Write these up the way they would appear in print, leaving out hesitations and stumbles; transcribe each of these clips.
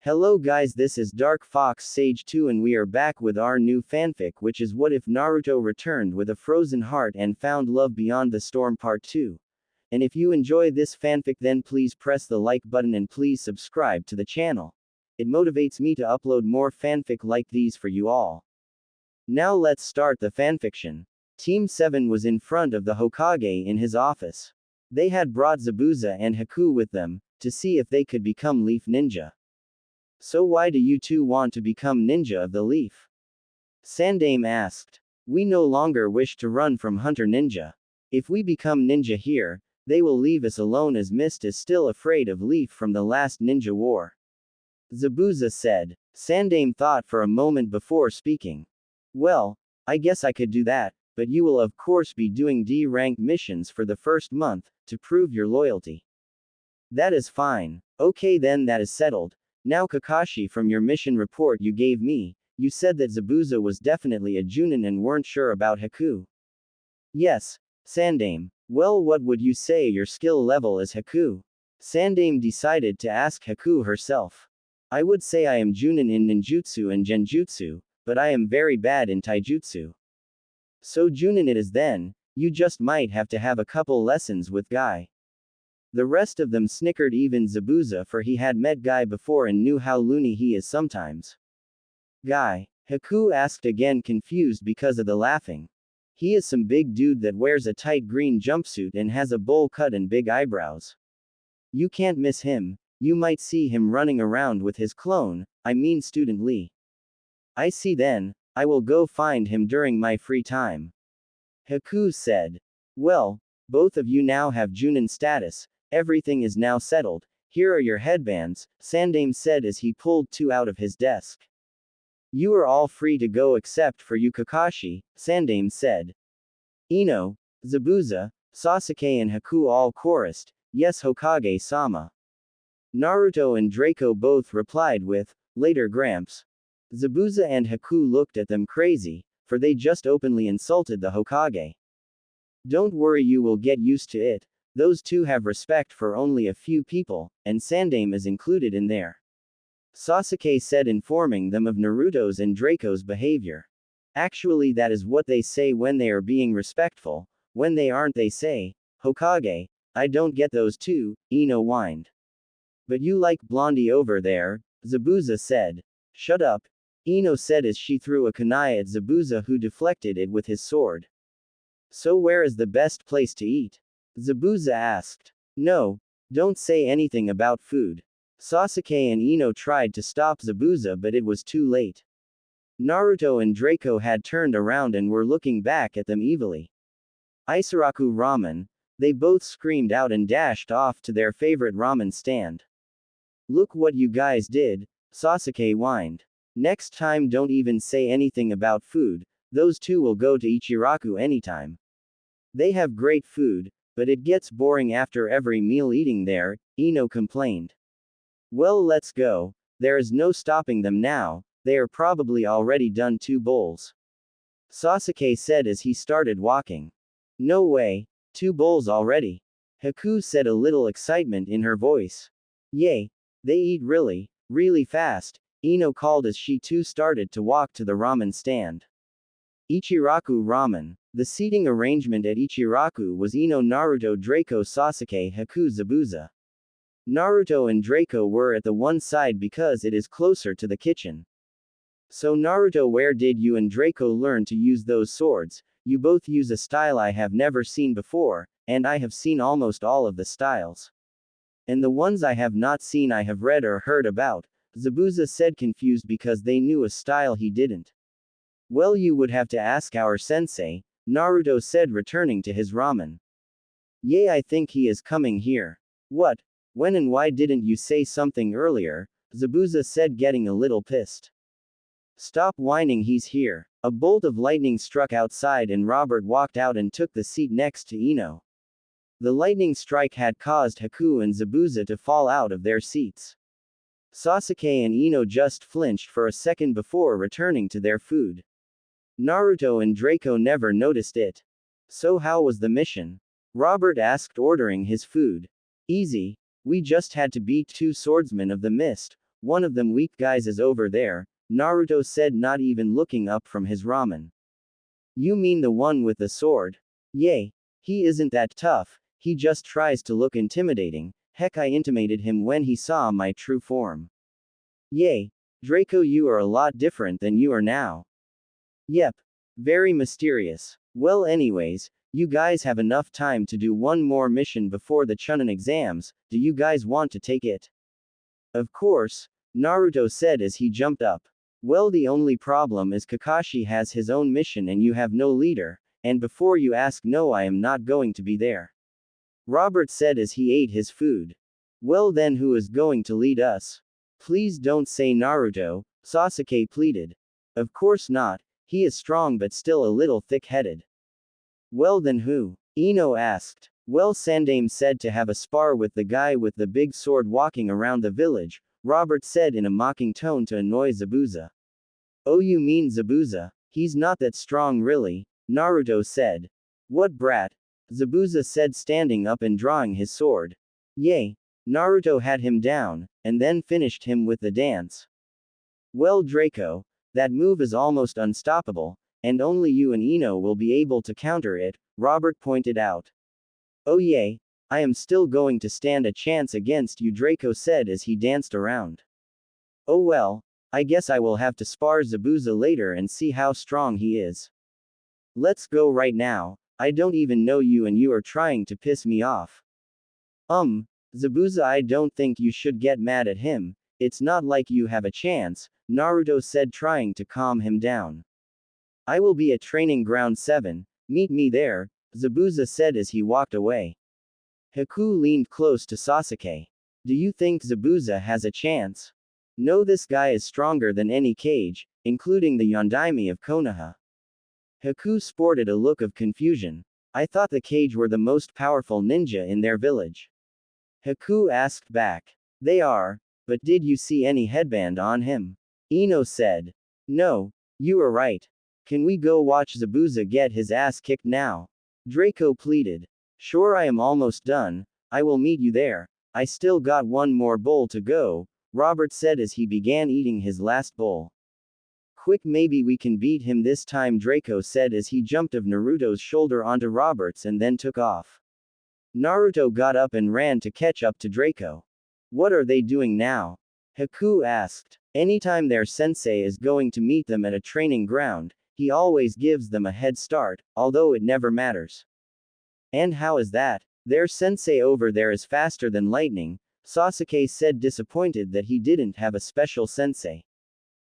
Hello guys, this is Dark Fox Sage 2 and we are back with our new fanfic, which is What If Naruto Returned with a Frozen Heart and Found Love Beyond the Storm Part 2. And if you enjoy this fanfic, then please press the like button and please subscribe to the channel. It motivates me to upload more fanfic like these for you all. Now let's start the fanfiction. Team 7 was in front of the Hokage in his office. They had brought Zabuza and Haku with them, to see if they could become Leaf Ninja. So why do you two want to become ninja of the leaf? Sandame asked. We no longer wish to run from Hunter Ninja. If we become ninja here, they will leave us alone as Mist is still afraid of Leaf from the last ninja war. Zabuza said. Sandame thought for a moment before speaking. Well, I guess I could do that, but you will of course be doing D-rank missions for the first month, to prove your loyalty. That is fine. Okay then, that is settled. Now Kakashi, from your mission report you gave me, you said that Zabuza was definitely a Junin and weren't sure about Haku. Yes, Sandame. Well, what would you say your skill level is Haku? Sandame decided to ask Haku herself. I would say I am Junin in ninjutsu and genjutsu, but I am very bad in taijutsu. So Junin it is then, you just might have to have a couple lessons with Guy. The rest of them snickered, even Zabuza, for he had met Guy before and knew how loony he is sometimes. Guy? Haku asked again, confused because of the laughing. He is some big dude that wears a tight green jumpsuit and has a bowl cut and big eyebrows. You can't miss him. You might see him running around with his clone, I mean Student Lee. I see then, I will go find him during my free time. Haku said. Well, both of you now have Junin status. Everything is now settled. Here are your headbands, Sandame said as he pulled two out of his desk. You are all free to go except for you Kakashi, Sandame said. Ino, Zabuza, Sasuke and Haku all chorused, yes Hokage-sama. Naruto and Draco both replied with, later Gramps. Zabuza and Haku looked at them crazy, for they just openly insulted the Hokage. Don't worry, you will get used to it. Those two have respect for only a few people, and Sandame is included in there. Sasuke said, informing them of Naruto's and Draco's behavior. Actually, that is what they say when they are being respectful. When they aren't, they say, Hokage, I don't get those two, Ino whined. But you like Blondie over there, Zabuza said. Shut up, Ino said as she threw a kunai at Zabuza, who deflected it with his sword. So where is the best place to eat? Zabuza asked. No, don't say anything about food. Sasuke and Ino tried to stop Zabuza, but it was too late. Naruto and Draco had turned around and were looking back at them evilly. Isaraku ramen, they both screamed out and dashed off to their favorite ramen stand. Look what you guys did, Sasuke whined. Next time don't even say anything about food, those two will go to Ichiraku anytime. They have great food, but it gets boring after every meal eating there, Ino complained. Well, let's go. There is no stopping them now, they are probably already done 2 bowls. Sasuke said as he started walking. No way, 2 bowls already. Haku said, a little excitement in her voice. Yay, they eat really, really fast, Ino called as she too started to walk to the ramen stand. Ichiraku ramen. The seating arrangement at Ichiraku was Ino, Naruto, Draco, Sasuke, Haku, Zabuza. Naruto and Draco were at the one side because it is closer to the kitchen. So Naruto, where did you and Draco learn to use those swords? You both use a style I have never seen before, and I have seen almost all of the styles. And the ones I have not seen I have read or heard about, Zabuza said, confused because they knew a style he didn't. Well, you would have to ask our sensei, Naruto said, returning to his ramen. Yay, I think he is coming here. What? When and why didn't you say something earlier? Zabuza said, getting a little pissed. Stop whining, he's here. A bolt of lightning struck outside and Robert walked out and took the seat next to Ino. The lightning strike had caused Haku and Zabuza to fall out of their seats. Sasuke and Ino just flinched for a second before returning to their food. Naruto and Draco never noticed it. So how was the mission? Robert asked, ordering his food. Easy. We just had to beat 2 swordsmen of the mist, One of them weak guys is over there, Naruto said, not even looking up from his ramen. You mean the one with the sword? Yay. He isn't that tough, he just tries to look intimidating. Heck, I intimidated him when he saw my true form. Yay. Draco, you are a lot different than you are now. Yep. Very mysterious. Well, anyways, you guys have enough time to do one more mission before the Chunin exams. Do you guys want to take it? Of course, Naruto said as he jumped up. Well, the only problem is Kakashi has his own mission and you have no leader, and before you ask, no, I am not going to be there. Robert said as he ate his food. Well then, who is going to lead us? Please don't say Naruto, Sasuke pleaded. Of course not, he is strong but still a little thick-headed. Well then who? Ino asked. Well, Sandame said to have a spar with the guy with the big sword walking around the village, Robert said in a mocking tone to annoy Zabuza. Oh, you mean Zabuza? He's not that strong really, Naruto said. What brat? Zabuza said, standing up and drawing his sword. Yay. Naruto had him down, and then finished him with the dance. Well, Draco, that move is almost unstoppable, and only you and Ino will be able to counter it, Robert pointed out. Oh yay, I am still going to stand a chance against you, Draco said as he danced around. Oh well, I guess I will have to spar Zabuza later and see how strong he is. Let's go right now, I don't even know you and you are trying to piss me off. Zabuza, I don't think you should get mad at him, it's not like you have a chance, Naruto said, trying to calm him down. I will be at Training Ground 7, meet me there, Zabuza said as he walked away. Haku leaned close to Sasuke. Do you think Zabuza has a chance? No, this guy is stronger than any Kage, including the Yondaime of Konoha. Haku sported a look of confusion. I thought the Kage were the most powerful ninja in their village. Haku asked back. They are, but did you see any headband on him? Ino said. No, you are right. Can we go watch Zabuza get his ass kicked now? Draco pleaded. Sure, I am almost done, I will meet you there, I still got one more bowl to go, Robert said as he began eating his last bowl. Quick, maybe we can beat him this time, Draco said as he jumped off Naruto's shoulder onto Robert's and then took off. Naruto got up and ran to catch up to Draco. What are they doing now? Haku asked. Anytime their sensei is going to meet them at a training ground, he always gives them a head start, although it never matters. And how is that? Their sensei over there is faster than lightning, Sasuke said, disappointed that he didn't have a special sensei.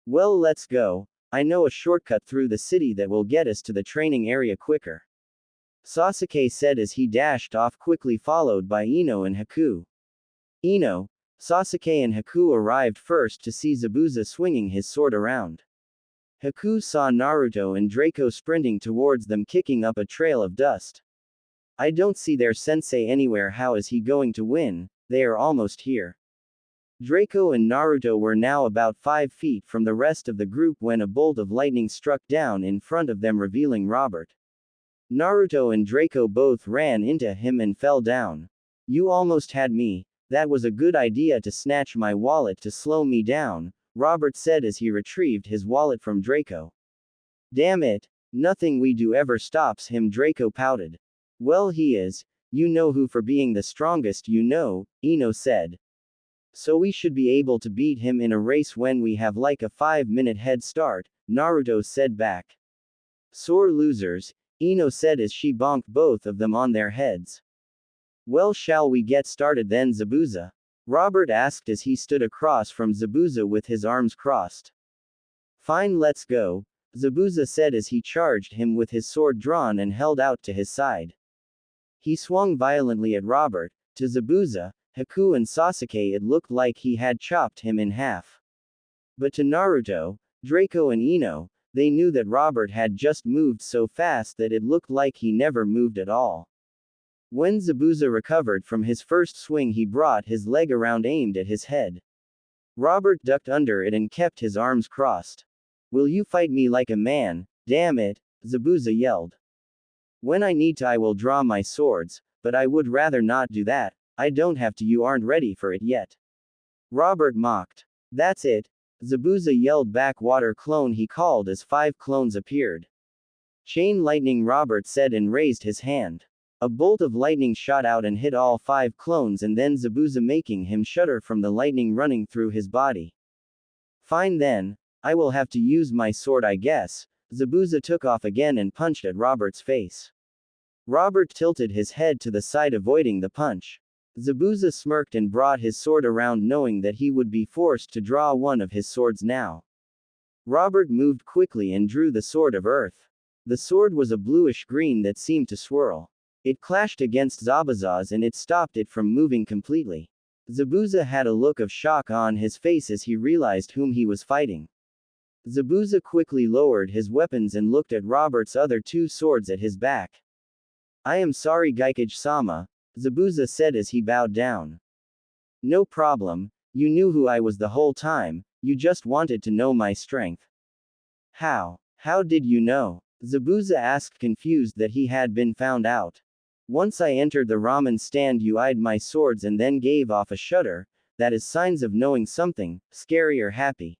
Well, let's go. I know a shortcut through the city that will get us to the training area quicker. Sasuke said as he dashed off quickly, followed by Ino and Haku. Ino, Sasuke and Haku arrived first to see Zabuza swinging his sword around. Haku saw Naruto and Draco sprinting towards them, kicking up a trail of dust. I don't see their sensei anywhere. How is he going to win? They are almost here. Draco and Naruto were now about 5 feet from the rest of the group when a bolt of lightning struck down in front of them, revealing Robert. Naruto and Draco both ran into him and fell down. You almost had me. That was a good idea to snatch my wallet to slow me down, Robert said as he retrieved his wallet from Draco. Damn it. Nothing we do ever stops him, Draco pouted. Well, he is. You know who for being the strongest, you know, Ino said. So we should be able to beat him in a race when we have like a 5-minute head start, Naruto said back. Sore losers, Ino said as she bonked both of them on their heads. Well, shall we get started then, Zabuza? Robert asked as he stood across from Zabuza with his arms crossed. Fine, let's go, Zabuza said as he charged him with his sword drawn and held out to his side. He swung violently at Robert. To Zabuza, Haku and Sasuke it looked like he had chopped him in half. But to Naruto, Draco and Ino, they knew that Robert had just moved so fast that it looked like he never moved at all. When Zabuza recovered from his first swing, he brought his leg around, aimed at his head. Robert ducked under it and kept his arms crossed. Will you fight me like a man? Damn it, Zabuza yelled. When I need to I will draw my swords, but I would rather not do that. I don't have to. You aren't ready for it yet. Robert mocked. That's it. Zabuza yelled back. Water clone, he called as 5 clones appeared. Chain lightning, Robert said and raised his hand. A bolt of lightning shot out and hit all 5 clones and then Zabuza, making him shudder from the lightning running through his body. Fine then, I will have to use my sword, I guess. Zabuza took off again and punched at Robert's face. Robert tilted his head to the side, avoiding the punch. Zabuza smirked and brought his sword around, knowing that he would be forced to draw one of his swords now. Robert moved quickly and drew the sword of earth. The sword was a bluish green that seemed to swirl. It clashed against Zabuza's and it stopped it from moving completely. Zabuza had a look of shock on his face as he realized whom he was fighting. Zabuza quickly lowered his weapons and looked at Robert's other 2 swords at his back. I am sorry, Gaikage-sama, Zabuza said as he bowed down. No problem, you knew who I was the whole time, you just wanted to know my strength. How did you know? Zabuza asked, confused that he had been found out. Once I entered the ramen stand, you eyed my swords and then gave off a shudder. That is signs of knowing something, scary or happy.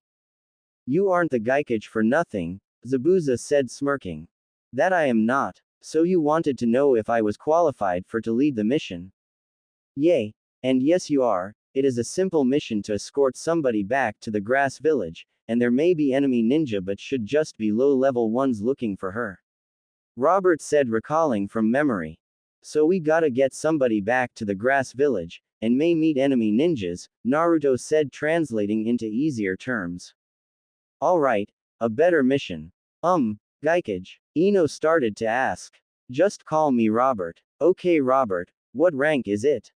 You aren't the Gaikage for nothing, Zabuza said, smirking. That I am not. So you wanted to know if I was qualified for to lead the mission? Yay. And yes you are. It is a simple mission to escort somebody back to the grass village, and there may be enemy ninja but should just be low-level ones looking for her. Robert said, recalling from memory. So we gotta get somebody back to the grass village, and may meet enemy ninjas, Naruto said, translating into easier terms. Alright, a better mission. Gaikage, Ino started to ask. Just call me Robert. Okay Robert, what rank is it?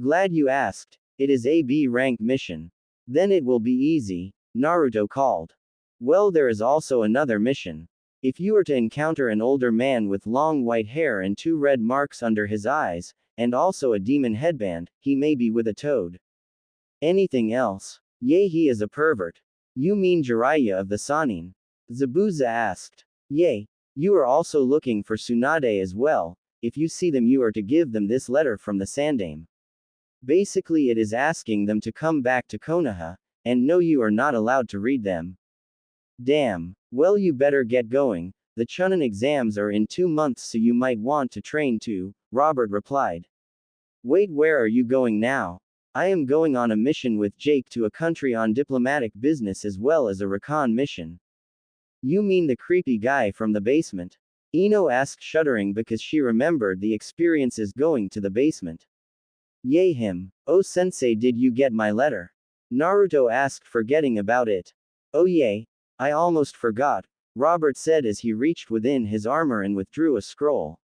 Glad you asked. It is a B rank mission. Then it will be easy, Naruto called. Well, there is also another mission. If you are to encounter an older man with long white hair and 2 red marks under his eyes, and also a demon headband, he may be with a toad. Anything else? Yay, he is a pervert. You mean Jiraiya of the Sannin? Zabuza asked. Yay. You are also looking for Tsunade as well. If you see them, you are to give them this letter from the Sandame. Basically, it is asking them to come back to Konoha, and no, you are not allowed to read them. Damn. Well, you better get going. The Chunin exams are in 2 months, so you might want to train too, Robert replied. Wait, where are you going now? I am going on a mission with Jake to a country on diplomatic business as well as a recon mission. You mean the creepy guy from the basement? Ino asked, shuddering because she remembered the experiences going to the basement. Yay, him. Oh sensei, did you get my letter? Naruto asked, forgetting about it. Oh yay. I almost forgot, Robert said as he reached within his armor and withdrew a scroll.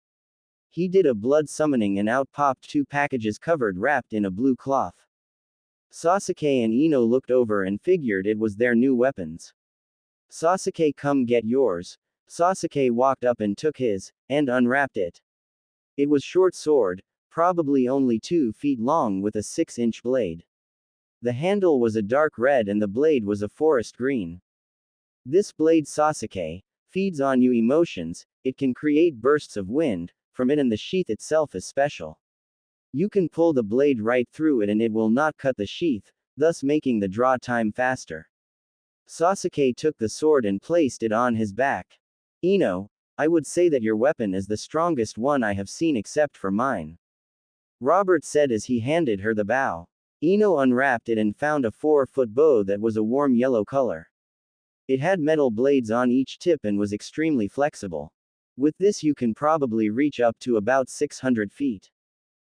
He did a blood summoning and out popped 2 packages covered wrapped in a blue cloth. Sasuke and Ino looked over and figured it was their new weapons. Sasuke, come get yours. Sasuke walked up and took his, and unwrapped it. It was short sword, probably only 2 feet long with a 6-inch blade. The handle was a dark red and the blade was a forest green. This blade, Sasuke, feeds on you emotions, it can create bursts of wind from it, and the sheath itself is special. You can pull the blade right through it and it will not cut the sheath, thus making the draw time faster. Sasuke took the sword and placed it on his back. Ino, I would say that your weapon is the strongest one I have seen except for mine. Robert said as he handed her the bow. Ino unwrapped it and found a 4-foot bow that was a warm yellow color. It had metal blades on each tip and was extremely flexible. With this you can probably reach up to about 600 feet.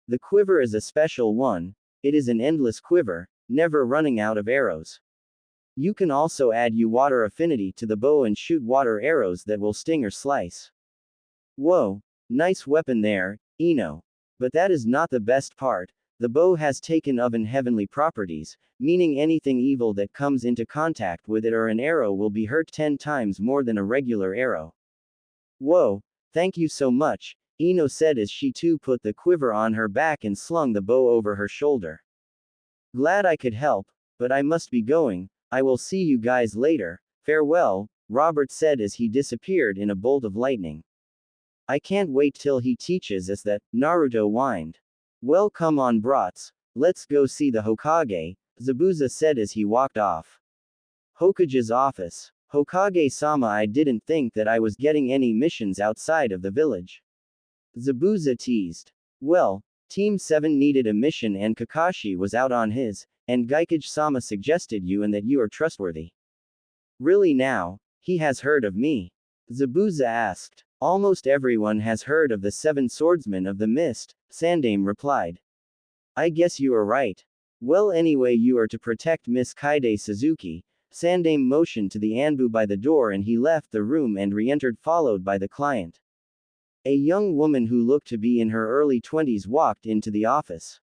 The quiver is a special one. It is an endless quiver, never running out of arrows. You can also add water affinity to the bow and shoot water arrows that will sting or slice. Whoa, nice weapon there, Ino. But that is not the best part. The bow has taken oven heavenly properties, meaning anything evil that comes into contact with it or an arrow will be hurt 10 times more than a regular arrow. Whoa, thank you so much, Ino said as she too put the quiver on her back and slung the bow over her shoulder. Glad I could help, but I must be going. I will see you guys later. Farewell, Robert said as he disappeared in a bolt of lightning. I can't wait till he teaches us that, Naruto whined. Well, come on brats, let's go see the Hokage, Zabuza said as he walked off. Hokage's office. Hokage-sama, I didn't think that I was getting any missions outside of the village. Zabuza teased. Well, Team 7 needed a mission and Kakashi was out on his, and Gaikage-sama suggested you and that you are trustworthy. Really now? He has heard of me? Zabuza asked. Almost everyone has heard of the 7 swordsmen of the mist, Sandame replied. I guess you are right. Well, anyway, you are to protect Miss Kaide Suzuki. Sandame motioned to the Anbu by the door and he left the room and re-entered followed by the client. A young woman who looked to be in her early 20s walked into the office.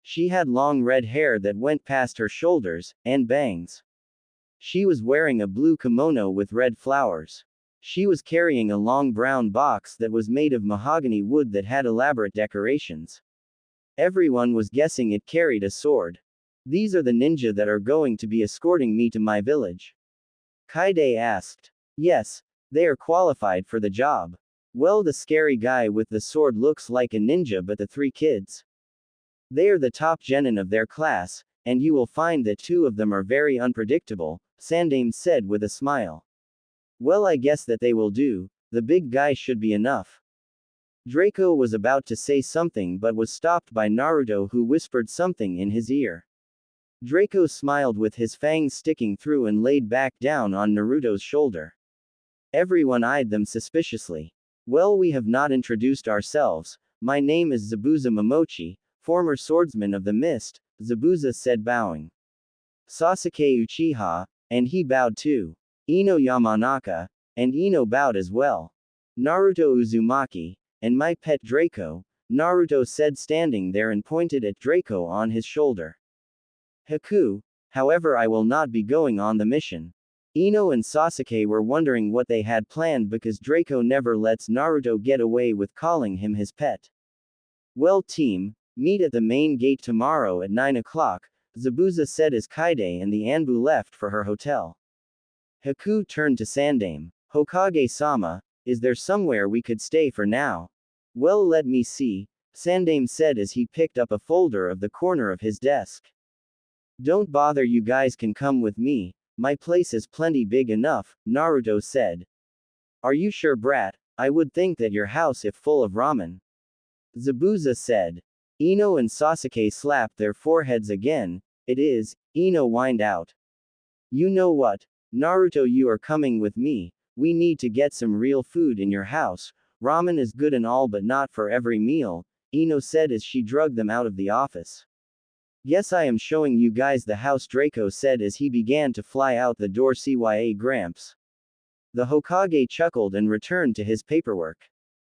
She had long red hair that went past her shoulders, and bangs. She was wearing a blue kimono with red flowers. She was carrying a long brown box that was made of mahogany wood that had elaborate decorations. Everyone was guessing it carried a sword. These are the ninja that are going to be escorting me to my village? Kaide asked. Yes, they are qualified for the job. Well, the scary guy with the sword looks like a ninja, but the 3 kids, they are the top genin of their class, and you will find that 2 of them are very unpredictable, Sandame said with a smile. Well, I guess that they will do, the big guy should be enough. Draco was about to say something but was stopped by Naruto, who whispered something in his ear. Draco smiled with his fangs sticking through and laid back down on Naruto's shoulder. Everyone eyed them suspiciously. Well, we have not introduced ourselves. My name is Zabuza Momochi, former swordsman of the mist, Zabuza said, bowing. Sasuke Uchiha, and he bowed too. Ino Yamanaka, and Ino bowed as well. Naruto Uzumaki, and my pet Draco, Naruto said, standing there and pointed at Draco on his shoulder. Haku, however, I will not be going on the mission. Ino and Sasuke were wondering what they had planned because Draco never lets Naruto get away with calling him his pet. Well, team, meet at the main gate tomorrow at 9 o'clock, Zabuza said as Kaide and the Anbu left for her hotel. Haku turned to Sandame. Hokage-sama, is there somewhere we could stay for now? Well, let me see, Sandame said as he picked up a folder of the corner of his desk. Don't bother, you guys can come with me, my place is plenty big enough, Naruto said. Are you sure, brat? I would think that your house if full of ramen. Zabuza said. Ino and Sasuke slapped their foreheads again. It is, Ino whined out. You know what? Naruto, you are coming with me, we need to get some real food in your house, ramen is good and all but not for every meal, Ino said as she dragged them out of the office. Yes, I am showing you guys the house, Draco said as he began to fly out the door. CYA Gramps. The Hokage chuckled and returned to his paperwork.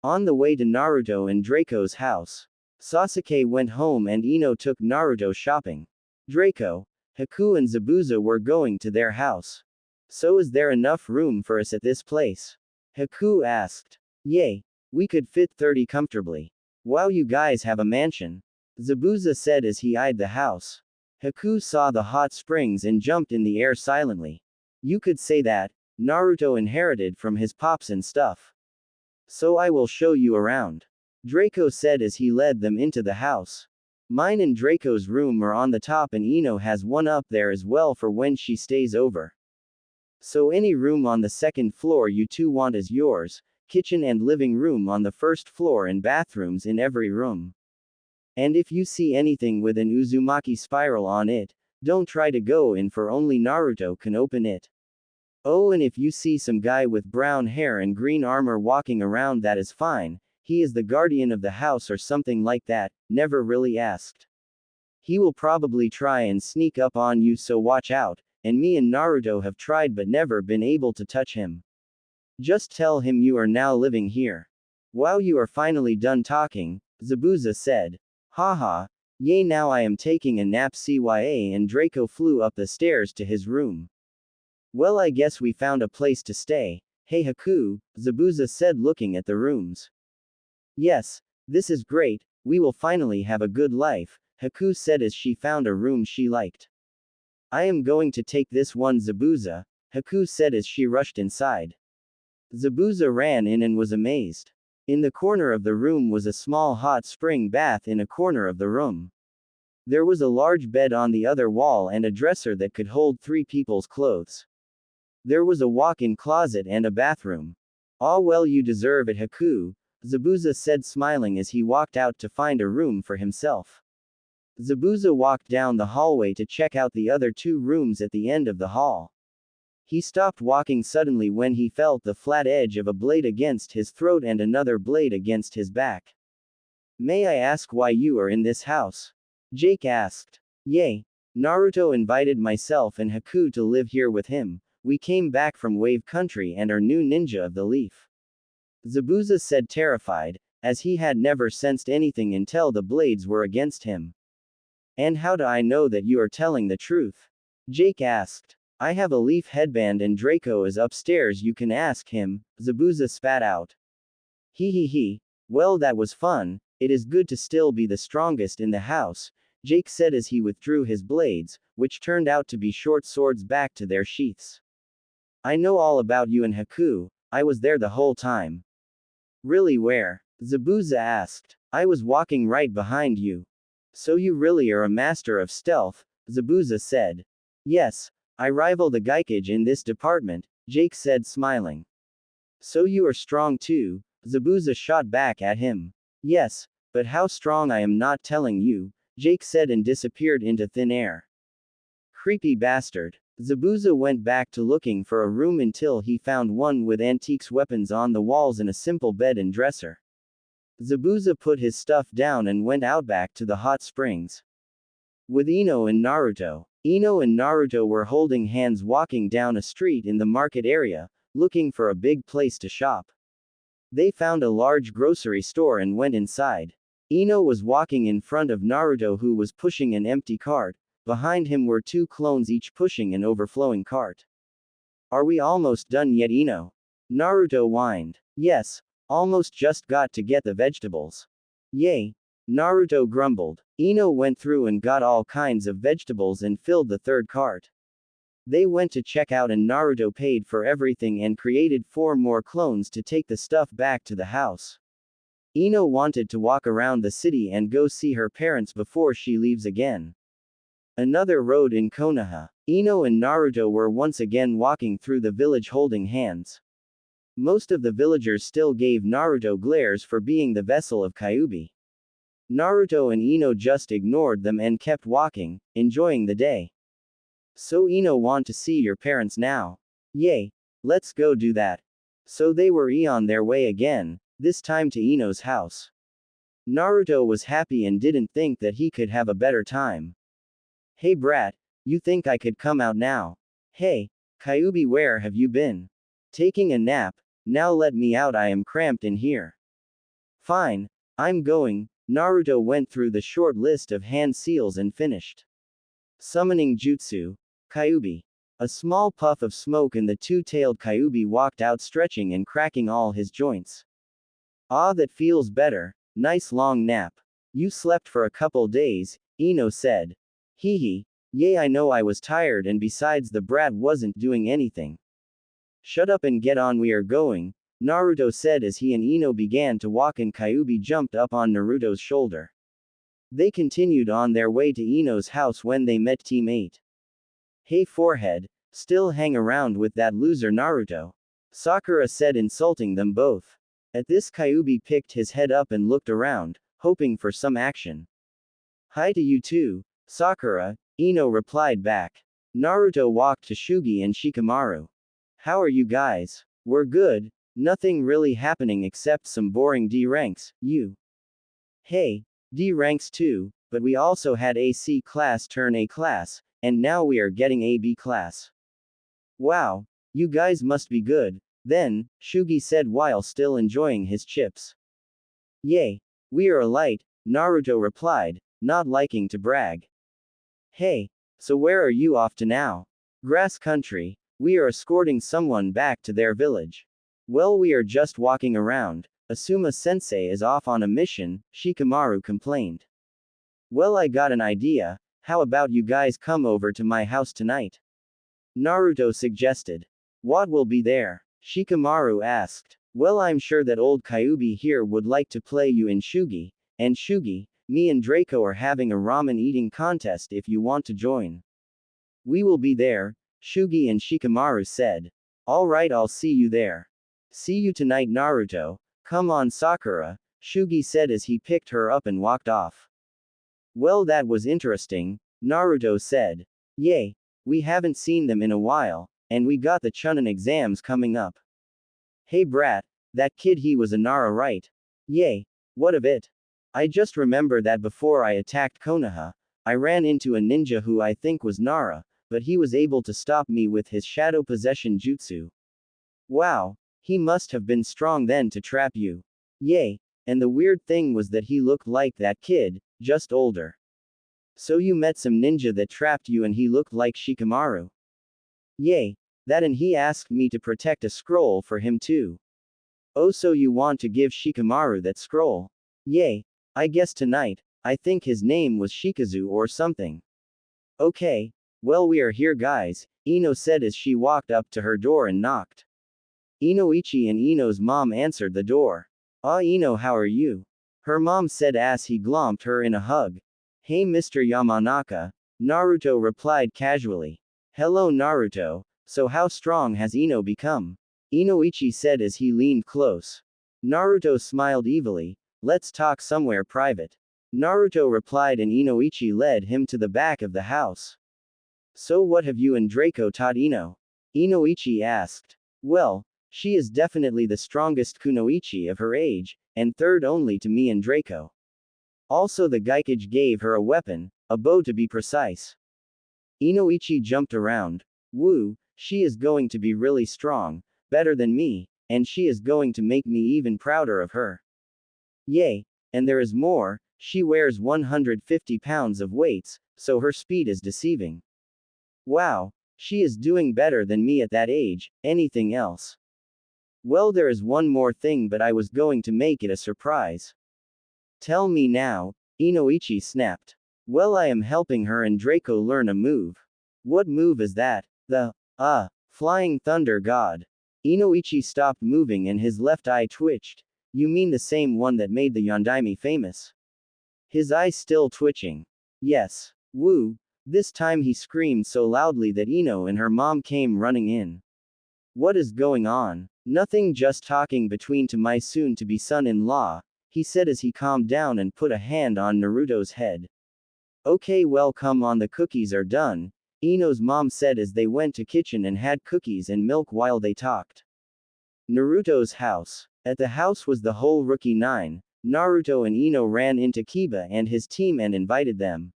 On the way to Naruto and Draco's house, Sasuke went home and Ino took Naruto shopping. Draco, Haku and Zabuza were going to their house. So is there enough room for us at this place? Haku asked. Yay. We could fit 30 comfortably. Wow, you guys have a mansion. Zabuza said as he eyed the house. Haku saw the hot springs and jumped in the air silently. You could say that, Naruto inherited from his pops and stuff. So I will show you around. Draco said as he led them into the house. Mine and Draco's room are on the top and Ino has one up there as well for when she stays over. So any room on the second floor you two want is yours, kitchen and living room on the first floor and bathrooms in every room. And if you see anything with an Uzumaki spiral on it, don't try to go in, for only Naruto can open it. Oh, and if you see some guy with brown hair and green armor walking around, that is fine, he is the guardian of the house or something like that, never really asked. He will probably try and sneak up on you, so watch out, and me and Naruto have tried but never been able to touch him. Just tell him you are now living here. Wow, you are finally done talking, Zabuza said. Haha, yay, now I am taking a nap. CYA, and Draco flew up the stairs to his room. Well, I guess we found a place to stay. Hey Haku, Zabuza said looking at the rooms. Yes, this is great, we will finally have a good life, Haku said as she found a room she liked. I am going to take this one, Zabuza, Haku said as she rushed inside. Zabuza ran in and was amazed. In the corner of the room was a small hot spring bath in a corner of the room. There was a large bed on the other wall and a dresser that could hold 3 people's clothes. There was a walk-in closet and a bathroom. Ah well, you deserve it, Haku, Zabuza said, smiling as he walked out to find a room for himself. Zabuza walked down the hallway to check out the other 2 rooms at the end of the hall. He stopped walking suddenly when he felt the flat edge of a blade against his throat and another blade against his back. May I ask why you are in this house? Jake asked. Yay. Naruto invited myself and Haku to live here with him. We came back from Wave Country and are new ninja of the leaf. Zabuza said, terrified, as he had never sensed anything until the blades were against him. And how do I know that you are telling the truth? Jake asked. I have a leaf headband and Draco is upstairs, you can ask him, Zabuza spat out. He. Well, that was fun. It is good to still be the strongest in the house, Jake said as he withdrew his blades, which turned out to be short swords, back to their sheaths. I know all about you and Haku, I was there the whole time. Really, where? Zabuza asked. I was walking right behind you. So you really are a master of stealth, Zabuza said. Yes, I rival the Geikage in this department, Jake said, smiling. So you are strong too, Zabuza shot back at him. Yes, but how strong I am not telling you, Jake said and disappeared into thin air. Creepy bastard. Zabuza went back to looking for a room until he found one with antiques weapons on the walls and a simple bed and dresser. Zabuza put his stuff down and went out back to the hot springs. With Ino and Naruto. Ino and Naruto were holding hands walking down a street in the market area, looking for a big place to shop. They found a large grocery store and went inside. Ino was walking in front of Naruto, who was pushing an empty cart. Behind him were 2 clones, each pushing an overflowing cart. Are we almost done yet, Ino? Naruto whined. Yes, almost, just got to get the vegetables. Yay. Naruto grumbled. Ino went through and got all kinds of vegetables and filled the 3rd cart. They went to check out and Naruto paid for everything and created 4 more clones to take the stuff back to the house. Ino wanted to walk around the city and go see her parents before she leaves again. Another road in Konoha. Ino and Naruto were once again walking through the village holding hands. Most of the villagers still gave Naruto glares for being the vessel of Kyuubi. Naruto and Ino just ignored them and kept walking, enjoying the day. So Ino, want to see your parents now? Yay. Let's go do that. So they were on their way again, this time to Ino's house. Naruto was happy and didn't think that he could have a better time. Hey brat, you think I could come out now? Hey, Kyuubi, where have you been? Taking a nap? Now let me out, I am cramped in here. Fine, I'm going. Naruto went through the short list of hand seals and finished. Summoning Jutsu. Kyuubi. A small puff of smoke and the 2-tailed Kyuubi walked out, stretching and cracking all his joints. Ah, that feels better. Nice long nap. You slept for a couple days, Ino said. Hee. Yay, I know I was tired, and besides the brat wasn't doing anything. Shut up and get on, we are going, Naruto said as he and Ino began to walk and Kyuubi jumped up on Naruto's shoulder. They continued on their way to Ino's house when they met Team 8. Hey forehead, still hang around with that loser Naruto? Sakura said, insulting them both. At this, Kyuubi picked his head up and looked around, hoping for some action. Hi to you too, Sakura, Ino replied back. Naruto walked to Shugi and Shikamaru. How are you guys? We're good, nothing really happening except some boring D ranks, you. Hey, D ranks too, but we also had a C class turn A class, and now we are getting a B class. Wow, you guys must be good, then, Shugi said while still enjoying his chips. Yay, we are elite, Naruto replied, not liking to brag. Hey, so where are you off to now? Grass country. We are escorting someone back to their village. Well, we are just walking around. Asuma-sensei is off on a mission, Shikamaru complained. Well, I got an idea. How about you guys come over to my house tonight? Naruto suggested. What will be there? Shikamaru asked. Well, I'm sure that old Kyuubi here would like to play you in Shugi, and Shugi, Me and Draco are having a ramen eating contest if you want to join. We will be there, Shugi and Shikamaru said. Alright, I'll see you there. See you tonight, Naruto. Come on, Sakura, Shugi said as he picked her up and walked off. Well, that was interesting, Naruto said. Yay. We haven't seen them in a while, and we got the Chunin exams coming up. Hey brat, that kid, he was a Nara, right? Yay. What of it? I just remember that before I attacked Konoha, I ran into a ninja who I think was Nara, but he was able to stop me with his shadow possession jutsu. Wow. He must have been strong then to trap you. Yay. And the weird thing was that he looked like that kid, just older. So you met some ninja that trapped you and he looked like Shikamaru. Yay. That, and he asked me to protect a scroll for him too. Oh, so you want to give Shikamaru that scroll? Yay. I guess tonight. I think his name was Shikazu or something. Okay. Well, we are here, guys, Ino said as she walked up to her door and knocked. Inoichi and Ino's mom answered the door. Ah, Ino, how are you? Her mom said as he glomped her in a hug. Hey, Mr. Yamanaka, Naruto replied casually. Hello, Naruto. So how strong has Ino become? Inoichi said as he leaned close. Naruto smiled evilly. Let's talk somewhere private. Naruto replied and Inoichi led him to the back of the house. So what have you and Draco taught Ino? Inoichi asked. Well, she is definitely the strongest kunoichi of her age, and third only to me and Draco. Also the Geikage gave her a weapon, a bow to be precise. Inoichi jumped around. Woo, she is going to be really strong, better than me, and she is going to make me even prouder of her. Yay, and there is more, she wears 150 pounds of weights, so her speed is deceiving. Wow, she is doing better than me at that age. Anything else? Well, there is one more thing, but I was going to make it a surprise. Tell me now, Inoichi snapped. Well, I am helping her and Draco learn a move. What move is that? The, Flying Thunder God. Inoichi stopped moving and his left eye twitched. You mean the same one that made the Yondaime famous? His eye still twitching. Yes. Woo. This time he screamed so loudly that Ino and her mom came running in. What is going on? Nothing, just talking between to my soon-to-be son-in-law, he said as he calmed down and put a hand on Naruto's head. Okay, well, come on, the cookies are done, Ino's mom said as they went to kitchen and had cookies and milk while they talked. Naruto's house. At the house was the whole Rookie 9. Naruto and Ino ran into Kiba and his team and invited them.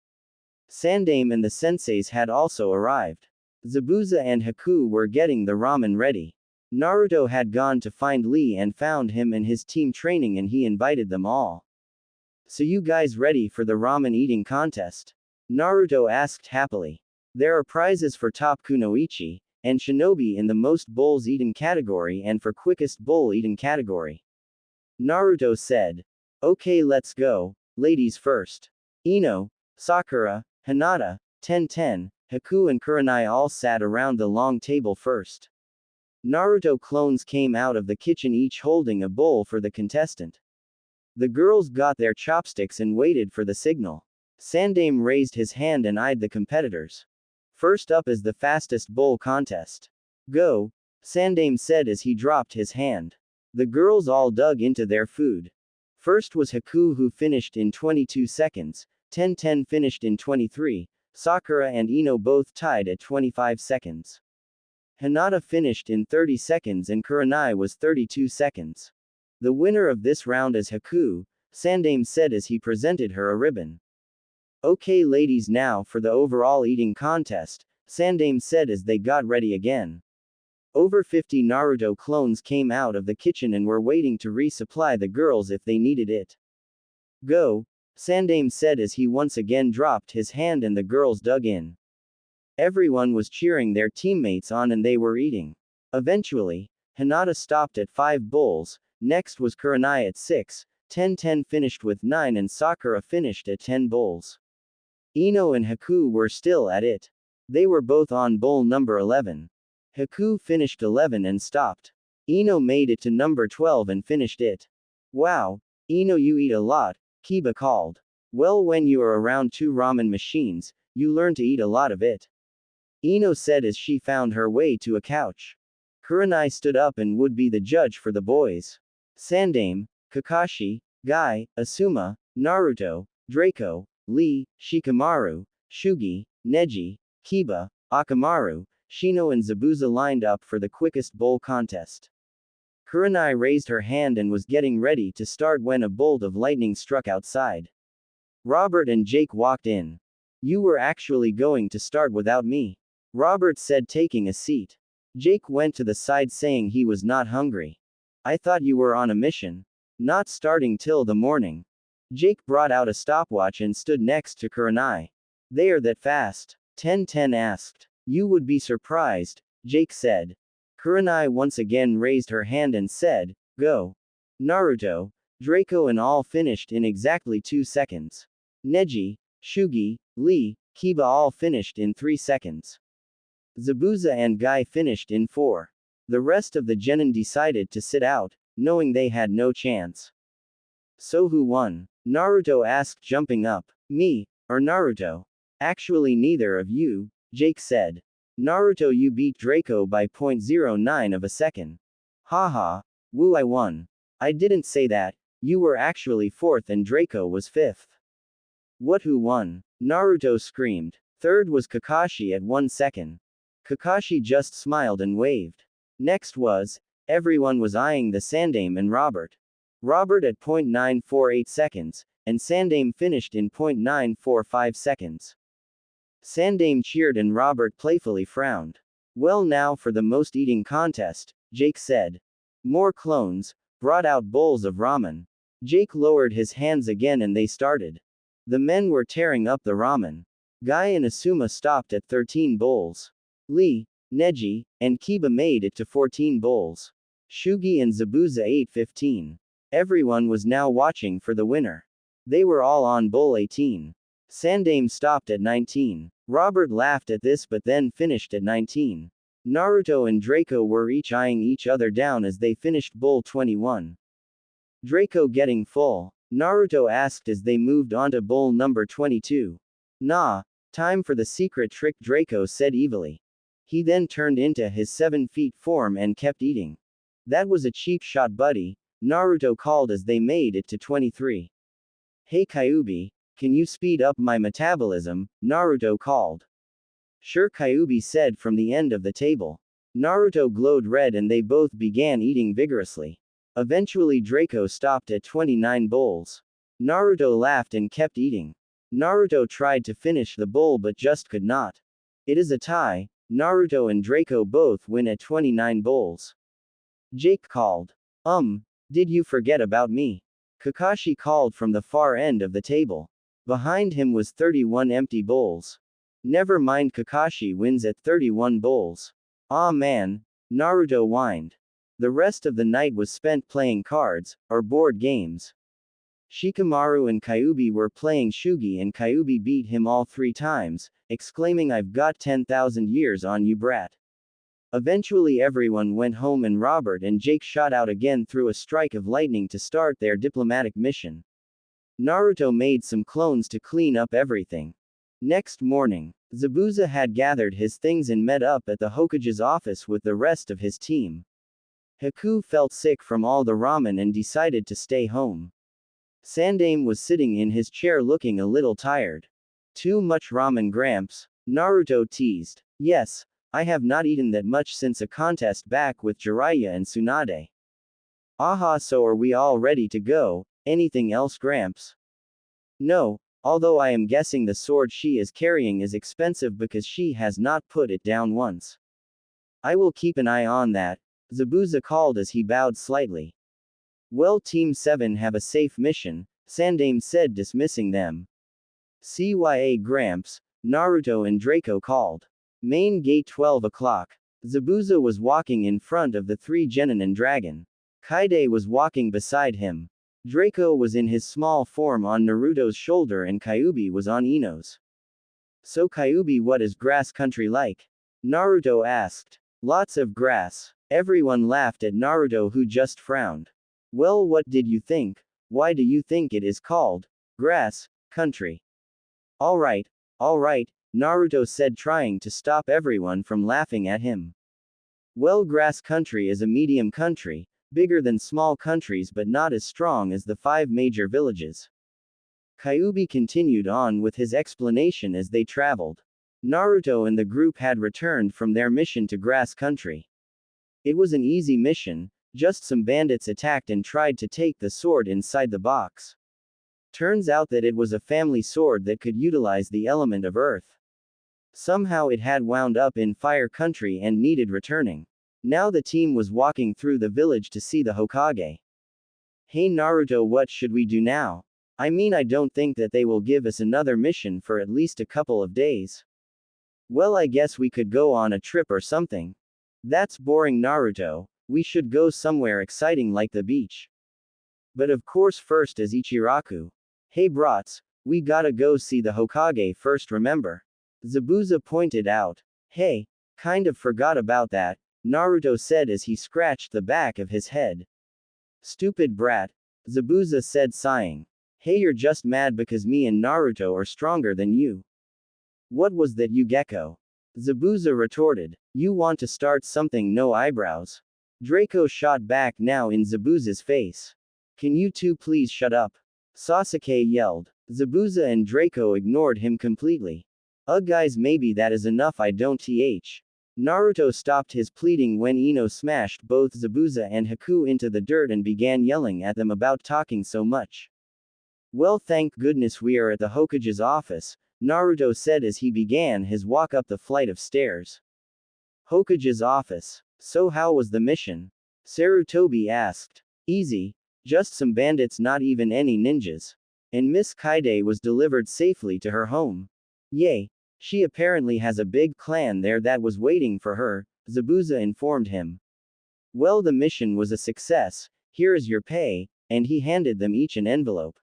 Sandaime and the senseis had also arrived. Zabuza and Haku were getting the ramen ready. Naruto had gone to find Lee and found him and his team training, and he invited them all. So you guys ready for the ramen eating contest? Naruto asked happily. There are prizes for top kunoichi, and shinobi in the most bowls eaten category and for quickest bowl eaten category. Naruto said. Okay, let's go, ladies first. Ino, Sakura, Hinata, Ten, Haku and Kurenai all sat around the long table first. Naruto clones came out of the kitchen, each holding a bowl for the contestant. The girls got their chopsticks and waited for the signal. Sandaime raised his hand and eyed the competitors. First up is the fastest bowl contest. Go, Sandaime said as he dropped his hand. The girls all dug into their food. First was Haku, who finished in 22 seconds, Ten finished in 23, Sakura and Ino both tied at 25 seconds. Hinata finished in 30 seconds and Kurenai was 32 seconds. The winner of this round is Haku, Sandaime said as he presented her a ribbon. Okay, ladies, now for the overall eating contest, Sandaime said as they got ready again. Over 50 Naruto clones came out of the kitchen and were waiting to resupply the girls if they needed it. Go, Sandaime said as he once again dropped his hand and the girls dug in. Everyone was cheering their teammates on and they were eating. Eventually, Hinata stopped at 5 bowls, next was Kurenai at 6, Ten finished with 9 and Sakura finished at 10 bowls. Ino and Haku were still at it. They were both on bowl number 11. Haku finished 11 and stopped. Ino made it to number 12 and finished it. Wow, Ino, you eat a lot, Kiba called. Well, when you are around two ramen machines, you learn to eat a lot of it. Ino said as she found her way to a couch. Kurenai stood up and would be the judge for the boys. Sandaime, Kakashi, Guy, Asuma, Naruto, Draco, Lee, Shikamaru, Shugi, Neji, Kiba, Akamaru, Shino and Zabuza lined up for the quickest bowl contest. Kurenai raised her hand and was getting ready to start when a bolt of lightning struck outside. Robert and Jake walked in. You were actually going to start without me, Robert said, taking a seat. Jake went to the side saying he was not hungry. I thought you were on a mission. Not starting till the morning. Jake brought out a stopwatch and stood next to Kurenai. They are that fast? 10-10 asked. You would be surprised, Jake said. Kurenai once again raised her hand and said, go. Naruto, Draco and all finished in exactly 2 seconds. Neji, Shugi, Lee, Kiba all finished in 3 seconds. Zabuza and Guy finished in 4. The rest of the genin decided to sit out, knowing they had no chance. So who won? Naruto asked, jumping up. Me, or Naruto? Actually neither of you, Jake said. Naruto, you beat Draco by 0.09 of a second. Haha, woo, I won. I didn't say that, you were actually 4th and Draco was 5th. What, who won? Naruto screamed. 3rd was Kakashi at 1 second. Kakashi just smiled and waved. Next was, everyone was eyeing the Sandaime and Robert. Robert at 0.948 seconds, and Sandaime finished in 0.945 seconds. Sandaime cheered and Robert playfully frowned. Well, now for the most eating contest, Jake said. More clones, brought out bowls of ramen. Jake lowered his hands again and they started. The men were tearing up the ramen. Guy and Asuma stopped at 13 bowls. Lee, Neji, and Kiba made it to 14 bowls. Shugi and Zabuza ate 15. Everyone was now watching for the winner. They were all on bowl 18. Sandaime stopped at 19. Robert laughed at this but then finished at 19. Naruto and Draco were each eyeing each other down as they finished bowl 21. Draco getting full? Naruto asked as they moved on to bowl number 22. Nah, time for the secret trick, Draco said evilly. He then turned into his 7 feet form and kept eating. That was a cheap shot, buddy, Naruto called as they made it to 23. Hey Kyuubi, can you speed up my metabolism? Naruto called. Sure, Kyuubi said from the end of the table. Naruto glowed red and they both began eating vigorously. Eventually Draco stopped at 29 bowls. Naruto laughed and kept eating. Naruto tried to finish the bowl but just could not. It is a tie. Naruto and Draco both win at 29 bowls. Jake called. Did you forget about me? Kakashi called from the far end of the table. Behind him was 31 empty bowls. Never mind, Kakashi wins at 31 bowls. Aw man, Naruto whined. The rest of the night was spent playing cards, or board games. Shikamaru and Kyuubi were playing Shugi and Kyuubi beat him all 3 times, exclaiming, I've got 10,000 years on you, brat. Eventually everyone went home and Robert and Jake shot out again through a strike of lightning to start their diplomatic mission. Naruto made some clones to clean up everything. Next morning, Zabuza had gathered his things and met up at the Hokage's office with the rest of his team. Haku felt sick from all the ramen and decided to stay home. Sandaime was sitting in his chair looking a little tired. Too much ramen, Gramps? Naruto teased. Yes, I have not eaten that much since a contest back with Jiraiya and Tsunade. Aha, so are we all ready to go? Anything else, Gramps? No, although I am guessing the sword she is carrying is expensive because she has not put it down once. I will keep an eye on that, Zabuza called as he bowed slightly. Well, Team 7 have a safe mission, Sandaime said, dismissing them. CYA, Gramps, Naruto and Draco called. Main gate 12 o'clock. Zabuza was walking in front of the 3 genin and dragon. Kaide was walking beside him. Draco was in his small form on Naruto's shoulder and Kyuubi was on Ino's. So Kyuubi, what is grass country like? Naruto asked. Lots of grass. Everyone laughed at Naruto, who just frowned. Well, what did you think? Why do you think it is called grass country. Alright, alright, Naruto said, trying to stop everyone from laughing at him. Well, grass country is a medium country, bigger than small countries but not as strong as the 5 major villages. Kyuubi continued on with his explanation as they traveled. Naruto and the group had returned from their mission to grass country. It was an easy mission, just some bandits attacked and tried to take the sword inside the box. Turns out that it was a family sword that could utilize the element of earth. Somehow it had wound up in fire country and needed returning. Now the team was walking through the village to see the Hokage. Hey Naruto, what should we do now? I mean, I don't think that they will give us another mission for at least a couple of days. Well, I guess we could go on a trip or something. That's boring, Naruto. We should go somewhere exciting like the beach. But of course, first as Ichiraku. Hey brats, we gotta go see the Hokage first, remember? Zabuza pointed out. Hey, kind of forgot about that, Naruto said as he scratched the back of his head. Stupid brat, Zabuza said, sighing. Hey, you're just mad because me and Naruto are stronger than you. What was that, you gecko? Zabuza retorted. You want to start something, no eyebrows? Draco shot back now in Zabuza's face. Can you two please shut up? Sasuke yelled. Zabuza and Draco ignored him completely. Guys, maybe that is enough, I don't th. Naruto stopped his pleading when Ino smashed both Zabuza and Haku into the dirt and began yelling at them about talking so much. Well, thank goodness we are at the Hokage's office, Naruto said as he began his walk up the flight of stairs. Hokage's office. So how was the mission? Sarutobi asked. Easy. Just some bandits, not even any ninjas. And Miss Kaide was delivered safely to her home. Yay. She apparently has a big clan there that was waiting for her, Zabuza informed him. Well, the mission was a success, here is your pay, and he handed them each an envelope.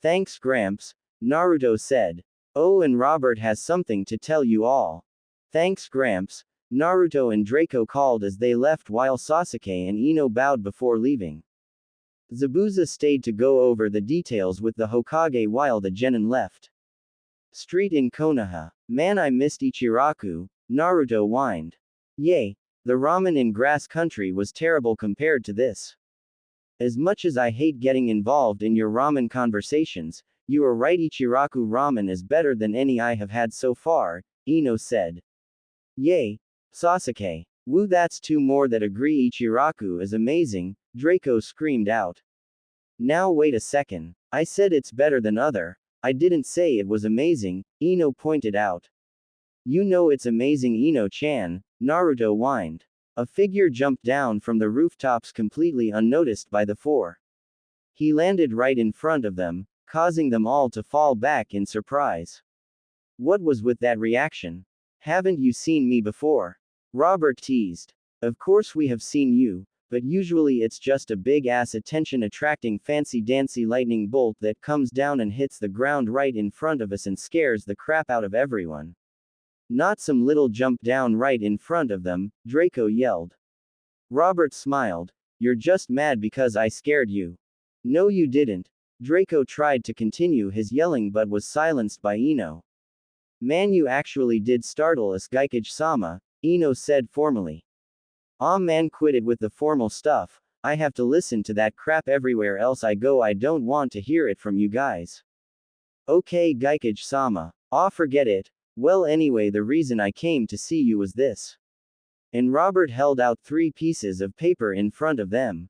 Thanks, Gramps, Naruto said. Oh, and Robert has something to tell you all. Thanks, Gramps, Naruto and Draco called as they left while Sasuke and Ino bowed before leaving. Zabuza stayed to go over the details with the Hokage while the genin left. Street in Konoha. Man, I missed Ichiraku, Naruto whined. Yay, the ramen in grass country was terrible compared to this. As much as I hate getting involved in your ramen conversations, you are right, Ichiraku ramen is better than any I have had so far, Ino said. Yay, Sasuke. Woo, that's two more that agree Ichiraku is amazing, Draco screamed out. Now wait a second. I said it's better than other. I didn't say it was amazing, Ino pointed out. You know it's amazing, Ino-chan, Naruto whined. A figure jumped down from the rooftops completely unnoticed by the four. He landed right in front of them, causing them all to fall back in surprise. What was with that reaction? Haven't you seen me before? Robert teased. Of course we have seen you, but usually it's just a big-ass attention-attracting fancy-dancy lightning bolt that comes down and hits the ground right in front of us and scares the crap out of everyone. Not some little jump down right in front of them, Draco yelled. Robert smiled. You're just mad because I scared you. No, you didn't. Draco tried to continue his yelling but was silenced by Ino. Man, you actually did startle us, Geikage-sama, Ino said formally. Aw man, quit it with the formal stuff, I have to listen to that crap everywhere else I go, I don't want to hear it from you guys. Okay, Geikage-sama. Aw, forget it. Well, anyway, the reason I came to see you was this. And Robert held out 3 pieces of paper in front of them.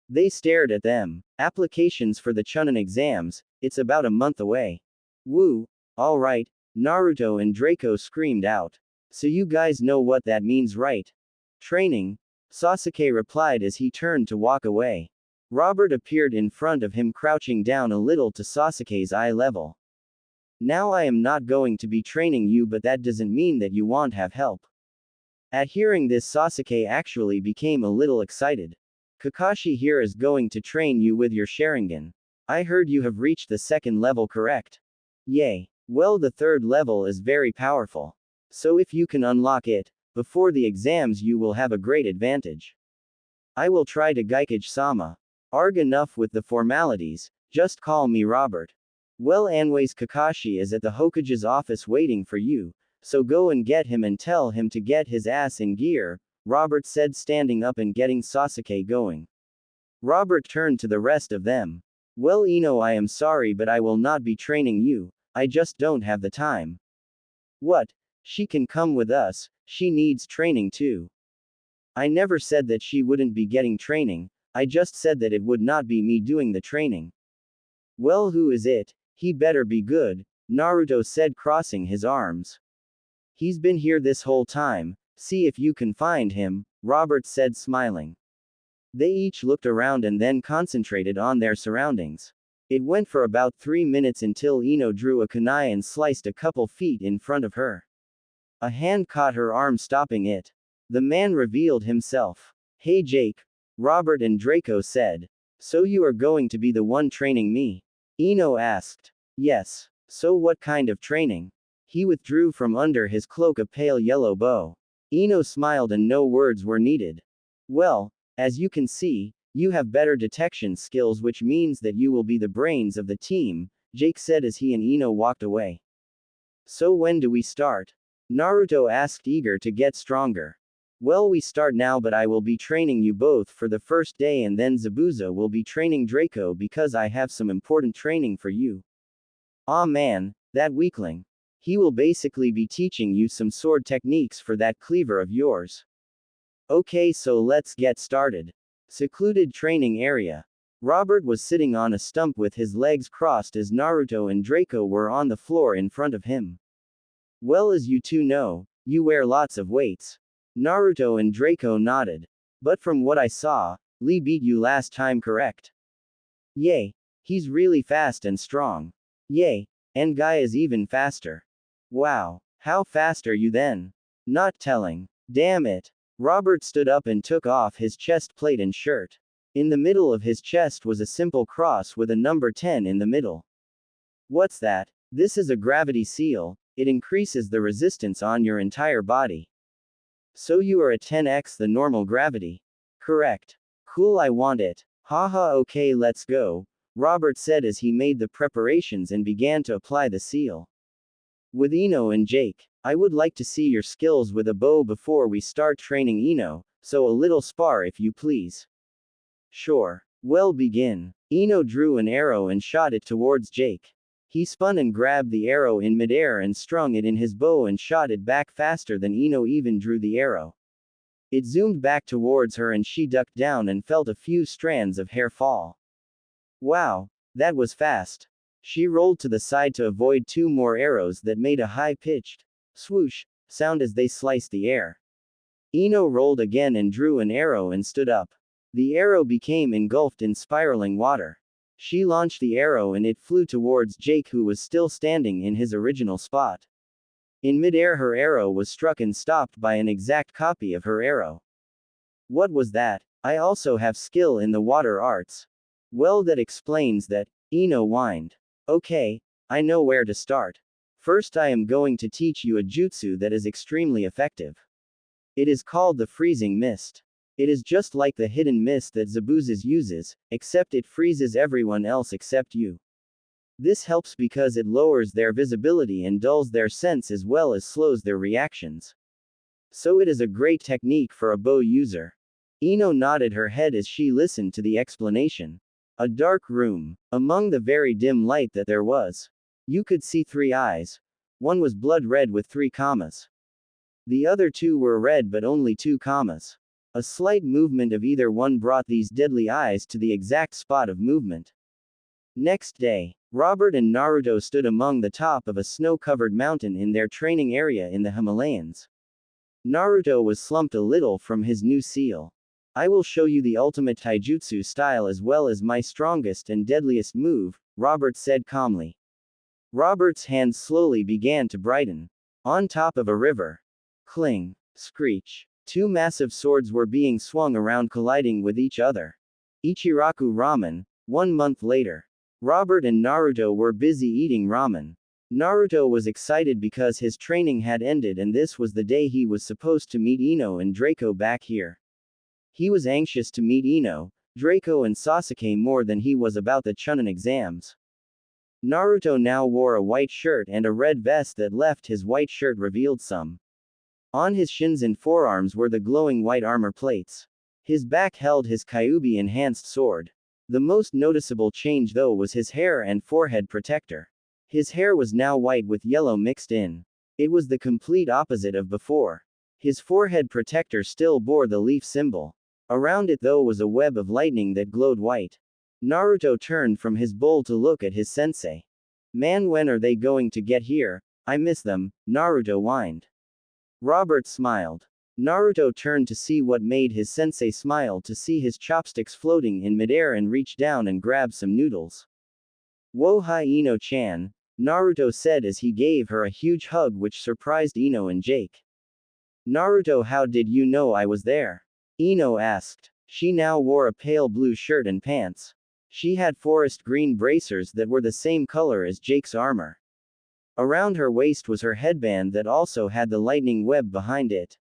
They stared at them. Applications for the Chunin exams, it's about a month away. Woo. Alright, Naruto and Draco screamed out. So you guys know what that means, right? Training? Sasuke replied as he turned to walk away. Robert appeared in front of him, crouching down a little to Sasuke's eye level. Now I am not going to be training you, but that doesn't mean that you won't have help. At hearing this, Sasuke actually became a little excited. Kakashi here is going to train you with your Sharingan. I heard you have reached the 2nd level, correct? Yay. Well, the 3rd level is very powerful. So if you can unlock it, before the exams you will have a great advantage. I will try to, Geikage-sama. Arg, enough with the formalities, just call me Robert. Well, anyways, Kakashi is at the Hokage's office waiting for you, so go and get him and tell him to get his ass in gear, Robert said, standing up and getting Sasuke going. Robert turned to the rest of them. Well, Ino, I am sorry, but I will not be training you, I just don't have the time. What? She can come with us, she needs training too. I never said that she wouldn't be getting training, I just said that it would not be me doing the training. Well, who is it? He better be good, Naruto said, crossing his arms. He's been here this whole time, see if you can find him, Robert said, smiling. They each looked around and then concentrated on their surroundings. It went for about 3 minutes until Ino drew a kunai and sliced a couple feet in front of her. A hand caught her arm, stopping it. The man revealed himself. Hey Jake, Robert and Draco said. So you are going to be the one training me? Ino asked. Yes. So what kind of training? He withdrew from under his cloak a pale yellow bow. Ino smiled and no words were needed. Well, as you can see, you have better detection skills, which means that you will be the brains of the team, Jake said as he and Ino walked away. So when do we start? Naruto asked, eager to get stronger. Well, we start now, but I will be training you both for the first day, and then Zabuza will be training Draco because I have some important training for you. Aw man, that weakling. He will basically be teaching you some sword techniques for that cleaver of yours. Okay, so let's get started. Secluded training area. Robert was sitting on a stump with his legs crossed as Naruto and Draco were on the floor in front of him. Well, as you two know, you wear lots of weights. Naruto and Draco nodded. But from what I saw, Lee beat you last time, correct? Yay. He's really fast and strong. Yay. And Guy is even faster. Wow. How fast are you then? Not telling. Damn it. Robert stood up and took off his chest plate and shirt. In the middle of his chest was a simple cross with a number 10 in the middle. What's that? This is a gravity seal. It increases the resistance on your entire body. So you are at 10x the normal gravity. Correct. Cool, I want it. Haha, okay, let's go, Robert said as he made the preparations and began to apply the seal. With Ino and Jake, I would like to see your skills with a bow before we start training Ino, so a little spar if you please. Sure. Well, begin. Ino drew an arrow and shot it towards Jake. He spun and grabbed the arrow in midair and strung it in his bow and shot it back faster than Ino even drew the arrow. It zoomed back towards her and she ducked down and felt a few strands of hair fall. Wow, that was fast. She rolled to the side to avoid 2 more arrows that made a high-pitched swoosh sound as they sliced the air. Ino rolled again and drew an arrow and stood up. The arrow became engulfed in spiraling water. She launched the arrow and it flew towards Jake, who was still standing in his original spot. In midair, her arrow was struck and stopped by an exact copy of her arrow. What was that? I also have skill in the water arts. Well, that explains that, Ino whined. Okay, I know where to start. First, I am going to teach you a jutsu that is extremely effective. It is called the freezing mist. It is just like the hidden mist that Zabuza uses, except it freezes everyone else except you. This helps because it lowers their visibility and dulls their sense as well as slows their reactions. So it is a great technique for a bow user. Ino nodded her head as she listened to the explanation. A dark room. Among the very dim light that there was, you could see 3 eyes. One was blood red with 3 commas. The other 2 were red but only 2 commas. A slight movement of either one brought these deadly eyes to the exact spot of movement. Next day, Robert and Naruto stood among the top of a snow-covered mountain in their training area in the Himalayas. Naruto was slumped a little from his new seal. I will show you the ultimate taijutsu style as well as my strongest and deadliest move, Robert said calmly. Robert's hands slowly began to brighten. On top of a river. Cling. Screech. 2 massive swords were being swung around, colliding with each other. Ichiraku ramen. 1 month later. Robert and Naruto were busy eating ramen. Naruto was excited because his training had ended and this was the day he was supposed to meet Ino and Draco back here. He was anxious to meet Ino, Draco and Sasuke more than he was about the Chunin exams. Naruto now wore a white shirt and a red vest that left his white shirt revealed some. On his shins and forearms were the glowing white armor plates. His back held his Kyuubi enhanced sword. The most noticeable change though was his hair and forehead protector. His hair was now white with yellow mixed in. It was the complete opposite of before. His forehead protector still bore the leaf symbol. Around it though was a web of lightning that glowed white. Naruto turned from his bowl to look at his sensei. Man, when are they going to get here? I miss them, Naruto whined. Robert smiled. Naruto turned to see what made his sensei smile, to see his chopsticks floating in midair, and reach down and grab some noodles. Whoa, hi Ino-chan, Naruto said as he gave her a huge hug which surprised Ino and Jake. Naruto, how did you know I was there? Ino asked. She now wore a pale blue shirt and pants. She had forest green bracers that were the same color as Jake's armor. Around her waist was her headband that also had the lightning web behind it.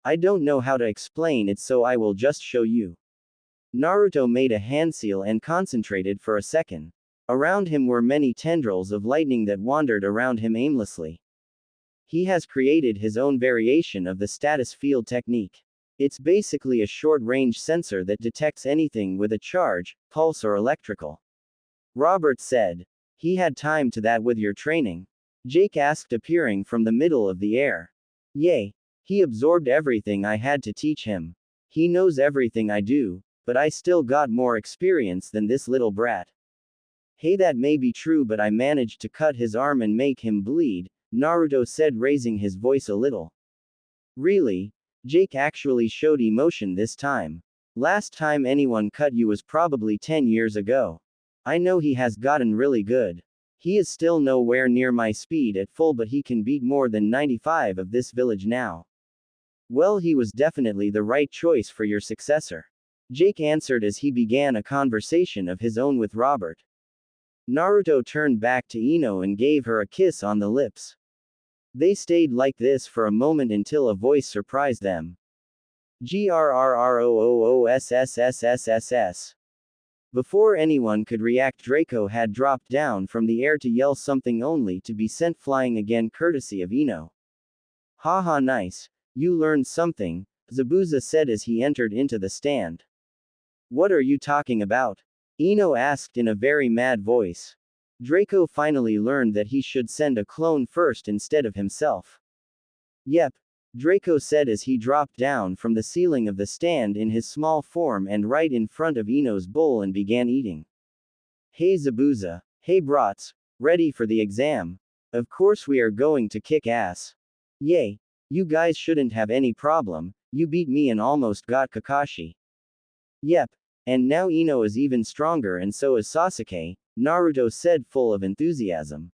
I don't know how to explain it, so I will just show you. Naruto made a hand seal and concentrated for a second. Around him were many tendrils of lightning that wandered around him aimlessly. He has created his own variation of the status field technique. It's basically a short-range sensor that detects anything with a charge, pulse or electrical. Robert said. He had time to that with your training? Jake asked, appearing from the middle of the air. Yay. He absorbed everything I had to teach him. He knows everything I do, but I still got more experience than this little brat. Hey, that may be true, but I managed to cut his arm and make him bleed, Naruto said, raising his voice a little. Really? Jake actually showed emotion this time. Last time anyone cut you was probably 10 years ago. I know he has gotten really good. He is still nowhere near my speed at full, but he can beat more than 95 of this village now. Well, he was definitely the right choice for your successor. Jake answered as he began a conversation of his own with Robert. Naruto turned back to Ino and gave her a kiss on the lips. They stayed like this for a moment until a voice surprised them. GRRROOOSSSSSS. Before anyone could react, Draco had dropped down from the air to yell something only to be sent flying again courtesy of Ino. Haha, nice. You learned something, Zabuza said as he entered into the stand. What are you talking about? Ino asked in a very mad voice. Draco finally learned that he should send a clone first instead of himself. Yep, Draco said as he dropped down from the ceiling of the stand in his small form and right in front of Ino's bowl and began eating. Hey Zabuza, hey brats, ready for the exam? Of course we are going to kick ass. Yay, you guys shouldn't have any problem, you beat me and almost got Kakashi. Yep, and now Ino is even stronger and so is Sasuke, Naruto said full of enthusiasm.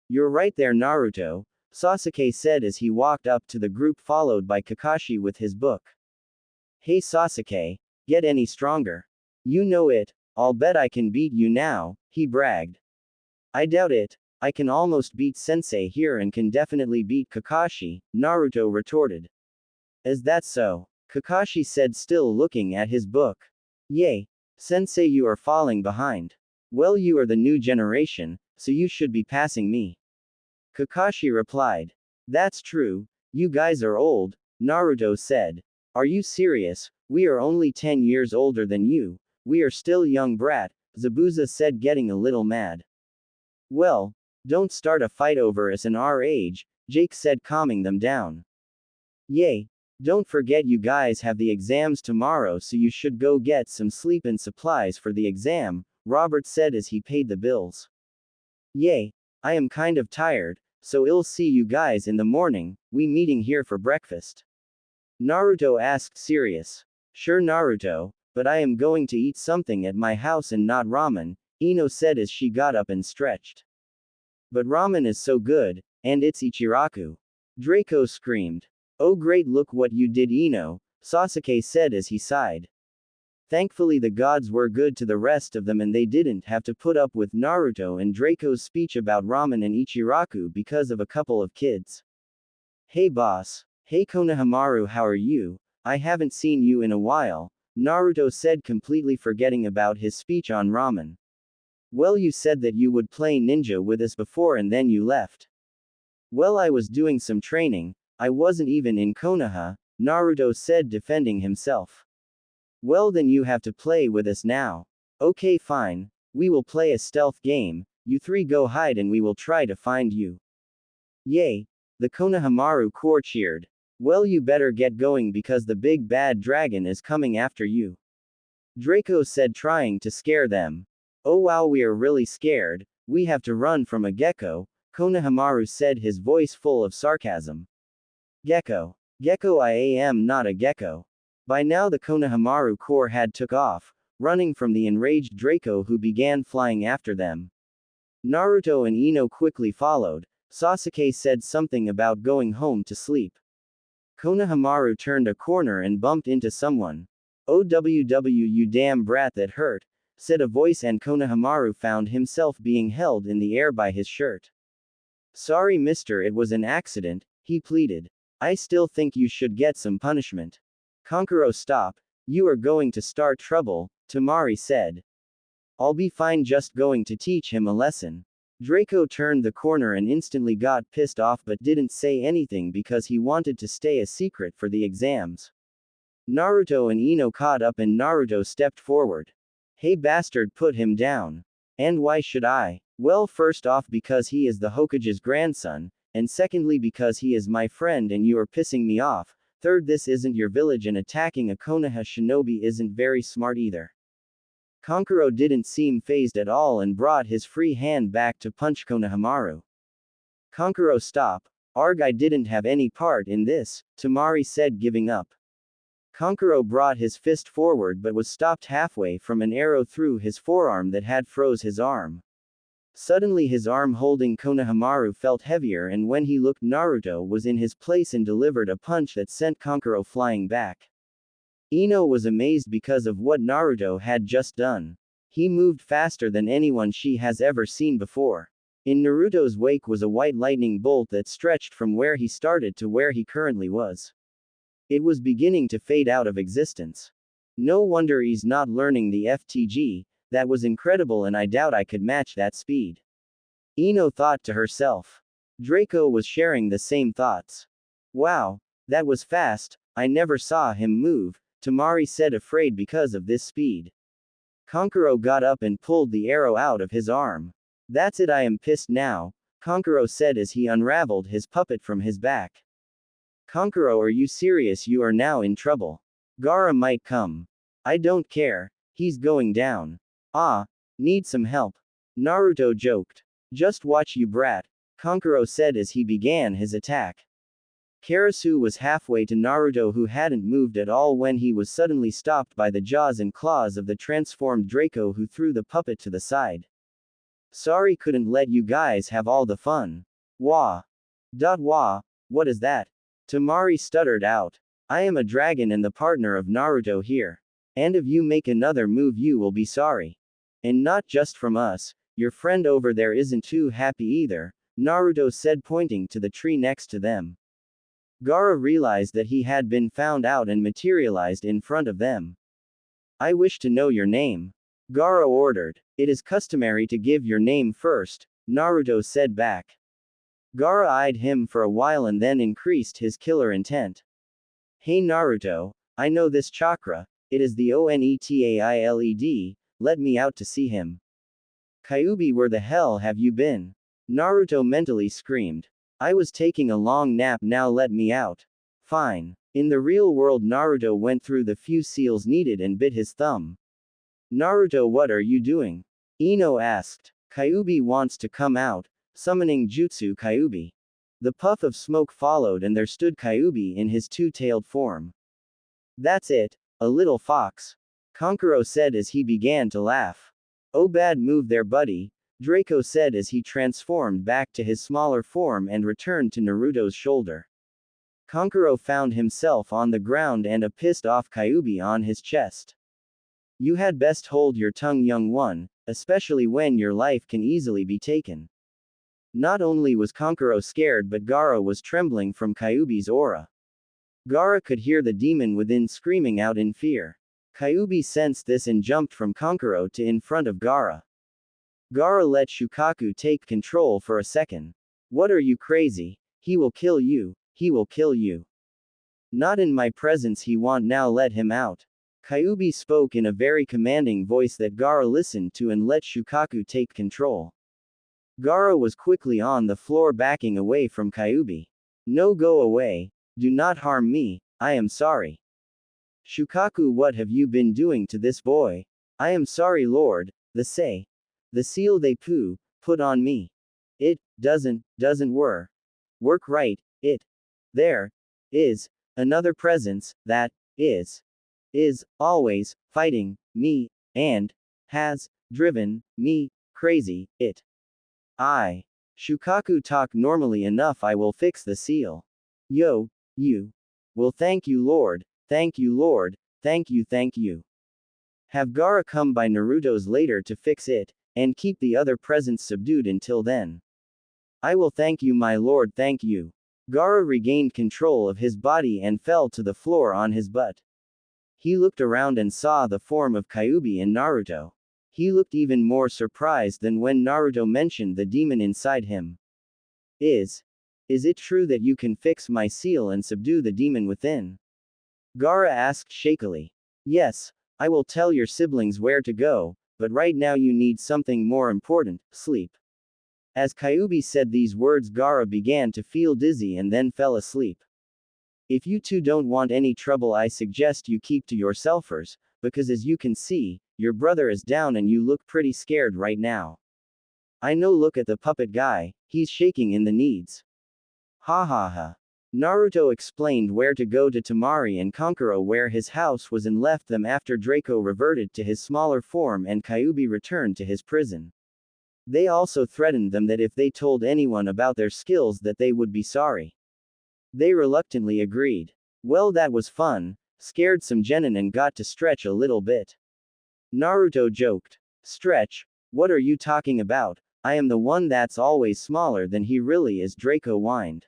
You're right there Naruto, Sasuke said as he walked up to the group followed by Kakashi with his book. Hey Sasuke, get any stronger? You know it, I'll bet I can beat you now, he bragged. I doubt it, I can almost beat Sensei here and can definitely beat Kakashi, Naruto retorted. Is that so? Kakashi said, still looking at his book. Yay, Sensei, you are falling behind. Well, you are the new generation, so you should be passing me. Kakashi replied. That's true, you guys are old, Naruto said. Are you serious? We are only 10 years older than you, we are still young brat, Zabuza said, getting a little mad. Well, don't start a fight over us and our age, Jake said, calming them down. Yay, don't forget you guys have the exams tomorrow, so you should go get some sleep and supplies for the exam, Robert said as he paid the bills. Yay, I am kind of tired, so I'll see you guys in the morning, we meeting here for breakfast. Naruto asked, serious. Sure Naruto, but I am going to eat something at my house and not ramen, Ino said as she got up and stretched. But ramen is so good, and it's Ichiraku. Draco screamed. Oh great, look what you did Ino, Sasuke said as he sighed. Thankfully the gods were good to the rest of them and they didn't have to put up with Naruto and Draco's speech about ramen and Ichiraku because of a couple of kids. Hey boss. Hey Konohamaru, how are you? I haven't seen you in a while, Naruto said, completely forgetting about his speech on ramen. Well, you said that you would play ninja with us before and then you left. Well, I was doing some training, I wasn't even in Konoha, Naruto said, defending himself. Well, then you have to play with us now. Okay, fine. We will play a stealth game, you three go hide and we will try to find you. Yay! The Konohamaru Corps cheered. Well, you better get going because the big bad dragon is coming after you. Draco said, trying to scare them. Oh wow, we are really scared, we have to run from a gecko, Konohamaru said, his voice full of sarcasm. Gecko. Gecko, I am not a gecko. By now the Konohamaru Corps had took off, running from the enraged Draco who began flying after them. Naruto and Ino quickly followed. Sasuke said something about going home to sleep. Konohamaru turned a corner and bumped into someone. OWW, you damn brat, that hurt, said a voice, and Konohamaru found himself being held in the air by his shirt. Sorry mister, it was an accident, he pleaded. I still think you should get some punishment. Kankuro, stop, you are going to start trouble, Tamari said. I'll be fine, just going to teach him a lesson. Draco turned the corner and instantly got pissed off but didn't say anything because he wanted to stay a secret for the exams. Naruto and Ino caught up and Naruto stepped forward. Hey bastard, put him down. And why should I? Well, first off because he is the Hokage's grandson, and secondly because he is my friend and you are pissing me off. Third, this isn't your village and attacking a Konoha shinobi isn't very smart either. Kankuro didn't seem fazed at all and brought his free hand back to punch Konohamaru. Kankuro, stop. Arg, I didn't have any part in this, Tamari said, giving up. Kankuro brought his fist forward but was stopped halfway from an arrow through his forearm that had froze his arm. Suddenly his arm holding Konohamaru felt heavier, and when he looked, Naruto was in his place and delivered a punch that sent Kankuro flying back. Ino was amazed because of what Naruto had just done. He moved faster than anyone she has ever seen before. In Naruto's wake was a white lightning bolt that stretched from where he started to where he currently was. It was beginning to fade out of existence. No wonder he's not learning the FTG, that was incredible and I doubt I could match that speed. Ino thought to herself. Draco was sharing the same thoughts. Wow, that was fast, I never saw him move, Tamari said, afraid because of this speed. Kankuro got up and pulled the arrow out of his arm. That's it, I am pissed now, Kankuro said as he unraveled his puppet from his back. Kankuro, are you serious? You are now in trouble. Gaara might come. I don't care, he's going down. Ah, need some help. Naruto joked. Just watch, you brat, Kankuro said as he began his attack. Karasu was halfway to Naruto, who hadn't moved at all, when he was suddenly stopped by the jaws and claws of the transformed Draco, who threw the puppet to the side. Sorry, couldn't let you guys have all the fun. Wah. Wah, what is that? Tamari stuttered out. I am a dragon and the partner of Naruto here. And if you make another move you will be sorry. And not just from us, your friend over there isn't too happy either, Naruto said, pointing to the tree next to them. Gaara realized that he had been found out and materialized in front of them. I wish to know your name. Gaara ordered. It is customary to give your name first, Naruto said back. Gaara eyed him for a while and then increased his killer intent. Hey Naruto, I know this chakra, it is the Onetailed, let me out to see him. Kyuubi, where the hell have you been? Naruto mentally screamed. I was taking a long nap, now let me out. Fine. In the real world, Naruto went through the few seals needed and bit his thumb. Naruto, what are you doing? Ino asked. Kyuubi wants to come out, summoning Jutsu Kyuubi. The puff of smoke followed and there stood Kyuubi in his two-tailed form. That's it, a little fox. Kankuro said as he began to laugh. Oh, bad move there, buddy, Draco said as he transformed back to his smaller form and returned to Naruto's shoulder. Kankuro found himself on the ground and a pissed-off Kyuubi on his chest. You had best hold your tongue, young one, especially when your life can easily be taken. Not only was Kankuro scared, but Gaara was trembling from Kyuubi's aura. Gaara could hear the demon within screaming out in fear. Kyuubi sensed this and jumped from Kankuro to in front of Gaara. Gaara let Shukaku take control for a second. What are you crazy? He will kill you. He will kill you. Not in my presence, he won't. Now let him out. Kyuubi spoke in a very commanding voice that Gaara listened to and let Shukaku take control. Gaara was quickly on the floor backing away from Kyuubi. No, go away. Do not harm me. I am sorry. Shukaku, what have you been doing to this boy? I am sorry, Lord. The seal they put on me. It doesn't work right. There is another presence that is always fighting me and has driven me crazy. Shukaku, talk normally enough. I will fix the seal. Yo, you. Well, thank you, Lord. Thank you, Lord. Thank you. Have Gaara come by Naruto's later to fix it, and keep the other presents subdued until then. I will thank you, my lord, thank you. Gaara regained control of his body and fell to the floor on his butt. He looked around and saw the form of Kyuubi and Naruto. He looked even more surprised than when Naruto mentioned the demon inside him. Is it true that you can fix my seal and subdue the demon within? Gaara asked shakily. Yes, I will tell your siblings where to go, but right now you need something more important, sleep. As Kyuubi said these words, Gaara began to feel dizzy and then fell asleep. If you two don't want any trouble, I suggest you keep to yourselfers, because as you can see, your brother is down and you look pretty scared right now. I know, look at the puppet guy, he's shaking in the knees. Ha ha ha. Naruto explained where to go to Temari and Kankuro where his house was and left them after Draco reverted to his smaller form and Kyuubi returned to his prison. They also threatened them that if they told anyone about their skills that they would be sorry. They reluctantly agreed. Well, that was fun, scared some genin and got to stretch a little bit. Naruto joked. Stretch? What are you talking about? I am the one that's always smaller than he really is, Draco whined.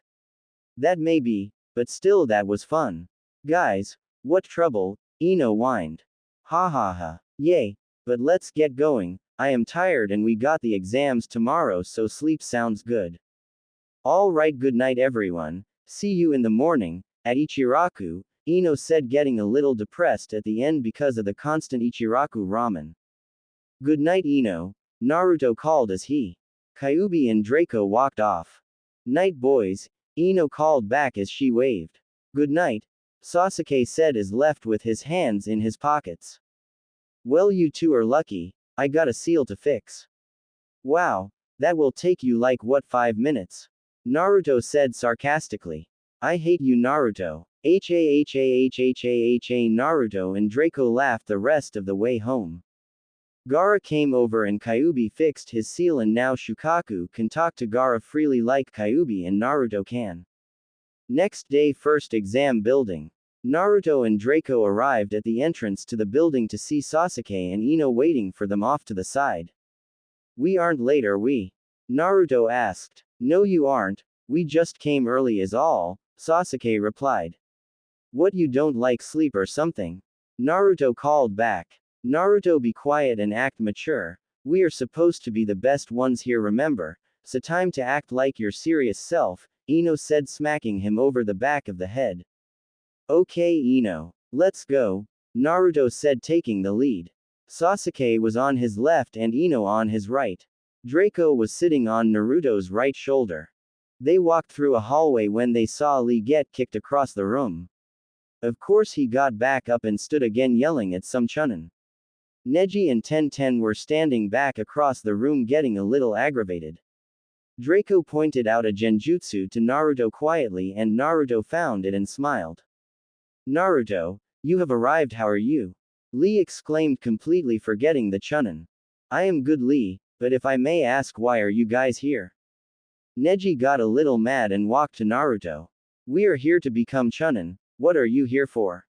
That may be, but still that was fun. Guys, what trouble? Ino whined. Ha ha ha. Yay, but let's get going, I am tired and we got the exams tomorrow, so sleep sounds good. Alright, good night everyone, see you in the morning, at Ichiraku, Ino said, getting a little depressed at the end because of the constant Ichiraku ramen. Good night, Ino, Naruto called as Kyuubi and Draco walked off. Night, boys, Ino called back as she waved. Good night, Sasuke said as left with his hands in his pockets. Well, you two are lucky, I got a seal to fix. Wow, that will take you like what, 5 minutes? Naruto said sarcastically. I hate you, Naruto. Naruto and Draco laughed the rest of the way home. Gaara came over and Kyuubi fixed his seal and now Shukaku can talk to Gaara freely like Kyuubi and Naruto can. Next day, first exam building. Naruto and Draco arrived at the entrance to the building to see Sasuke and Ino waiting for them off to the side. We aren't late, are we? Naruto asked. No, you aren't, we just came early is all, Sasuke replied. What, you don't like sleep or something? Naruto called back. Naruto, be quiet and act mature, we are supposed to be the best ones here, remember, so time to act like your serious self, Ino said, smacking him over the back of the head. Okay, Ino, let's go, Naruto said, taking the lead. Sasuke was on his left and Ino on his right. Draco was sitting on Naruto's right shoulder. They walked through a hallway when they saw Lee get kicked across the room. Of course he got back up and stood again yelling at some chunin. Neji and Tenten were standing back across the room getting a little aggravated. Draco pointed out a genjutsu to Naruto quietly and Naruto found it and smiled. Naruto, you have arrived, how are you? Lee exclaimed, completely forgetting the chunin. I am good, Lee, but if I may ask, why are you guys here? Neji got a little mad and walked to Naruto. We are here to become chunin, what are you here for?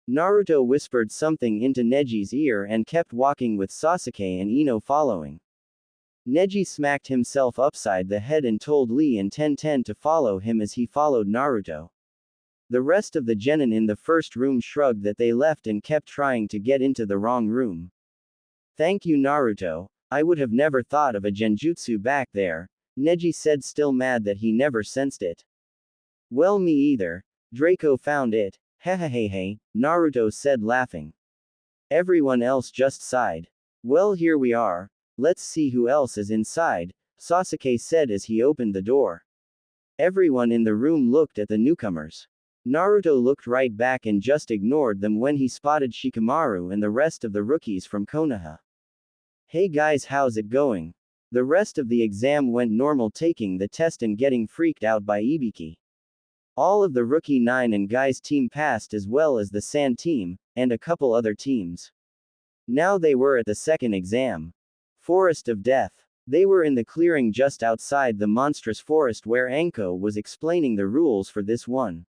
Naruto whispered something into Neji's ear and kept walking with Sasuke and Ino following. Neji smacked himself upside the head and told Lee and Tenten to follow him as he followed Naruto. The rest of the genin in the first room shrugged that they left and kept trying to get into the wrong room. Thank you, Naruto, I would have never thought of a genjutsu back there, Neji said, still mad that he never sensed it. Well, me either. Draco found it. Hehehehe, Naruto said, laughing. Everyone else just sighed. Well, here we are. Let's see who else is inside, Sasuke said as he opened the door. Everyone in the room looked at the newcomers. Naruto looked right back and just ignored them when he spotted Shikamaru and the rest of the rookies from Konoha. Hey guys, how's it going? The rest of the exam went normal, taking the test and getting freaked out by Ibiki. All of the Rookie 9 and Guys team passed, as well as the Sand team, and a couple other teams. Now they were at the second exam. Forest of Death. They were in the clearing just outside the monstrous forest where Anko was explaining the rules for this one.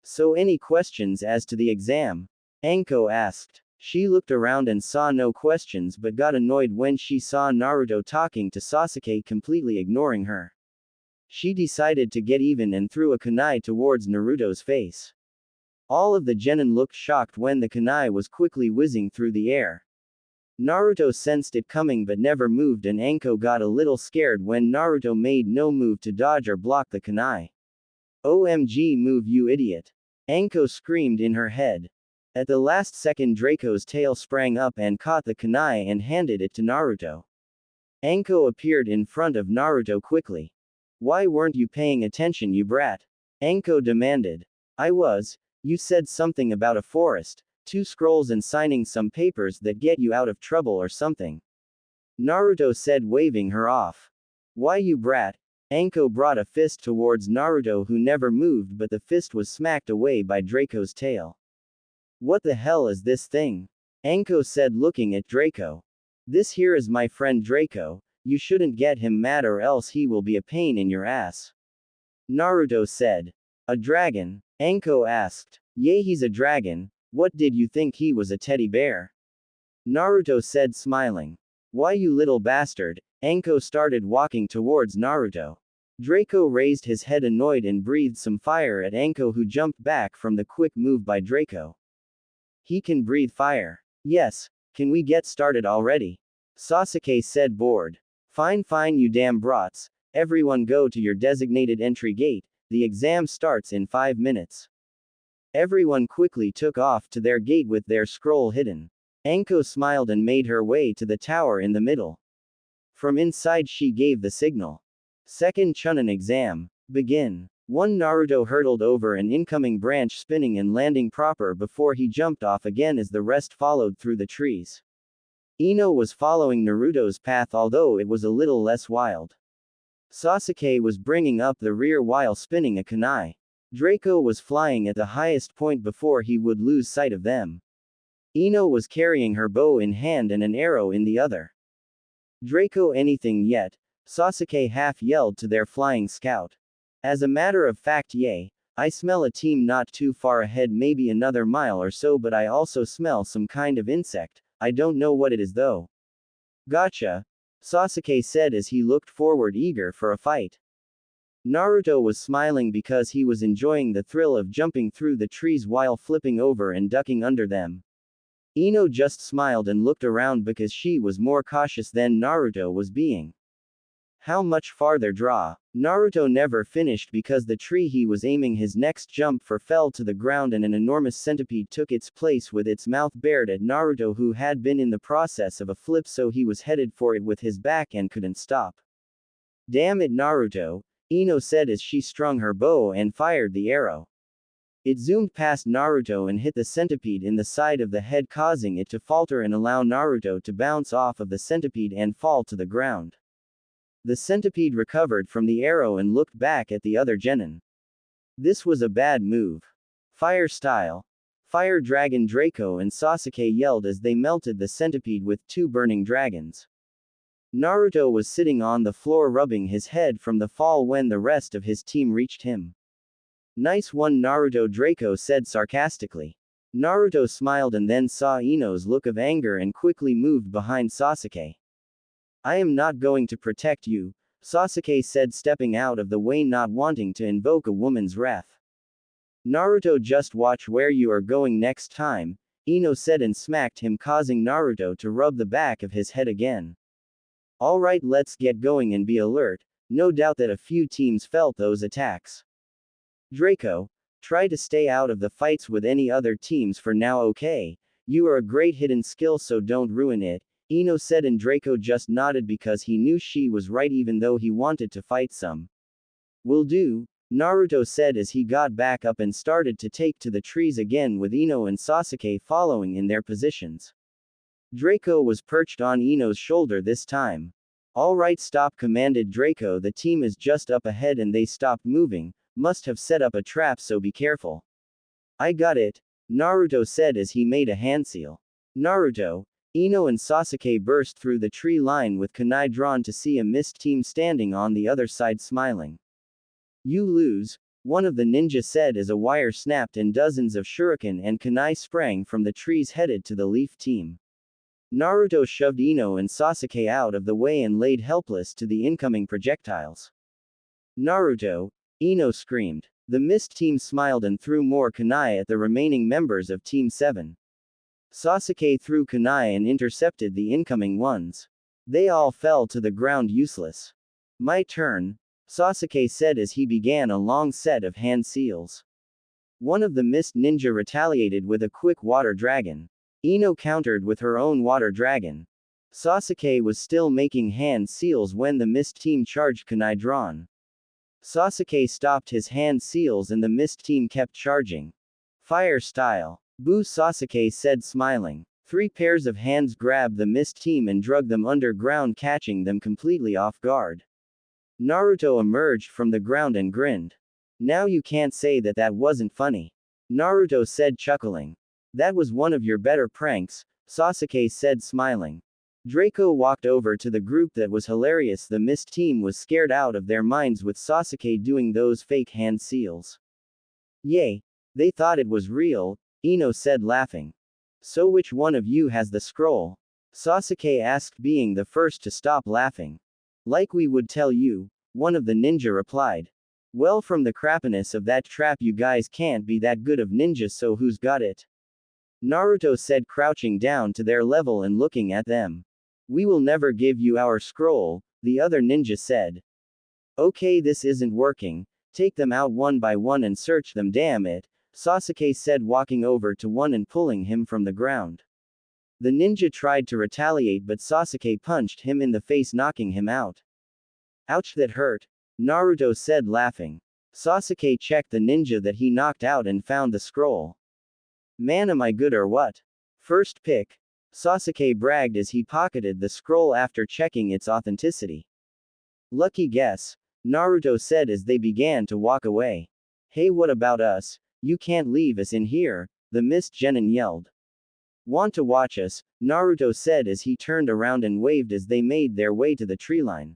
So any questions as to the exam? Anko asked. She looked around and saw no questions but got annoyed when she saw Naruto talking to Sasuke, completely ignoring her. She decided to get even and threw a kunai towards Naruto's face. All of the genin looked shocked when the kunai was quickly whizzing through the air. Naruto sensed it coming but never moved, and Anko got a little scared when Naruto made no move to dodge or block the kunai. OMG, move, you idiot! Anko screamed in her head. At the last second, Draco's tail sprang up and caught the kunai and handed it to Naruto. Anko appeared in front of Naruto quickly. Why weren't you paying attention, you brat? Anko demanded. I was. You said something about a forest, 2 scrolls and signing some papers that get you out of trouble or something. Naruto said, waving her off. Why, you brat? Anko brought a fist towards Naruto, who never moved, but the fist was smacked away by Draco's tail. What the hell is this thing? Anko said, looking at Draco. This here is my friend Draco. You shouldn't get him mad or else he will be a pain in your ass. Naruto said. A dragon? Anko asked. Yay, he's a dragon. What did you think he was, a teddy bear? Naruto said, smiling. Why, you little bastard. Anko started walking towards Naruto. Draco raised his head annoyed and breathed some fire at Anko, who jumped back from the quick move by Draco. He can breathe fire. Yes. Can we get started already? Sasuke said, bored. Fine, you damn brats. Everyone go to your designated entry gate. The exam starts in 5 minutes. Everyone quickly took off to their gate with their scroll hidden. Anko smiled and made her way to the tower in the middle. From inside she gave the signal. Second Chunin exam. Begin. One Naruto hurtled over an incoming branch, spinning and landing proper before he jumped off again as the rest followed through the trees. Ino was following Naruto's path, although it was a little less wild. Sasuke was bringing up the rear while spinning a kunai. Draco was flying at the highest point before he would lose sight of them. Ino was carrying her bow in hand and an arrow in the other. Draco, anything yet? Sasuke half yelled to their flying scout. As a matter of fact, yay. I smell a team not too far ahead, maybe another mile or so, but I also smell some kind of insect. I don't know what it is though. Gotcha, Sasuke said as he looked forward, eager for a fight. Naruto was smiling because he was enjoying the thrill of jumping through the trees while flipping over and ducking under them. Ino just smiled and looked around because she was more cautious than Naruto was being. How much farther draw? Naruto never finished because the tree he was aiming his next jump for fell to the ground and an enormous centipede took its place with its mouth bared at Naruto, who had been in the process of a flip, so he was headed for it with his back and couldn't stop. Damn it, Naruto, Ino said as she strung her bow and fired the arrow. It zoomed past Naruto and hit the centipede in the side of the head, causing it to falter and allow Naruto to bounce off of the centipede and fall to the ground. The centipede recovered from the arrow and looked back at the other genin. This was a bad move. Fire style. Fire Dragon! Draco and Sasuke yelled as they melted the centipede with 2 burning dragons. Naruto was sitting on the floor rubbing his head from the fall when the rest of his team reached him. Nice one, Naruto, Draco said sarcastically. Naruto smiled and then saw Ino's look of anger and quickly moved behind Sasuke. I am not going to protect you, Sasuke said, stepping out of the way, not wanting to invoke a woman's wrath. Naruto, just watch where you are going next time, Ino said and smacked him, causing Naruto to rub the back of his head again. Alright, let's get going and be alert. No doubt that a few teams felt those attacks. Draco, try to stay out of the fights with any other teams for now, okay? You are a great hidden skill, so don't ruin it, Ino said, and Draco just nodded because he knew she was right even though he wanted to fight some. Will do, Naruto said as he got back up and started to take to the trees again with Ino and Sasuke following in their positions. Draco was perched on Ino's shoulder this time. Alright, stop, commanded Draco. The team is just up ahead and they stopped moving, must have set up a trap, so be careful. I got it, Naruto said as he made a hand seal. Naruto, Ino and Sasuke burst through the tree line with kunai drawn to see a mist team standing on the other side smiling. You lose, one of the ninja said as a wire snapped and dozens of shuriken and kunai sprang from the trees headed to the leaf team. Naruto shoved Ino and Sasuke out of the way and laid helpless to the incoming projectiles. Naruto, Ino screamed. The mist team smiled and threw more kunai at the remaining members of Team 7. Sasuke threw kunai and intercepted the incoming ones. They all fell to the ground useless. My turn, Sasuke said as he began a long set of hand seals. One of the mist ninja retaliated with a quick water dragon. Ino countered with her own water dragon. Sasuke was still making hand seals when the mist team charged kunai drawn. Sasuke stopped his hand seals and the mist team kept charging. Fire style. Boo, Sasuke said smiling. 3 pairs of hands grabbed the mist team and dragged them underground, catching them completely off guard. Naruto emerged from the ground and grinned. Now you can't say that that wasn't funny, Naruto said, chuckling. That was one of your better pranks, Sasuke said, smiling. Draco walked over to the group. That was hilarious. The mist team was scared out of their minds with Sasuke doing those fake hand seals. Yay. They thought it was real, Ino said, laughing. So which one of you has the scroll? Sasuke asked, being the first to stop laughing. Like we would tell you, one of the ninja replied. Well, from the crappiness of that trap, you guys can't be that good of ninjas, so who's got it? Naruto said, crouching down to their level and looking at them. We will never give you our scroll, the other ninja said. Okay, this isn't working. Take them out one by one and search them, damn it, Sasuke said, walking over to one and pulling him from the ground. The ninja tried to retaliate, but Sasuke punched him in the face, knocking him out. Ouch, that hurt, Naruto said, laughing. Sasuke checked the ninja that he knocked out and found the scroll. Man, am I good or what? First pick, Sasuke bragged as he pocketed the scroll after checking its authenticity. Lucky guess, Naruto said as they began to walk away. Hey, what about us? You can't leave us in here, the mist genin yelled. Want to watch us? Naruto said as he turned around and waved as they made their way to the tree line.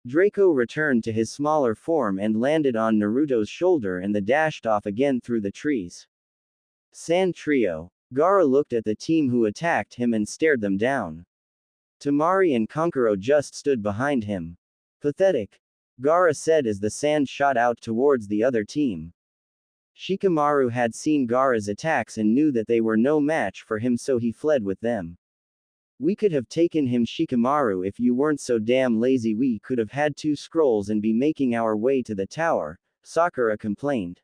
Draco returned to his smaller form and landed on Naruto's shoulder and they dashed off again through the trees. Sand Trio. Gaara looked at the team who attacked him and stared them down. Temari and Kankuro just stood behind him. Pathetic, Gaara said as the sand shot out towards the other team. Shikamaru had seen Gaara's attacks and knew that they were no match for him, so he fled with them. We could have taken him, Shikamaru, if you weren't so damn lazy. We could have had 2 scrolls and be making our way to the tower, Sakura complained.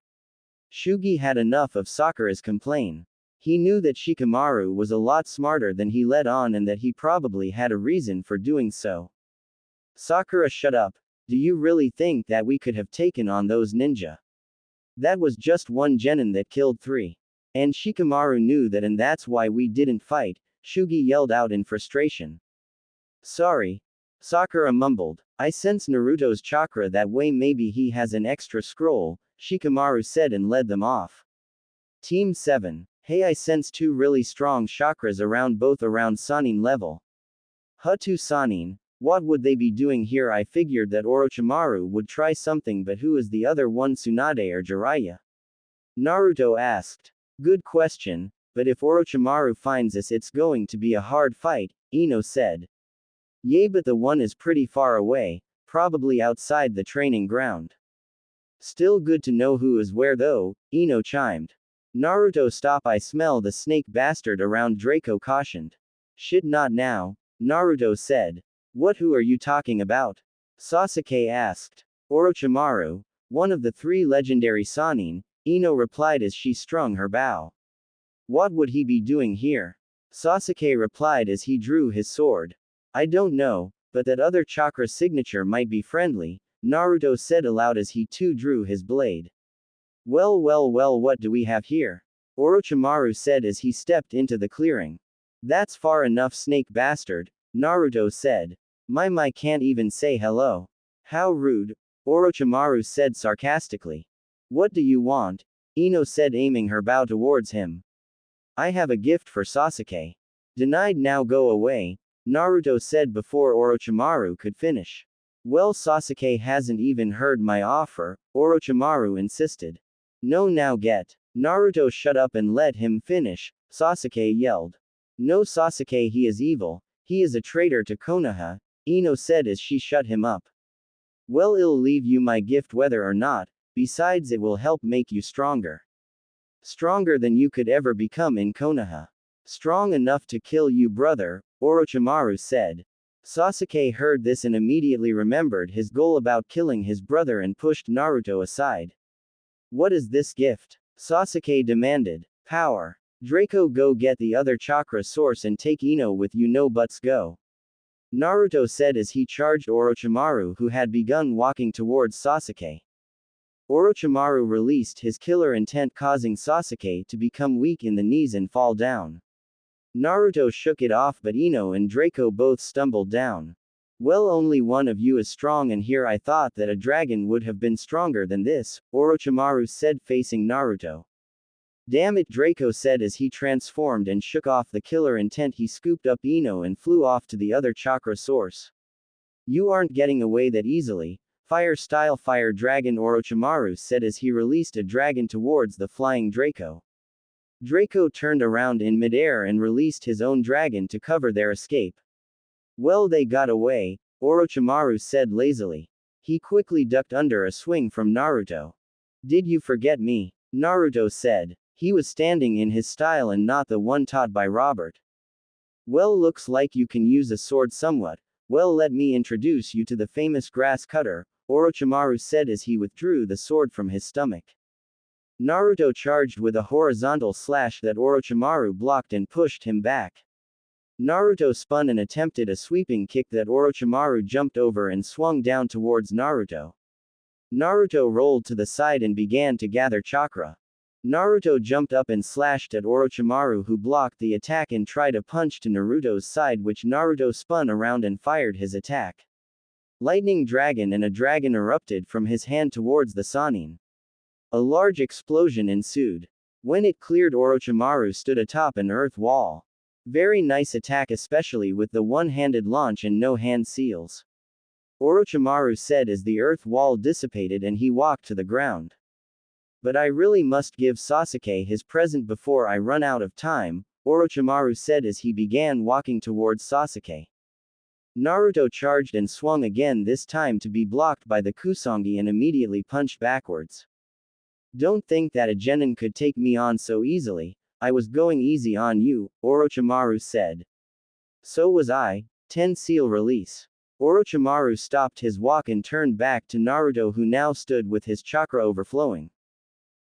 Shugi had enough of Sakura's complaint. He knew that Shikamaru was a lot smarter than he let on and that he probably had a reason for doing so. Sakura, shut up. Do you really think that we could have taken on those ninja? That was just 1 genin that killed 3. And Shikamaru knew that, and that's why we didn't fight, Shugi yelled out in frustration. Sorry, Sakura mumbled. I sense Naruto's chakra that way, maybe he has an extra scroll, Shikamaru said and led them off. Team 7. Hey, I sense 2 really strong chakras around, both around Sannin level. Hutu Sannin, what would they be doing here? I figured that Orochimaru would try something, but who is the other one, Tsunade or Jiraiya? Naruto asked. Good question, but if Orochimaru finds us, it's going to be a hard fight, Ino said. Yay, but the one is pretty far away, probably outside the training ground. Still good to know who is where though, Ino chimed. Naruto, stop, I smell the snake bastard around, Draco cautioned. Shit, not now, Naruto said. Who are you talking about? Sasuke asked. Orochimaru, one of the three legendary Sannin, Ino replied as she strung her bow. What would he be doing here? Sasuke replied as he drew his sword. I don't know, but that other chakra signature might be friendly, Naruto said aloud as he too drew his blade. Well, what do we have here? Orochimaru said as he stepped into the clearing. That's far enough, snake bastard, Naruto said. My can't even say hello. How rude, Orochimaru said sarcastically. What do you want? Ino said, aiming her bow towards him. I have a gift for Sasuke. Denied, now go away, Naruto said before Orochimaru could finish. Well, Sasuke hasn't even heard my offer, Orochimaru insisted. No, now get. Naruto, shut up and let him finish, Sasuke yelled. No, Sasuke, he is evil, he is a traitor to Konoha, Ino said as she shut him up. Well, I'll leave you my gift whether or not, besides it will help make you stronger. Stronger than you could ever become in Konoha. Strong enough to kill you, brother, Orochimaru said. Sasuke heard this and immediately remembered his goal about killing his brother and pushed Naruto aside. What is this gift? Sasuke demanded. Power. Draco, go get the other chakra source and take Ino with you, no buts, go. Naruto said as he charged Orochimaru, who had begun walking towards Sasuke. Orochimaru released his killer intent, causing Sasuke to become weak in the knees and fall down. Naruto shook it off, but Ino and Draco both stumbled down. Well, only one of you is strong, and here I thought that a dragon would have been stronger than this, Orochimaru said, facing Naruto. Damn it, Draco said as he transformed and shook off the killer intent. He scooped up Ino and flew off to the other chakra source. You aren't getting away that easily, fire style fire dragon, Orochimaru said as he released a dragon towards the flying Draco. Draco turned around in midair and released his own dragon to cover their escape. Well, they got away, Orochimaru said lazily. He quickly ducked under a swing from Naruto. Did you forget me? Naruto said. He was standing in his style and not the one taught by Robert. Well, looks like you can use a sword somewhat. Well, let me introduce you to the famous grass cutter, Orochimaru said as he withdrew the sword from his stomach. Naruto charged with a horizontal slash that Orochimaru blocked and pushed him back. Naruto spun and attempted a sweeping kick that Orochimaru jumped over and swung down towards Naruto. Naruto rolled to the side and began to gather chakra. Naruto jumped up and slashed at Orochimaru, who blocked the attack and tried a punch to Naruto's side, which Naruto spun around and fired his attack. Lightning dragon, and a dragon erupted from his hand towards the Sannin. A large explosion ensued. When it cleared, Orochimaru stood atop an earth wall. Very nice attack, especially with the one-handed launch and no hand seals, Orochimaru said as the earth wall dissipated and he walked to the ground. But I really must give Sasuke his present before I run out of time, Orochimaru said as he began walking towards Sasuke. Naruto charged and swung again, this time to be blocked by the Kusanagi, and immediately punched backwards. Don't think that a genin could take me on so easily, I was going easy on you, Orochimaru said. So was I. 10 seal release. Orochimaru stopped his walk and turned back to Naruto, who now stood with his chakra overflowing.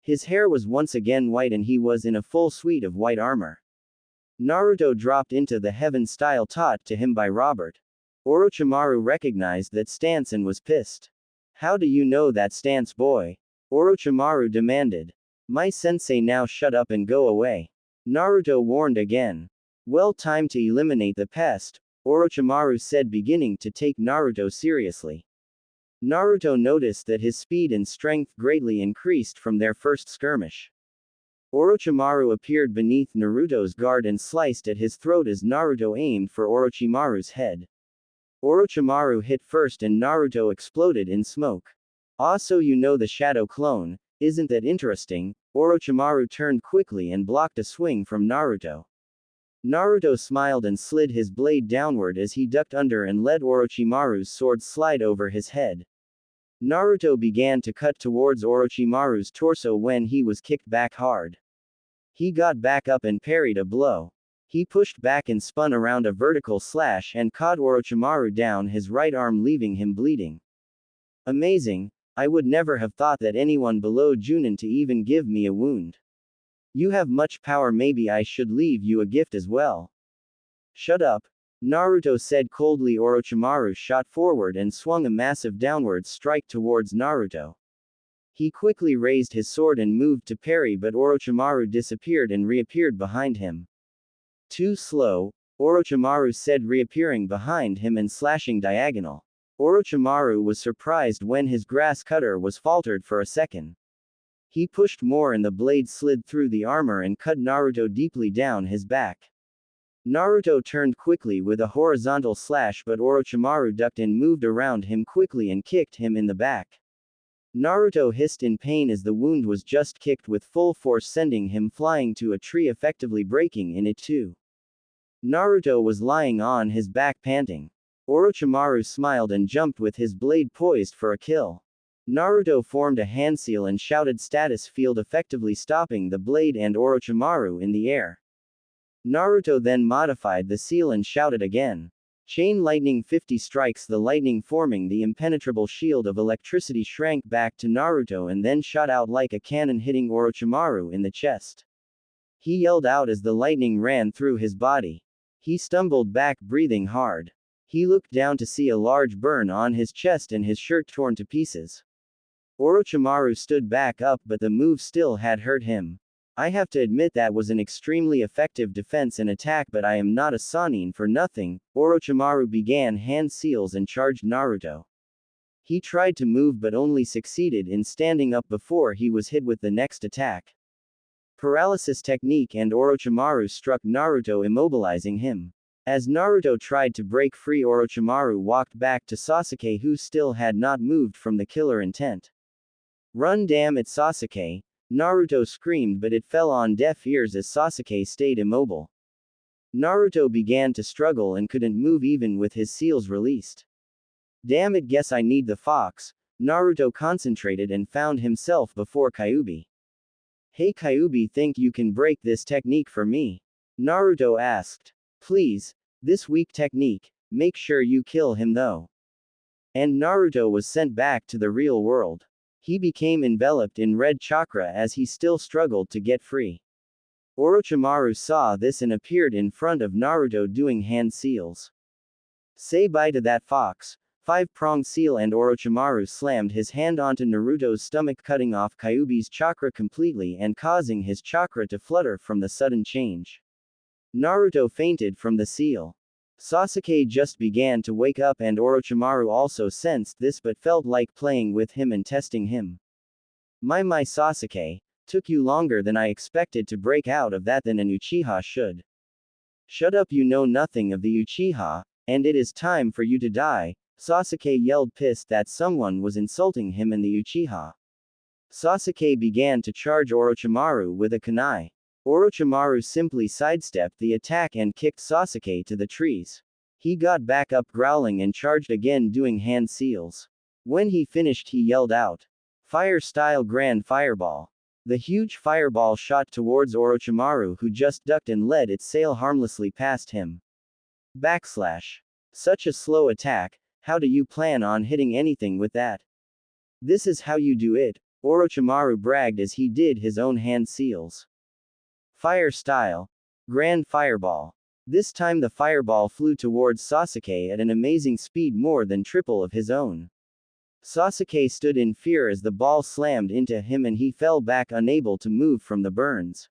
His hair was once again white and he was in a full suite of white armor. Naruto dropped into the heaven style taught to him by Robert. Orochimaru recognized that stance and was pissed. How do you know that stance, boy? Orochimaru demanded. My sensei, now shut up and go away. Naruto warned again. Well, time to eliminate the pest, Orochimaru said, beginning to take Naruto seriously. Naruto noticed that his speed and strength greatly increased from their first skirmish. Orochimaru appeared beneath Naruto's guard and sliced at his throat as Naruto aimed for Orochimaru's head. Orochimaru hit first and Naruto exploded in smoke. Ah, so you know the shadow clone, isn't that interesting? Orochimaru turned quickly and blocked a swing from Naruto. Naruto smiled and slid his blade downward as he ducked under and let Orochimaru's sword slide over his head. Naruto began to cut towards Orochimaru's torso when he was kicked back hard. He got back up and parried a blow. He pushed back and spun around a vertical slash and caught Orochimaru down his right arm, leaving him bleeding. Amazing, I would never have thought that anyone below Junin to even give me a wound. You have much power, maybe I should leave you a gift as well. Shut up, Naruto said coldly. Orochimaru shot forward and swung a massive downward strike towards Naruto. He quickly raised his sword and moved to parry, but Orochimaru disappeared and reappeared behind him. Too slow, Orochimaru said, reappearing behind him and slashing diagonal. Orochimaru was surprised when his grass cutter was faltered for a second. He pushed more and the blade slid through the armor and cut Naruto deeply down his back. Naruto turned quickly with a horizontal slash, but Orochimaru ducked and moved around him quickly and kicked him in the back. Naruto hissed in pain as the wound was just kicked with full force, sending him flying to a tree, effectively breaking in it too. Naruto was lying on his back panting. Orochimaru smiled and jumped with his blade poised for a kill. Naruto formed a hand seal and shouted status field, effectively stopping the blade and Orochimaru in the air. Naruto then modified the seal and shouted again. Chain lightning, 50 strikes. The lightning, forming the impenetrable shield of electricity, shrank back to Naruto and then shot out like a cannon, hitting Orochimaru in the chest. He yelled out as the lightning ran through his body. He stumbled back, breathing hard. He looked down to see a large burn on his chest and his shirt torn to pieces. Orochimaru stood back up, but the move still had hurt him. I have to admit that was an extremely effective defense and attack, but I am not a Sannin for nothing. Orochimaru began hand seals and charged Naruto. He tried to move but only succeeded in standing up before he was hit with the next attack. Paralysis technique, and Orochimaru struck Naruto, immobilizing him. As Naruto tried to break free, Orochimaru walked back to Sasuke, who still had not moved from the killer intent. Run, damn it, Sasuke! Naruto screamed, but it fell on deaf ears as Sasuke stayed immobile. Naruto began to struggle and couldn't move even with his seals released. Damn it, guess I need the fox. Naruto concentrated and found himself before Kyuubi. Hey Kyuubi, think you can break this technique for me? Naruto asked. Please, this weak technique, make sure you kill him though. And Naruto was sent back to the real world. He became enveloped in red chakra as he still struggled to get free. Orochimaru saw this and appeared in front of Naruto doing hand seals. Say bye to that fox. 5-prong seal, and Orochimaru slammed his hand onto Naruto's stomach, cutting off Kyuubi's chakra completely and causing his chakra to flutter from the sudden change. Naruto fainted from the seal. Sasuke just began to wake up, and Orochimaru also sensed this but felt like playing with him and testing him. My Sasuke, took you longer than I expected to break out of that than an Uchiha should. Shut up, you know nothing of the Uchiha, and it is time for you to die, Sasuke yelled, pissed that someone was insulting him and the Uchiha. Sasuke began to charge Orochimaru with a kunai. Orochimaru simply sidestepped the attack and kicked Sasuke to the trees. He got back up growling and charged again, doing hand seals. When he finished, he yelled out, "Fire style Grand Fireball." The huge fireball shot towards Orochimaru, who just ducked and let it sail harmlessly past him. Backslash. Such a slow attack, how do you plan on hitting anything with that? This is how you do it, Orochimaru bragged as he did his own hand seals. Fire style. Grand Fireball. This time the fireball flew towards Sasuke at an amazing speed, more than triple of his own. Sasuke stood in fear as the ball slammed into him and he fell back, unable to move from the burns.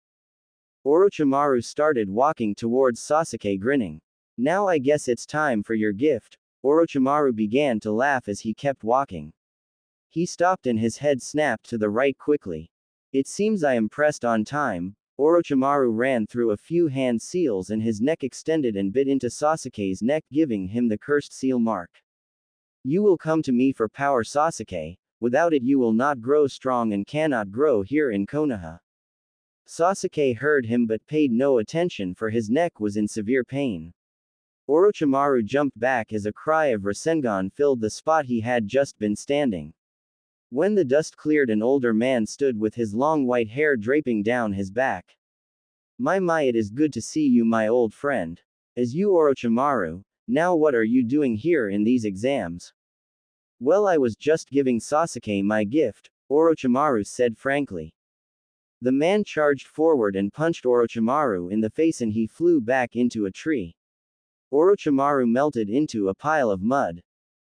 Orochimaru started walking towards Sasuke, grinning. Now I guess it's time for your gift. Orochimaru began to laugh as he kept walking. He stopped and his head snapped to the right quickly. It seems I am pressed on time. Orochimaru ran through a few hand seals and his neck extended and bit into Sasuke's neck, giving him the cursed seal mark. You will come to me for power, Sasuke. Without it you will not grow strong and cannot grow here in Konoha. Sasuke heard him but paid no attention, for his neck was in severe pain. Orochimaru jumped back as a cry of Rasengan filled the spot he had just been standing. When the dust cleared, an older man stood with his long white hair draping down his back. My, it is good to see you, my old friend. As you Orochimaru, now what are you doing here in these exams? Well, I was just giving Sasuke my gift, Orochimaru said frankly. The man charged forward and punched Orochimaru in the face and he flew back into a tree. Orochimaru melted into a pile of mud.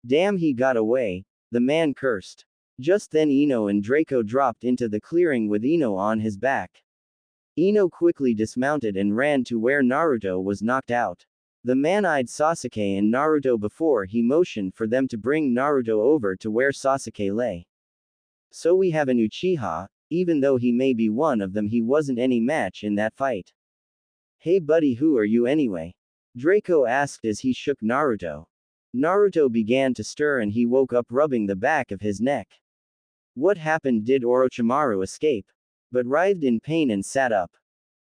Damn, he got away, the man cursed. Just then Ino and Draco dropped into the clearing with Ino on his back. Ino quickly dismounted and ran to where Naruto was knocked out. The man eyed Sasuke and Naruto before he motioned for them to bring Naruto over to where Sasuke lay. So we have an Uchiha, even though he may be one of them, he wasn't any match in that fight. Hey buddy, who are you anyway? Draco asked as he shook Naruto. Naruto began to stir and he woke up rubbing the back of his neck. What happened? Did Orochimaru escape? But writhed in pain and sat up.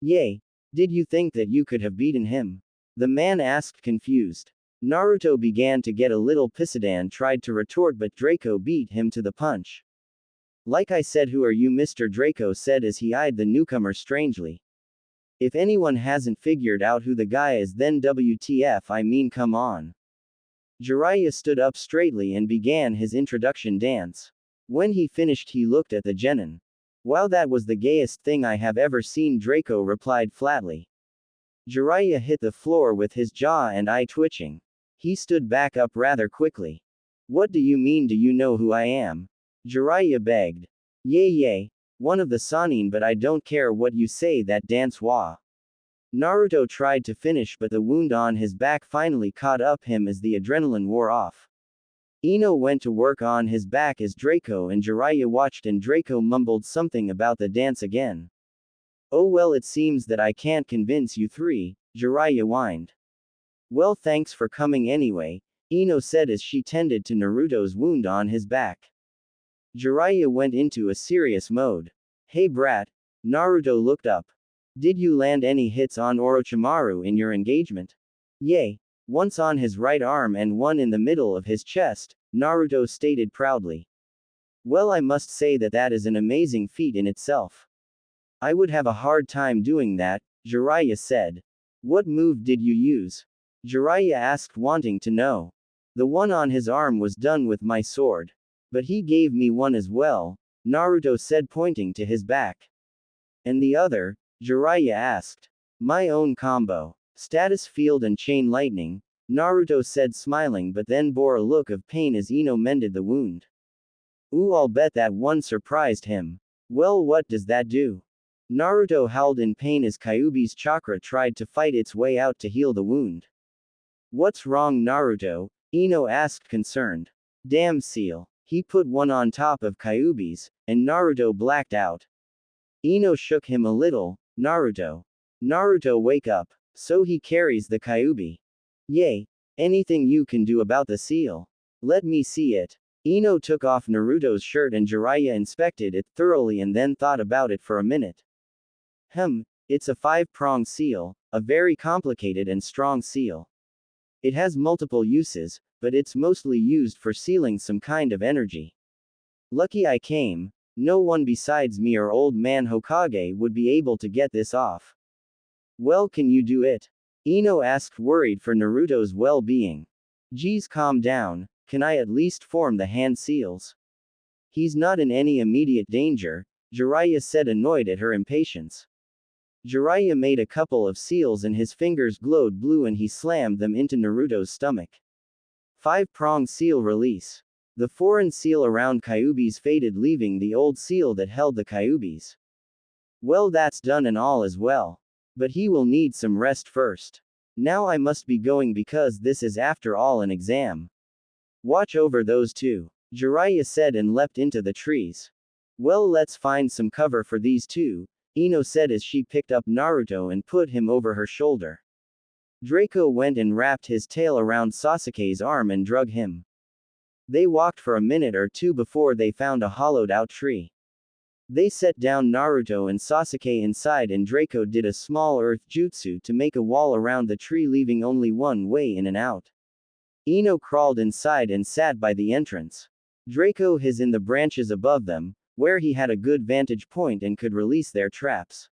Yay! Did you think that you could have beaten him? The man asked confused. Naruto began to get a little pissed and tried to retort, but Draco beat him to the punch. Like I said, who are you? Mr. Draco said as he eyed the newcomer strangely. If anyone hasn't figured out who the guy is, then WTF, I mean come on. Jiraiya stood up straightly and began his introduction dance. When he finished he looked at the genin. Wow, that was the gayest thing I have ever seen, Draco replied flatly. Jiraiya hit the floor with his jaw and eye twitching. He stood back up rather quickly. What do you mean, do you know who I am? Jiraiya begged. Yay, one of the Sannin, but I don't care what you say, that dance wa. Naruto tried to finish, but the wound on his back finally caught up him as the adrenaline wore off. Ino went to work on his back as Draco and Jiraiya watched, and Draco mumbled something about the dance again. Oh well, it seems that I can't convince you three, Jiraiya whined. Well, thanks for coming anyway, Ino said as she tended to Naruto's wound on his back. Jiraiya went into a serious mode. Hey brat. Naruto looked up. Did you land any hits on Orochimaru in your engagement? Yay. Once on his right arm and one in the middle of his chest, Naruto stated proudly. Well, I must say that that is an amazing feat in itself. I would have a hard time doing that, Jiraiya said. What move did you use? Jiraiya asked, wanting to know. The one on his arm was done with my sword. But he gave me one as well, Naruto said, pointing to his back. And the other? Jiraiya asked. My own combo. Status field and chain lightning, Naruto said, smiling, but then bore a look of pain as Ino mended the wound. Ooh, I'll bet that one surprised him. Well, what does that do? Naruto howled in pain as Kyuubi's chakra tried to fight its way out to heal the wound. What's wrong, Naruto? Ino asked, concerned. Damn seal. He put one on top of Kyuubi's, and Naruto blacked out. Ino shook him a little. Naruto, wake up. So he carries the Kyuubi. Yay. Anything you can do about the seal? Let me see it. Ino took off Naruto's shirt and Jiraiya inspected it thoroughly and then thought about it for a minute. It's a 5-prong seal, a very complicated and strong seal. It has multiple uses, but it's mostly used for sealing some kind of energy. Lucky I came. No one besides me or old man Hokage would be able to get this off. Well, can you do it? Ino asked, worried for Naruto's well-being. Geez, calm down, can I at least form the hand seals? He's not in any immediate danger, Jiraiya said, annoyed at her impatience. Jiraiya made a couple of seals and his fingers glowed blue and he slammed them into Naruto's stomach. 5-prong seal release. The foreign seal around Kyuubi's faded, leaving the old seal that held the Kyuubi's. Well, that's done and all as well. But he will need some rest first. Now I must be going because this is after all an exam. Watch over those two, Jiraiya said and leapt into the trees. Well, let's find some cover for these two, Ino said as she picked up Naruto and put him over her shoulder. Draco went and wrapped his tail around Sasuke's arm and drug him. They walked for a minute or two before they found a hollowed-out tree. They set down Naruto and Sasuke inside and Draco did a small earth jutsu to make a wall around the tree, leaving only one way in and out. Ino crawled inside and sat by the entrance. Draco his in the branches above them, where he had a good vantage point and could release their traps.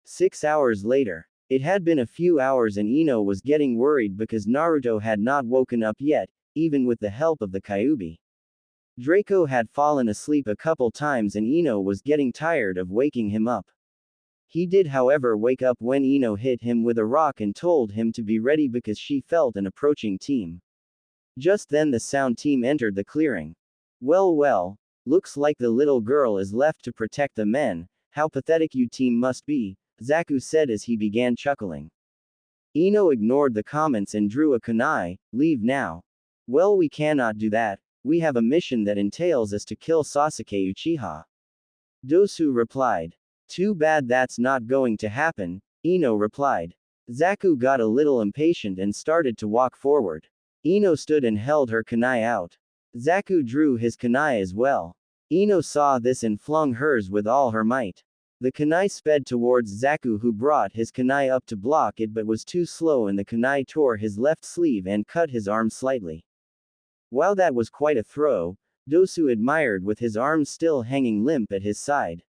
6 hours later. It had been a few hours and Ino was getting worried because Naruto had not woken up yet, even with the help of the Kyuubi. Draco had fallen asleep a couple times and Ino was getting tired of waking him up. He did however wake up when Ino hit him with a rock and told him to be ready because she felt an approaching team. Just then the sound team entered the clearing. Well, looks like the little girl is left to protect the men, how pathetic you team must be, Zaku said as he began chuckling. Ino ignored the comments and drew a kunai, leave now. Well, we cannot do that, we have a mission that entails us to kill Sasuke Uchiha. Dosu replied. Too bad that's not going to happen, Ino replied. Zaku got a little impatient and started to walk forward. Ino stood and held her kunai out. Zaku drew his kunai as well. Ino saw this and flung hers with all her might. The kunai sped towards Zaku, who brought his kunai up to block it but was too slow and the kunai tore his left sleeve and cut his arm slightly. While that was quite a throw, Dosu admired with his arms still hanging limp at his side.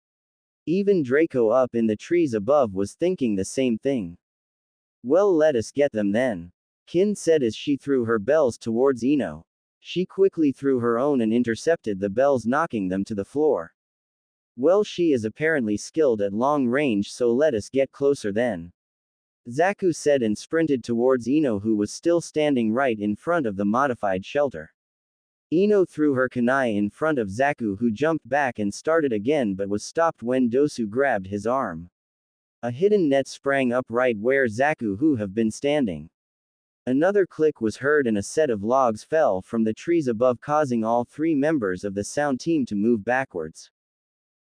Even Draco up in the trees above was thinking the same thing. Well, let us get them then, Kin said as she threw her bells towards Ino. She quickly threw her own and intercepted the bells, knocking them to the floor. Well, she is apparently skilled at long range, so let us get closer then, Zaku said and sprinted towards Ino, who was still standing right in front of the modified shelter. Ino threw her kunai in front of Zaku, who jumped back and started again but was stopped when Dosu grabbed his arm. A hidden net sprang up right where Zaku who have been standing. Another click was heard and a set of logs fell from the trees above, causing all three members of the sound team to move backwards.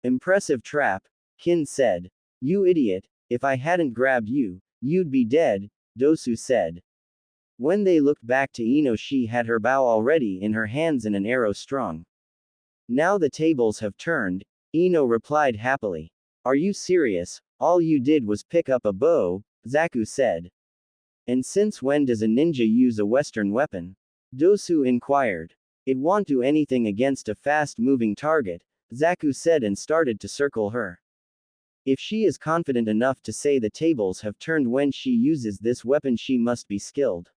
Impressive trap, Kin said. You idiot, if I hadn't grabbed you, you'd be dead, Dosu said. When they looked back to Ino, she had her bow already in her hands and an arrow strung. Now the tables have turned, Ino replied happily. Are you serious? All you did was pick up a bow, Zaku said. And since when does a ninja use a Western weapon? Dosu inquired. It won't do anything against a fast-moving target, Zaku said and started to circle her. If she is confident enough to say the tables have turned when she uses this weapon, she must be skilled.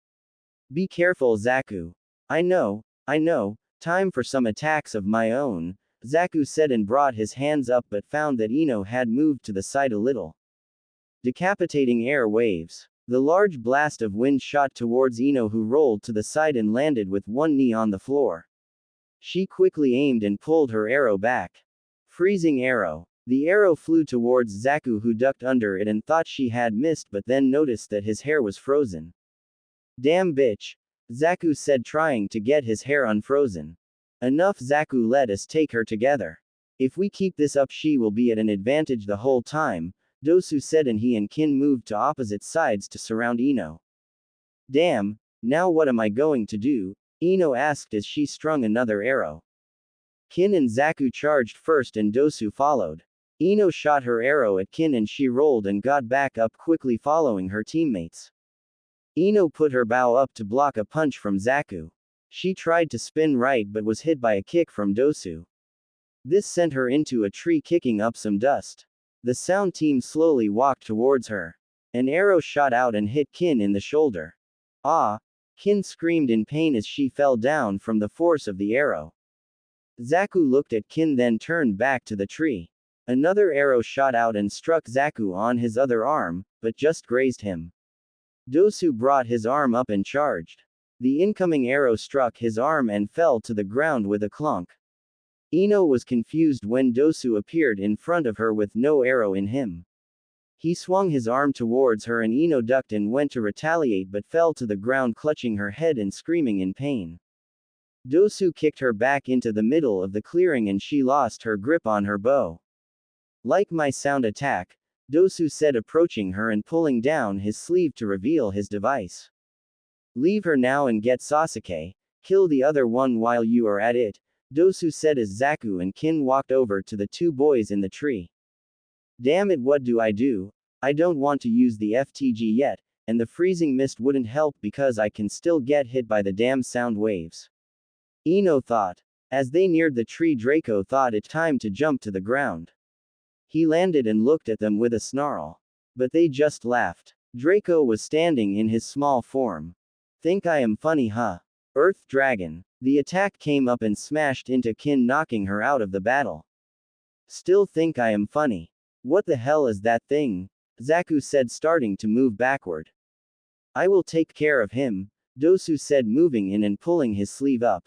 Be careful, Zaku. I know, time for some attacks of my own, Zaku said and brought his hands up but found that Ino had moved to the side a little. Decapitating air waves. The large blast of wind shot towards Ino, who rolled to the side and landed with one knee on the floor. She quickly aimed and pulled her arrow back. Freezing arrow. The arrow flew towards Zaku, who ducked under it and thought she had missed but then noticed that his hair was frozen. Damn bitch, Zaku said, trying to get his hair unfrozen. Enough, Zaku, let us take her together. If we keep this up, she will be at an advantage the whole time, Dosu said, and he and Kin moved to opposite sides to surround Ino. Damn, now what am I going to do? Ino asked as she strung another arrow. Kin and Zaku charged first and Dosu followed. Ino shot her arrow at Kin and she rolled and got back up quickly, following her teammates. Ino put her bow up to block a punch from Zaku. She tried to spin right but was hit by a kick from Dosu. This sent her into a tree, kicking up some dust. The sound team slowly walked towards her. An arrow shot out and hit Kin in the shoulder. Ah! Kin screamed in pain as she fell down from the force of the arrow. Zaku looked at Kin, then turned back to the tree. Another arrow shot out and struck Zaku on his other arm, but just grazed him. Dosu brought his arm up and charged. The incoming arrow struck his arm and fell to the ground with a clunk. Ino was confused when Dosu appeared in front of her with no arrow in him. He swung his arm towards her and Ino ducked and went to retaliate but fell to the ground, clutching her head and screaming in pain. Dosu kicked her back into the middle of the clearing and she lost her grip on her bow. Like my sound attack, Dosu said, approaching her and pulling down his sleeve to reveal his device. Leave her now and get Sasuke, kill the other one while you are at it, Dosu said as Zaku and Kin walked over to the two boys in the tree. Damn it, what do? I don't want to use the FTG yet, and the freezing mist wouldn't help because I can still get hit by the damn sound waves. Ino thought. As they neared the tree, Draco thought it time to jump to the ground. He landed and looked at them with a snarl. But they just laughed. Draco was standing in his small form. Think I am funny, huh? Earth Dragon. The attack came up and smashed into Kin, knocking her out of the battle. Still think I am funny. What the hell is that thing? Zaku said, starting to move backward. I will take care of him, Dosu said, moving in and pulling his sleeve up.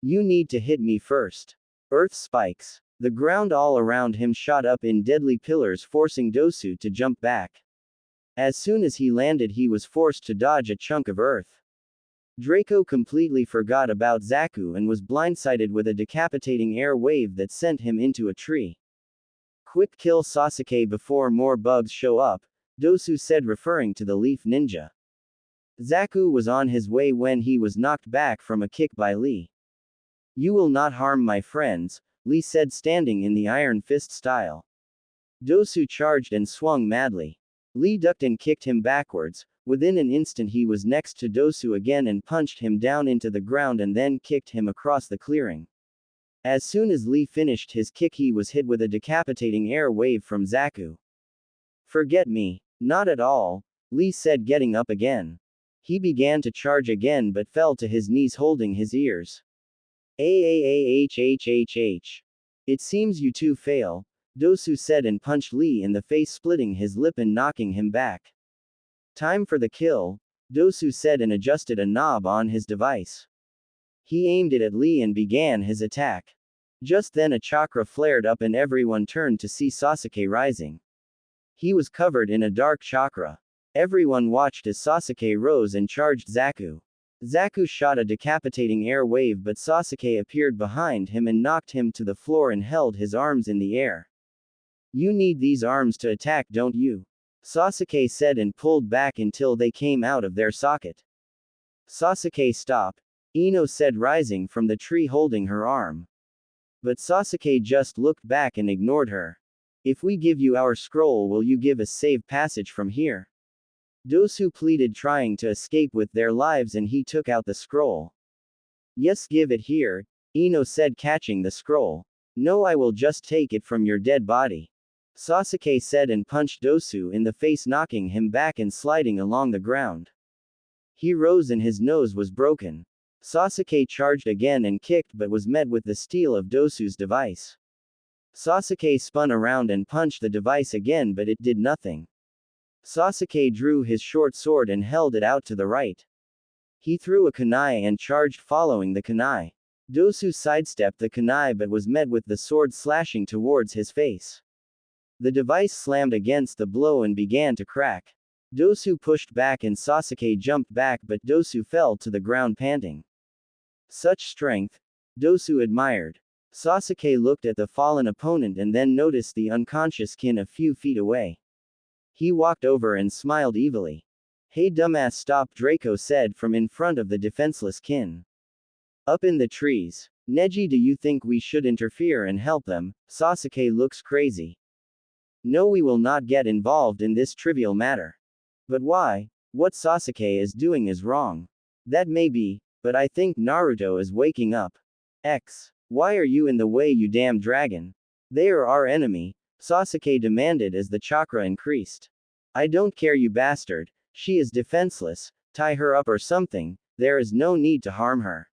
You need to hit me first. Earth spikes. The ground all around him shot up in deadly pillars, forcing Dosu to jump back. As soon as he landed, he was forced to dodge a chunk of earth. Draco completely forgot about Zaku and was blindsided with a decapitating air wave that sent him into a tree. Quick kill Sasuke before more bugs show up, Dosu said, referring to the Leaf Ninja. Zaku was on his way when he was knocked back from a kick by Lee. You will not harm my friends, Lee said, standing in the Iron Fist style. Dosu charged and swung madly. Lee ducked and kicked him backwards. Within an instant he was next to Dosu again and punched him down into the ground and then kicked him across the clearing. As soon as Lee finished his kick, he was hit with a decapitating air wave from Zaku. Forget me. Not at all, Lee said, getting up again. He began to charge again but fell to his knees holding his ears. Ahhhhhh. It seems you two fail, Dosu said and punched Lee in the face, splitting his lip and knocking him back. Time for the kill, Dosu said and adjusted a knob on his device. He aimed it at Lee and began his attack. Just then a chakra flared up and everyone turned to see Sasuke rising. He was covered in a dark chakra. Everyone watched as Sasuke rose and charged Zaku. Zaku shot a decapitating air wave, but Sasuke appeared behind him and knocked him to the floor and held his arms in the air. You need these arms to attack, don't you? Sasuke said and pulled back until they came out of their socket. Sasuke, stop, Ino said, rising from the tree holding her arm. But Sasuke just looked back and ignored her. If we give you our scroll, will you give us safe passage from here? Dosu pleaded, trying to escape with their lives, and he took out the scroll. Yes, give it here, Ino said, catching the scroll. No, I will just take it from your dead body, Sasuke said and punched Dosu in the face, knocking him back and sliding along the ground. He rose and his nose was broken. Sasuke charged again and kicked but was met with the steel of Dosu's device. Sasuke spun around and punched the device again, but it did nothing. Sasuke drew his short sword and held it out to the right. He threw a kunai and charged, following the kunai. Dosu sidestepped the kunai but was met with the sword slashing towards his face. The device slammed against the blow and began to crack. Dosu pushed back and Sasuke jumped back, but Dosu fell to the ground panting. Such strength, Dosu admired. Sasuke looked at the fallen opponent and then noticed the unconscious Kin a few feet away. He walked over and smiled evilly. Hey dumbass, stop, Draco said from in front of the defenseless Kin. Up in the trees. Neji, do you think we should interfere and help them? Sasuke looks crazy. No, we will not get involved in this trivial matter. But why? What Sasuke is doing is wrong. That may be, but I think Naruto is waking up. Why are you in the way, you damn dragon? They are our enemy, Sasuke demanded as the chakra increased. I don't care, you bastard. She is defenseless. Tie her up or something. There is no need to harm her.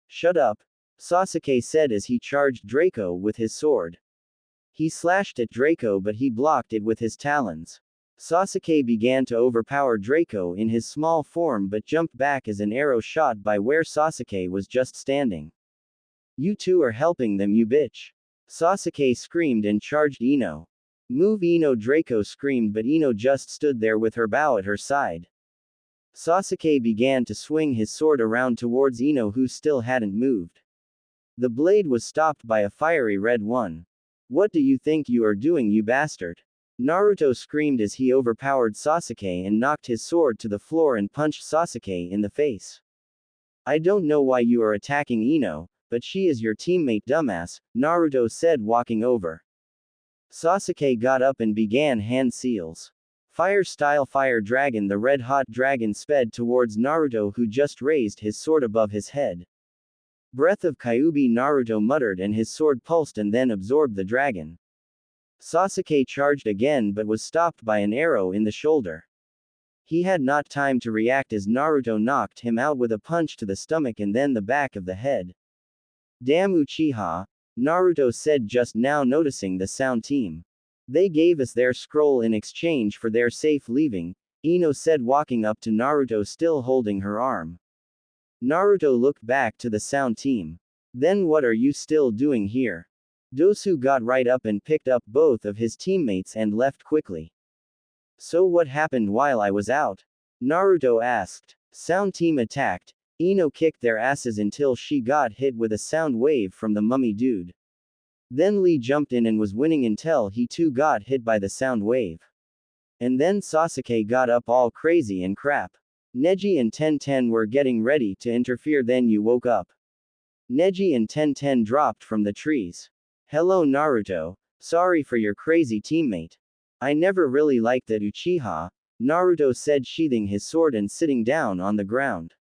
Shut up, Sasuke said as he charged Draco with his sword. He slashed at Draco but he blocked it with his talons. Sasuke began to overpower Draco in his small form but jumped back as an arrow shot by where Sasuke was just standing. You two are helping them, you bitch, Sasuke screamed and charged Ino. Move, Ino, Draco screamed, but Ino just stood there with her bow at her side. Sasuke began to swing his sword around towards Ino, who still hadn't moved. The blade was stopped by a fiery red one. What do you think you are doing, you bastard? Naruto screamed as he overpowered Sasuke and knocked his sword to the floor and punched Sasuke in the face. I don't know why you are attacking Ino, but she is your teammate, dumbass, Naruto said, walking over. Sasuke got up and began hand seals. Fire style fire dragon. The red hot dragon sped towards Naruto, who just raised his sword above his head. Breath of Kyuubi, Naruto muttered, and his sword pulsed and then absorbed the dragon. Sasuke charged again but was stopped by an arrow in the shoulder. He had not time to react as Naruto knocked him out with a punch to the stomach and then the back of the head. Damn Uchiha, Naruto said just now noticing the sound team. They gave us their scroll in exchange for their safe leaving, Ino said walking up to Naruto still holding her arm. Naruto looked back to the sound team. Then what are you still doing here? Dosu got right up and picked up both of his teammates and left quickly. So what happened while I was out? Naruto asked. Sound team attacked. Ino kicked their asses until she got hit with a sound wave from the mummy dude. Then Lee jumped in and was winning until he too got hit by the sound wave. And then Sasuke got up all crazy and crap. Neji and Tenten were getting ready to interfere, then you woke up. Neji and Tenten dropped from the trees. Hello Naruto, sorry for your crazy teammate. I never really liked that Uchiha, Naruto said sheathing his sword and sitting down on the ground.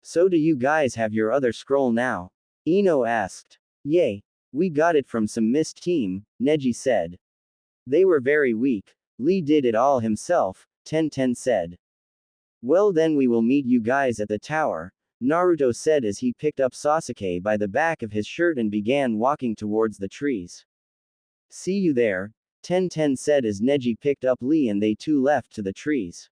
So do you guys have your other scroll now? Ino asked. Yay. We got it from some mist team, Neji said. They were very weak. Lee did it all himself, Tenten said. Well then we will meet you guys at the tower, Naruto said as he picked up Sasuke by the back of his shirt and began walking towards the trees. See you there, Tenten said as Neji picked up Lee and they too left to the trees.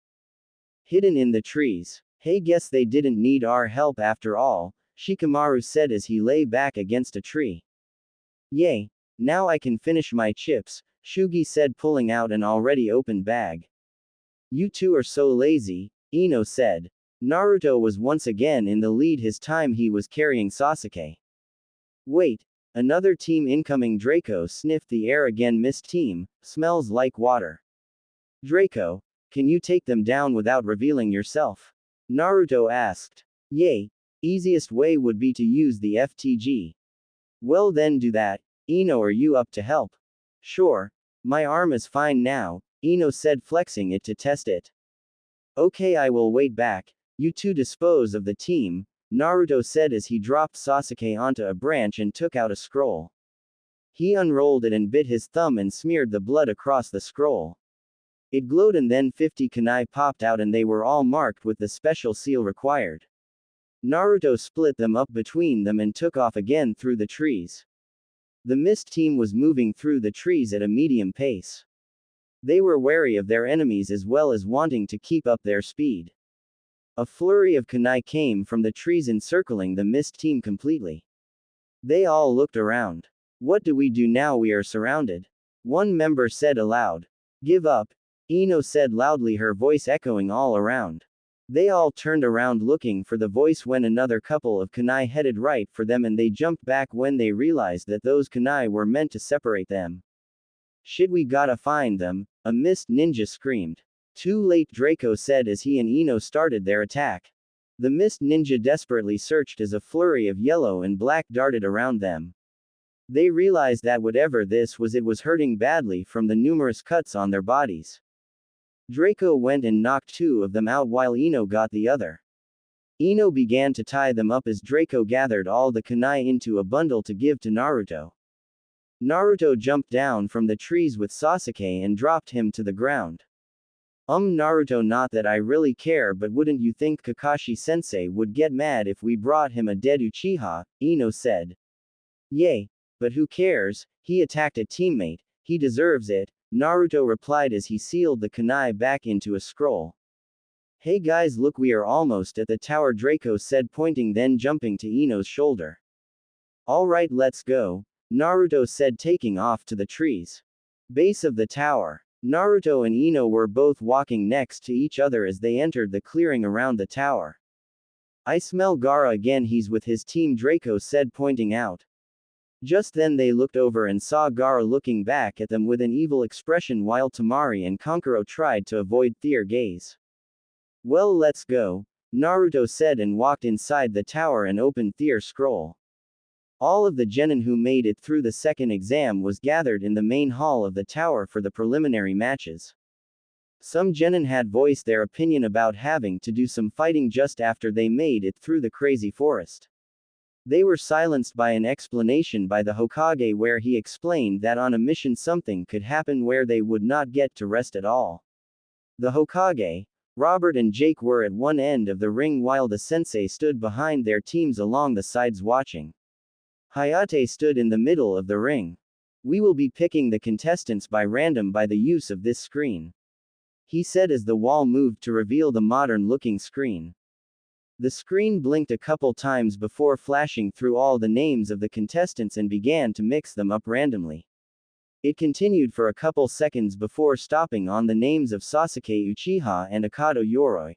Hidden in the trees. Hey, guess they didn't need our help after all, Shikamaru said as he lay back against a tree. Yay. Now I can finish my chips, Shugi said pulling out an already opened bag. You two are so lazy, Ino said. Naruto was once again in the lead his time he was carrying Sasuke. Wait. Another team incoming. Draco sniffed the air again. Mist team, smells like water. Draco, can you take them down without revealing yourself? Naruto asked. Yay. Easiest way would be to use the FTG. Well then do that, Ino, are you up to help? Sure. My arm is fine now, Ino said flexing it to test it. Okay, I will wait back, you two dispose of the team, Naruto said as he dropped Sasuke onto a branch and took out a scroll. He unrolled it and bit his thumb and smeared the blood across the scroll. It glowed and then 50 kunai popped out and they were all marked with the special seal required. Naruto split them up between them and took off again through the trees. The mist team was moving through the trees at a medium pace. They were wary of their enemies as well as wanting to keep up their speed. A flurry of kunai came from the trees encircling the mist team completely. They all looked around. What do we do now? We are surrounded. One member said aloud. Give up, Ino said loudly, her voice echoing all around. They all turned around looking for the voice when another couple of kunai headed right for them and they jumped back when they realized that those kunai were meant to separate them. Shit, we gotta find them, a mist ninja screamed. Too late, Draco said as he and Ino started their attack. The mist ninja desperately searched as a flurry of yellow and black darted around them. They realized that whatever this was, it was hurting badly from the numerous cuts on their bodies. Draco went and knocked two of them out while Ino got the other. Ino began to tie them up as Draco gathered all the kunai into a bundle to give to Naruto. Naruto jumped down from the trees with Sasuke and dropped him to the ground. Naruto, not that I really care, but wouldn't you think Kakashi-sensei would get mad if we brought him a dead Uchiha, Ino said. Yay. But who cares, he attacked a teammate, he deserves it, Naruto replied as he sealed the kunai back into a scroll. Hey guys, look, we are almost at the tower, Draco said pointing, then jumping to Ino's shoulder. Alright, let's go, Naruto said taking off to the trees. Base of the tower. Naruto and Ino were both walking next to each other as they entered the clearing around the tower. I smell Gaara again, he's with his team, Draco said pointing out. Just then they looked over and saw Gaara looking back at them with an evil expression while Temari and Kankuro tried to avoid their gaze. Well, let's go, Naruto said and walked inside the tower and opened their scroll. All of the genin who made it through the second exam was gathered in the main hall of the tower for the preliminary matches. Some genin had voiced their opinion about having to do some fighting just after they made it through the crazy forest. They were silenced by an explanation by the Hokage where he explained that on a mission something could happen where they would not get to rest at all. The Hokage, Robert and Jake were at one end of the ring while the sensei stood behind their teams along the sides watching. Hayate stood in the middle of the ring. We will be picking the contestants by random by the use of this screen, he said as the wall moved to reveal the modern-looking screen. The screen blinked a couple times before flashing through all the names of the contestants and began to mix them up randomly. It continued for a couple seconds before stopping on the names of Sasuke Uchiha and Akado Yoroi.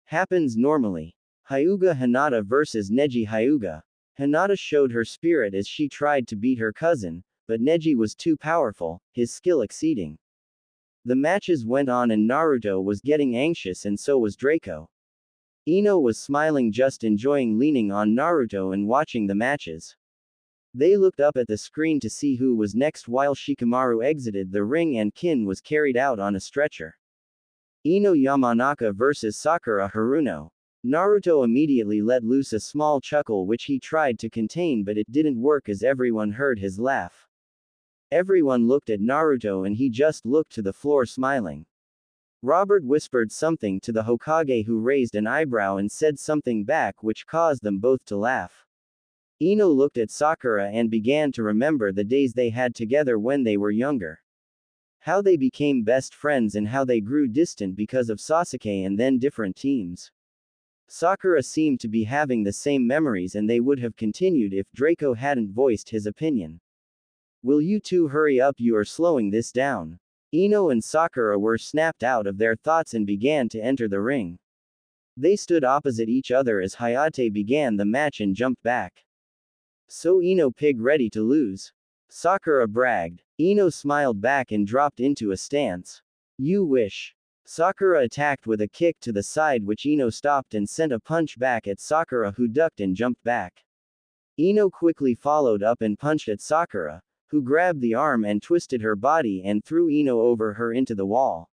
Happens normally. Hyuga Hinata vs Neji Hyuga. Hinata showed her spirit as she tried to beat her cousin, but Neji was too powerful, his skill exceeding. The matches went on and Naruto was getting anxious and so was Draco. Ino was smiling, just enjoying leaning on Naruto and watching the matches. They looked up at the screen to see who was next while Shikamaru exited the ring and Kin was carried out on a stretcher. Ino Yamanaka vs Sakura Haruno. Naruto immediately let loose a small chuckle which he tried to contain, but it didn't work as everyone heard his laugh. Everyone looked at Naruto and he just looked to the floor smiling. Robert whispered something to the Hokage who raised an eyebrow and said something back which caused them both to laugh. Ino looked at Sakura and began to remember the days they had together when they were younger. How they became best friends and how they grew distant because of Sasuke and then different teams. Sakura seemed to be having the same memories and they would have continued if Draco hadn't voiced his opinion. Will you two hurry up, you are slowing this down. Ino and Sakura were snapped out of their thoughts and began to enter the ring. They stood opposite each other as Hayate began the match and jumped back. So Ino pig ready to lose? Sakura bragged. Ino smiled back and dropped into a stance. You wish. Sakura attacked with a kick to the side which Ino stopped and sent a punch back at Sakura who ducked and jumped back. Ino quickly followed up and punched at Sakura, who grabbed the arm and twisted her body and threw Ino over her into the wall.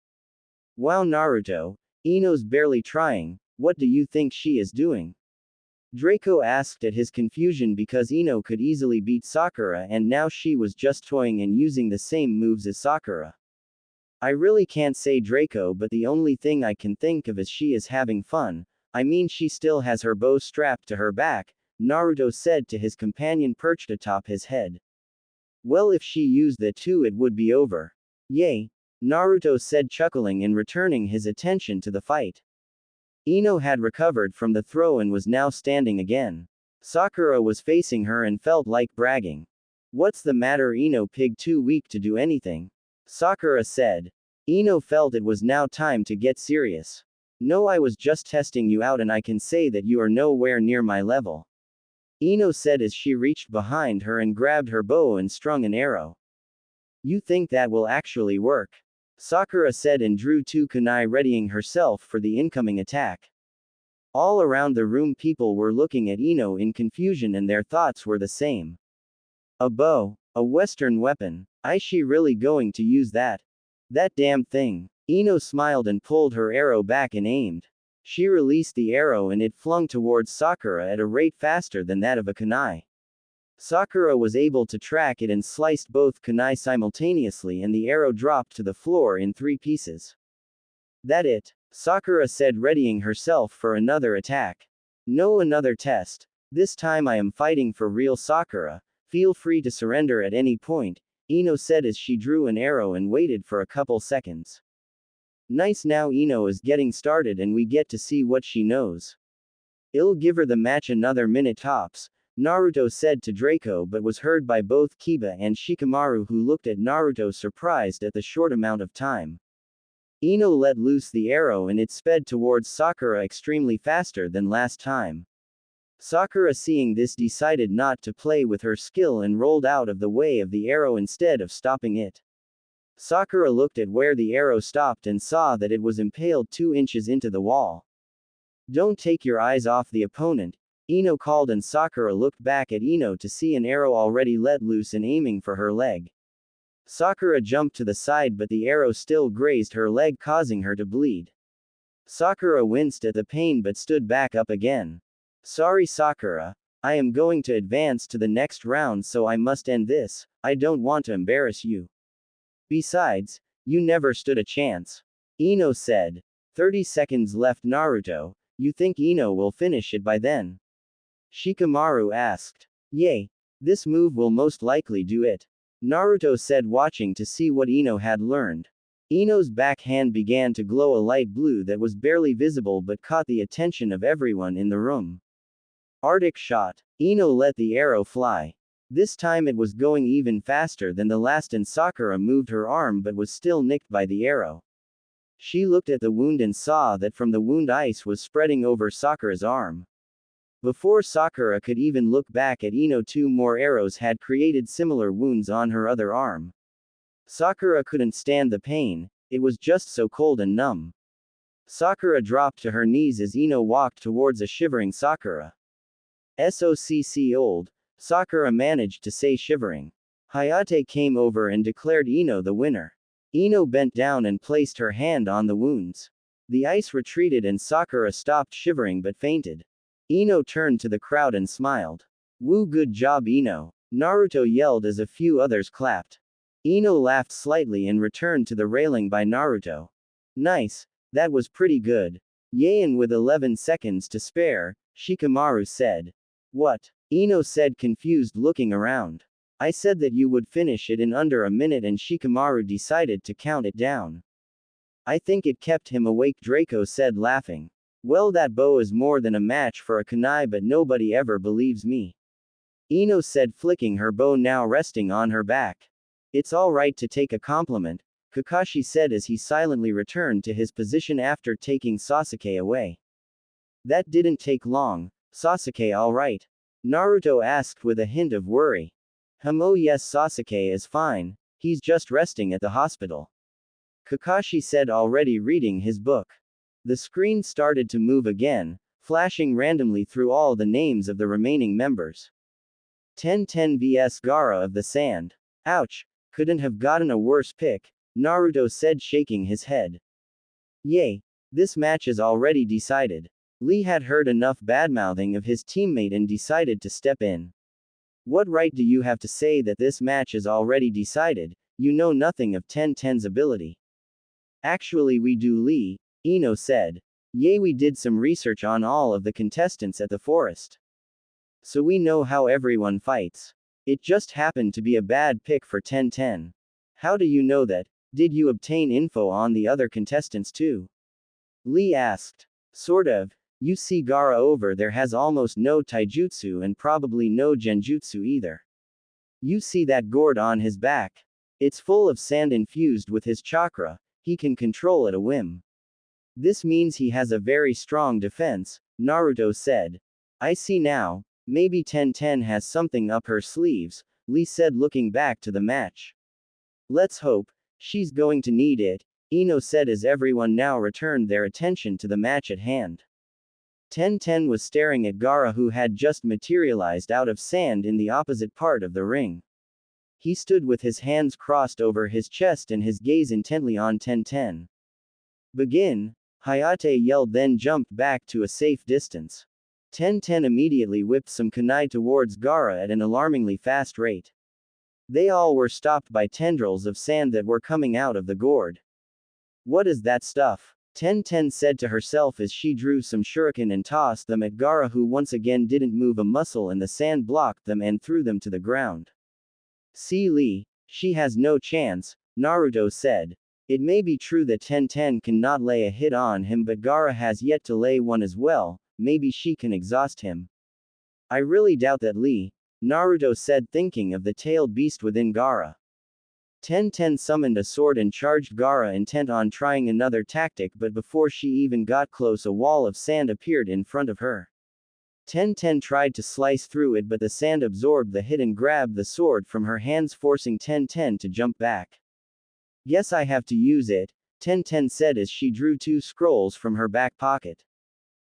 Wow, Naruto, Ino's barely trying, what do you think she is doing? Draco asked at his confusion because Ino could easily beat Sakura and now she was just toying and using the same moves as Sakura. I really can't say, Draco, but the only thing I can think of is she is having fun. I mean, she still has her bow strapped to her back, Naruto said to his companion perched atop his head. Well, if she used that too, it would be over. Yay, Naruto said, chuckling and returning his attention to the fight. Ino had recovered from the throw and was now standing again. Sakura was facing her and felt like bragging. What's the matter, Ino pig, too weak to do anything? Sakura said. Ino felt it was now time to get serious. No, I was just testing you out and I can say that you are nowhere near my level. Ino said as she reached behind her and grabbed her bow and strung an arrow. You think that will actually work? Sakura said and drew two kunai, readying herself for the incoming attack. All around the room people were looking at Ino in confusion and their thoughts were the same. A bow, a Western weapon, is she really going to use that? That damn thing. Ino smiled and pulled her arrow back and aimed. She released the arrow and it flung towards Sakura at a rate faster than that of a kunai. Sakura was able to track it and sliced both kunai simultaneously and the arrow dropped to the floor in 3 pieces. That it? Sakura said, readying herself for another attack. No, another test. This time I am fighting for real, Sakura. Feel free to surrender at any point, Ino said as she drew an arrow and waited for a couple seconds. Nice, now Ino is getting started and we get to see what she knows. I'll give her the match another minute tops, Naruto said to Draco, but was heard by both Kiba and Shikamaru, who looked at Naruto surprised at the short amount of time. Ino let loose the arrow and it sped towards Sakura extremely faster than last time. Sakura, seeing this, decided not to play with her skill and rolled out of the way of the arrow instead of stopping it. Sakura looked at where the arrow stopped and saw that it was impaled 2 inches into the wall. Don't take your eyes off the opponent, Ino called, and Sakura looked back at Ino to see an arrow already let loose and aiming for her leg. Sakura jumped to the side but the arrow still grazed her leg, causing her to bleed. Sakura winced at the pain but stood back up again. Sorry, Sakura. I am going to advance to the next round, so I must end this. I don't want to embarrass you. Besides, you never stood a chance. Ino said. 30 seconds left, Naruto. You think Ino will finish it by then? Shikamaru asked. Yay. This move will most likely do it. Naruto said, watching to see what Ino had learned. Ino's backhand began to glow a light blue that was barely visible but caught the attention of everyone in the room. Arctic shot. Ino let the arrow fly. This time it was going even faster than the last, and Sakura moved her arm but was still nicked by the arrow. She looked at the wound and saw that from the wound ice was spreading over Sakura's arm. Before Sakura could even look back at Ino, 2 more arrows had created similar wounds on her other arm. Sakura couldn't stand the pain, it was just so cold and numb. Sakura dropped to her knees as Ino walked towards a shivering Sakura. SOCC old, Sakura managed to say, shivering. Hayate came over and declared Ino the winner. Ino bent down and placed her hand on the wounds. The ice retreated and Sakura stopped shivering but fainted. Ino turned to the crowd and smiled. Woo, good job, Ino. Naruto yelled as a few others clapped. Ino laughed slightly and returned to the railing by Naruto. Nice, that was pretty good. Yay, and with 11 seconds to spare, Shikamaru said. What? Ino said, confused, looking around. I said that you would finish it in under a minute, and Shikamaru decided to count it down. I think it kept him awake, Draco said, laughing. Well, that bow is more than a match for a kunai, but nobody ever believes me. Ino said, flicking her bow now resting on her back. It's all right to take a compliment, Kakashi said as he silently returned to his position after taking Sasuke away. That didn't take long. Sasuke all right? Naruto asked with a hint of worry. Oh yes, Sasuke is fine, he's just resting at the hospital. Kakashi said, already reading his book. The screen started to move again, flashing randomly through all the names of the remaining members. 10-10 vs Gaara of the Sand. Ouch, couldn't have gotten a worse pick, Naruto said, shaking his head. Yay, this match is already decided. Lee had heard enough badmouthing of his teammate and decided to step in. What right do you have to say that this match is already decided? You know nothing of 10-10's ability. Actually we do, Lee, Ino said. Yay, we did some research on all of the contestants at the forest. So we know how everyone fights. It just happened to be a bad pick for 10-10. How do you know that? Did you obtain info on the other contestants too? Lee asked. Sort of. You see, Gaara over there has almost no taijutsu and probably no genjutsu either. You see that gourd on his back? It's full of sand infused with his chakra, he can control at a whim. This means he has a very strong defense, Naruto said. I see now, maybe 10-10 has something up her sleeves, Lee said, looking back to the match. Let's hope, she's going to need it, Ino said as everyone now returned their attention to the match at hand. 10-10 was staring at Gaara, who had just materialized out of sand in the opposite part of the ring. He stood with his hands crossed over his chest and his gaze intently on 10-10. Begin, Hayate yelled, then jumped back to a safe distance. 10-10 immediately whipped some kunai towards Gaara at an alarmingly fast rate. They all were stopped by tendrils of sand that were coming out of the gourd. What is that stuff? 10-10 said to herself as she drew some shuriken and tossed them at Gaara, who once again didn't move a muscle, and the sand blocked them and threw them to the ground. See, Lee, she has no chance, Naruto said. It may be true that 10-10 cannot lay a hit on him, but Gaara has yet to lay one as well, maybe she can exhaust him. I really doubt that, Lee, Naruto said, thinking of the tailed beast within Gaara. 10-10 summoned a sword and charged Gaara, intent on trying another tactic, but before she even got close, a wall of sand appeared in front of her. 10-10 tried to slice through it, but the sand absorbed the hit and grabbed the sword from her hands, forcing 10-10 to jump back. Guess I have to use it, 10-10 said as she drew 2 scrolls from her back pocket.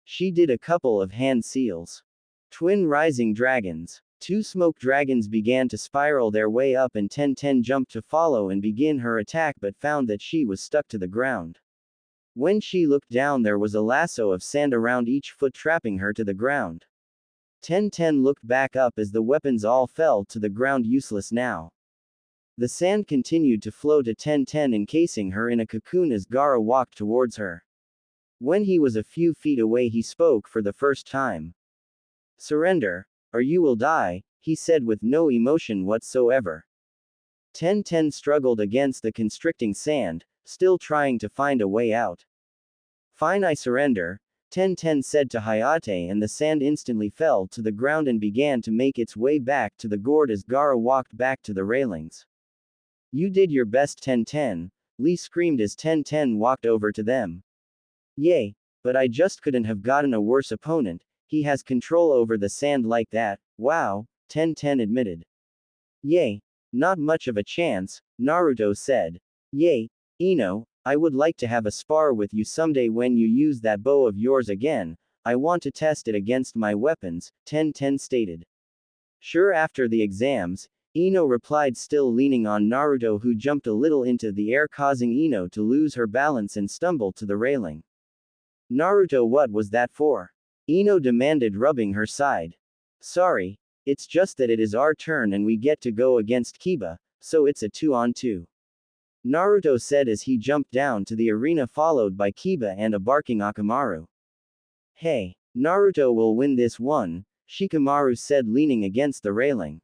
She did a couple of hand seals. Twin rising dragons. 2 smoke dragons began to spiral their way up, and 10-10 jumped to follow and begin her attack, but found that she was stuck to the ground. When she looked down, there was a lasso of sand around each foot, trapping her to the ground. 1010 looked back up as the weapons all fell to the ground useless now. The sand continued to flow to 1010 encasing her in a cocoon as Gaara walked towards her. When he was a few feet away he spoke for the first time. Surrender, or you will die, he said with no emotion whatsoever. 1010 struggled against the constricting sand, still trying to find a way out. Fine, I surrender, 1010 said to Hayate, and the sand instantly fell to the ground and began to make its way back to the gourd as Gaara walked back to the railings. You did your best 1010, Lee screamed as 1010 walked over to them. Yay, but I just couldn't have gotten a worse opponent, he has control over the sand like that, wow, 1010 admitted. Yay, not much of a chance, Naruto said. Yay, Ino, I would like to have a spar with you someday when you use that bow of yours again, I want to test it against my weapons, 1010 stated. Sure, after the exams, Ino replied, still leaning on Naruto, who jumped a little into the air causing Ino to lose her balance and stumble to the railing. Naruto, what was that for? Ino demanded, rubbing her side. Sorry, it's just that it is our turn and we get to go against Kiba, so it's a 2-on-2. Naruto said as he jumped down to the arena followed by Kiba and a barking Akamaru. Hey, Naruto will win this one, Shikamaru said, leaning against the railing.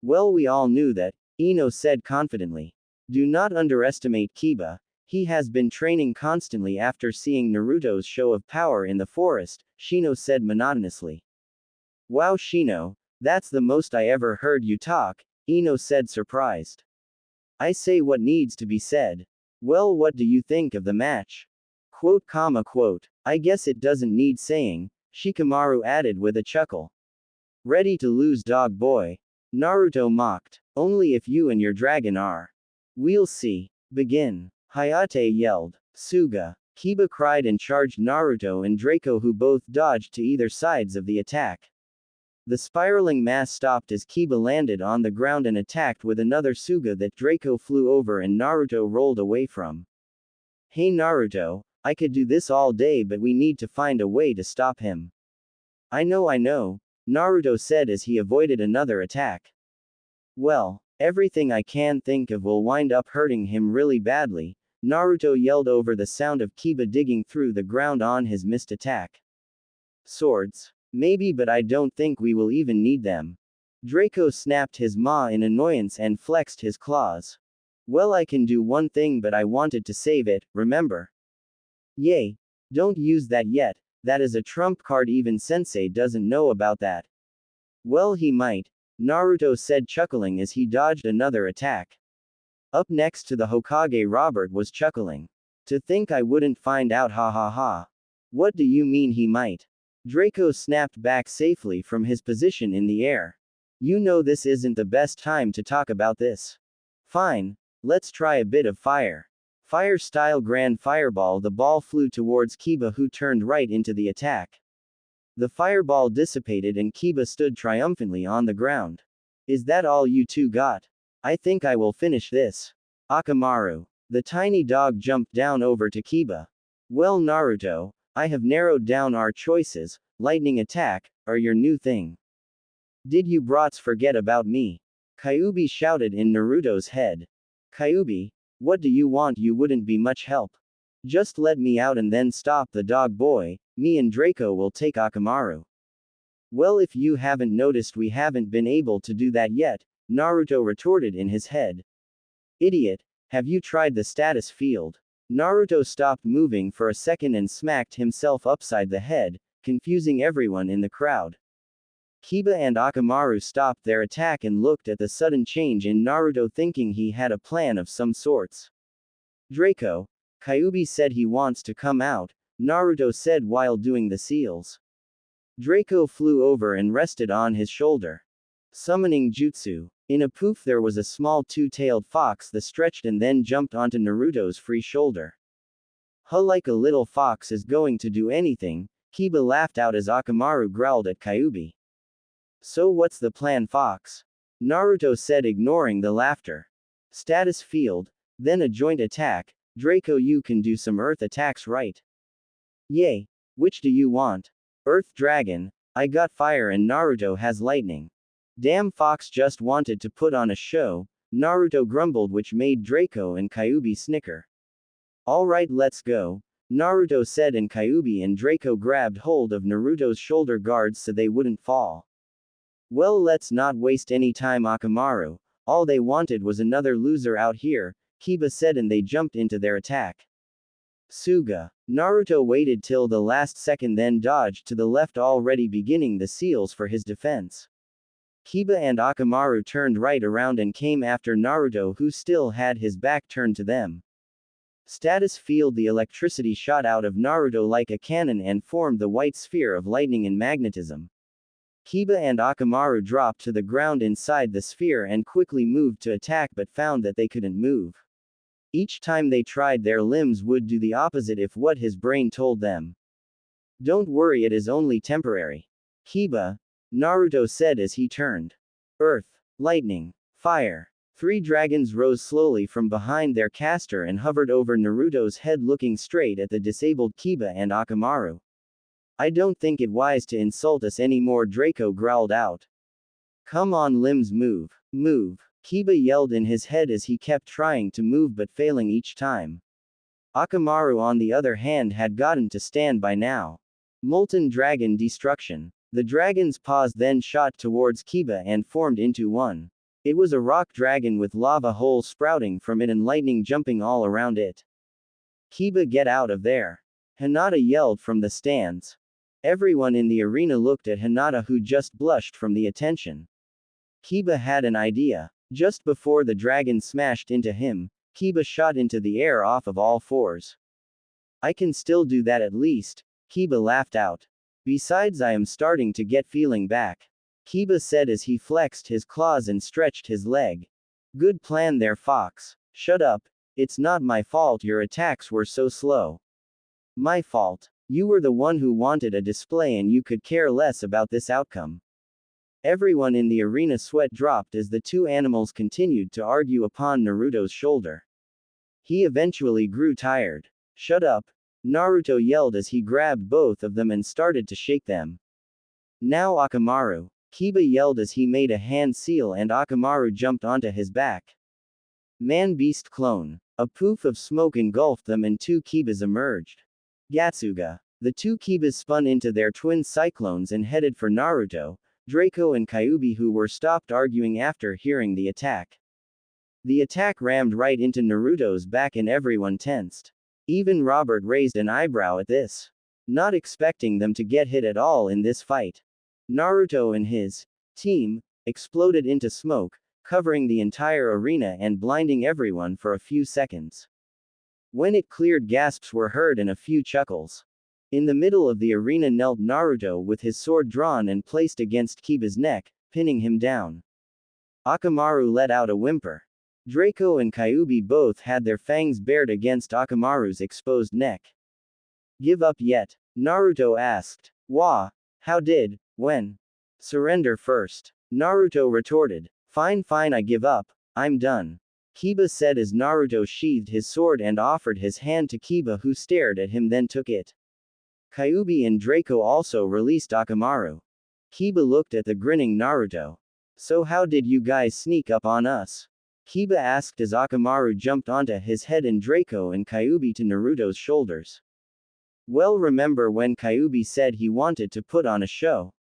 Well, we all knew that, Ino said confidently. Do not underestimate Kiba, he has been training constantly after seeing Naruto's show of power in the forest, Shino said monotonously. Wow, Shino, that's the most I ever heard you talk, Ino said, surprised. I say what needs to be said. Well, what do you think of the match? Quote, I guess it doesn't need saying, Shikamaru added with a chuckle. Ready to lose, dog boy? Naruto mocked. Only if you and your dragon are. We'll see. Begin. Hayate yelled. Suga. Kiba cried and charged Naruto and Draco, who both dodged to either sides of the attack. The spiraling mass stopped as Kiba landed on the ground and attacked with another Suga that Draco flew over and Naruto rolled away from. Hey Naruto, I could do this all day, but we need to find a way to stop him. I know, Naruto said as he avoided another attack. Well, everything I can think of will wind up hurting him really badly, Naruto yelled over the sound of Kiba digging through the ground on his missed attack. Swords? Maybe, but I don't think we will even need them. Draco snapped his maw in annoyance and flexed his claws. Well, I can do one thing, but I wanted to save it, remember? Yay. Don't use that yet, that is a trump card, even Sensei doesn't know about that. Well, he might, Naruto said, chuckling as he dodged another attack. Up next to the Hokage, Robert was chuckling. To think I wouldn't find out, ha ha ha. What do you mean he might? Draco snapped back safely from his position in the air. You know this isn't the best time to talk about this. Fine, let's try a bit of fire. Fire style grand fireball. The ball flew towards Kiba, who turned right into the attack. The fireball dissipated and Kiba stood triumphantly on the ground. Is that all you two got? I think I will finish this. Akamaru. The tiny dog jumped down over to Kiba. Well, Naruto, I have narrowed down our choices. Lightning attack, or your new thing. Did you brats forget about me? Kyuubi shouted in Naruto's head. Kyuubi, what do you want? You wouldn't be much help. Just let me out and then stop the dog boy, me and Draco will take Akamaru. Well, if you haven't noticed, we haven't been able to do that yet, Naruto retorted in his head. Idiot, have you tried the status field? Naruto stopped moving for a second and smacked himself upside the head, confusing everyone in the crowd. Kiba and Akamaru stopped their attack and looked at the sudden change in Naruto, thinking he had a plan of some sorts. Draco, Kyuubi said he wants to come out, Naruto said while doing the seals. Draco flew over and rested on his shoulder. Summoning jutsu. In a poof there was a small two-tailed fox that stretched and then jumped onto Naruto's free shoulder. Huh, like a little fox is going to do anything, Kiba laughed out as Akamaru growled at Kyuubi. So what's the plan, Fox? Naruto said, ignoring the laughter. Status field, then a joint attack. Draco, you can do some earth attacks, right? Yay. Which do you want? Earth Dragon, I got fire and Naruto has lightning. Damn, Fox just wanted to put on a show, Naruto grumbled, which made Draco and Kyuubi snicker. Alright, let's go, Naruto said, and Kyuubi and Draco grabbed hold of Naruto's shoulder guards so they wouldn't fall. Well, let's not waste any time, Akamaru. All they wanted was another loser out here, Kiba said, and they jumped into their attack. Suga. Naruto waited till the last second, then dodged to the left, already beginning the seals for his defense. Kiba and Akamaru turned right around and came after Naruto, who still had his back turned to them. Status field. The electricity shot out of Naruto like a cannon and formed the white sphere of lightning and magnetism. Kiba and Akamaru dropped to the ground inside the sphere and quickly moved to attack, but found that they couldn't move. Each time they tried, their limbs would do the opposite if what his brain told them. Don't worry, it is only temporary. Kiba, Naruto said as he turned. Earth, lightning, fire. 3 dragons rose slowly from behind their caster and hovered over Naruto's head, looking straight at the disabled Kiba and Akamaru. I don't think it wise to insult us anymore, Draco growled out. Come on, limbs, move. Move. Kiba yelled in his head as he kept trying to move but failing each time. Akamaru, on the other hand, had gotten to stand by now. Molten dragon destruction. The dragon's paws then shot towards Kiba and formed into one. It was a rock dragon with lava holes sprouting from it and lightning jumping all around it. Kiba, get out of there. Hinata yelled from the stands. Everyone in the arena looked at Hinata, who just blushed from the attention. Kiba had an idea. Just before the dragon smashed into him, Kiba shot into the air off of all fours. I can still do that at least, Kiba laughed out. Besides, I am starting to get feeling back, Kiba said as he flexed his claws and stretched his leg. Good plan there, Fox. Shut up, it's not my fault your attacks were so slow. My fault. You were the one who wanted a display and you could care less about this outcome. Everyone in the arena sweat dropped as the two animals continued to argue upon Naruto's shoulder. He eventually grew tired. Shut up, Naruto yelled as he grabbed both of them and started to shake them. Now Akamaru, Kiba yelled as he made a hand seal and Akamaru jumped onto his back. Man-beast clone. A poof of smoke engulfed them and 2 Kibas emerged. Gatsuga. The 2 Kibas spun into their twin cyclones and headed for Naruto, Draco and Kyuubi, who were stopped arguing after hearing the attack. The attack rammed right into Naruto's back and everyone tensed. Even Robert raised an eyebrow at this. Not expecting them to get hit at all in this fight. Naruto and his team exploded into smoke, covering the entire arena and blinding everyone for a few seconds. When it cleared, gasps were heard and a few chuckles. In the middle of the arena knelt Naruto with his sword drawn and placed against Kiba's neck, pinning him down. Akamaru let out a whimper. Draco and Kyuubi both had their fangs bared against Akamaru's exposed neck. Give up yet? Naruto asked. How did? When? Surrender first. Naruto retorted. Fine, I give up. I'm done. Kiba said as Naruto sheathed his sword and offered his hand to Kiba, who stared at him then took it. Kyuubi and Draco also released Akamaru. Kiba looked at the grinning Naruto. So how did you guys sneak up on us? Kiba asked as Akamaru jumped onto his head and Draco and Kyuubi to Naruto's shoulders. Well, remember when Kyuubi said he wanted to put on a show?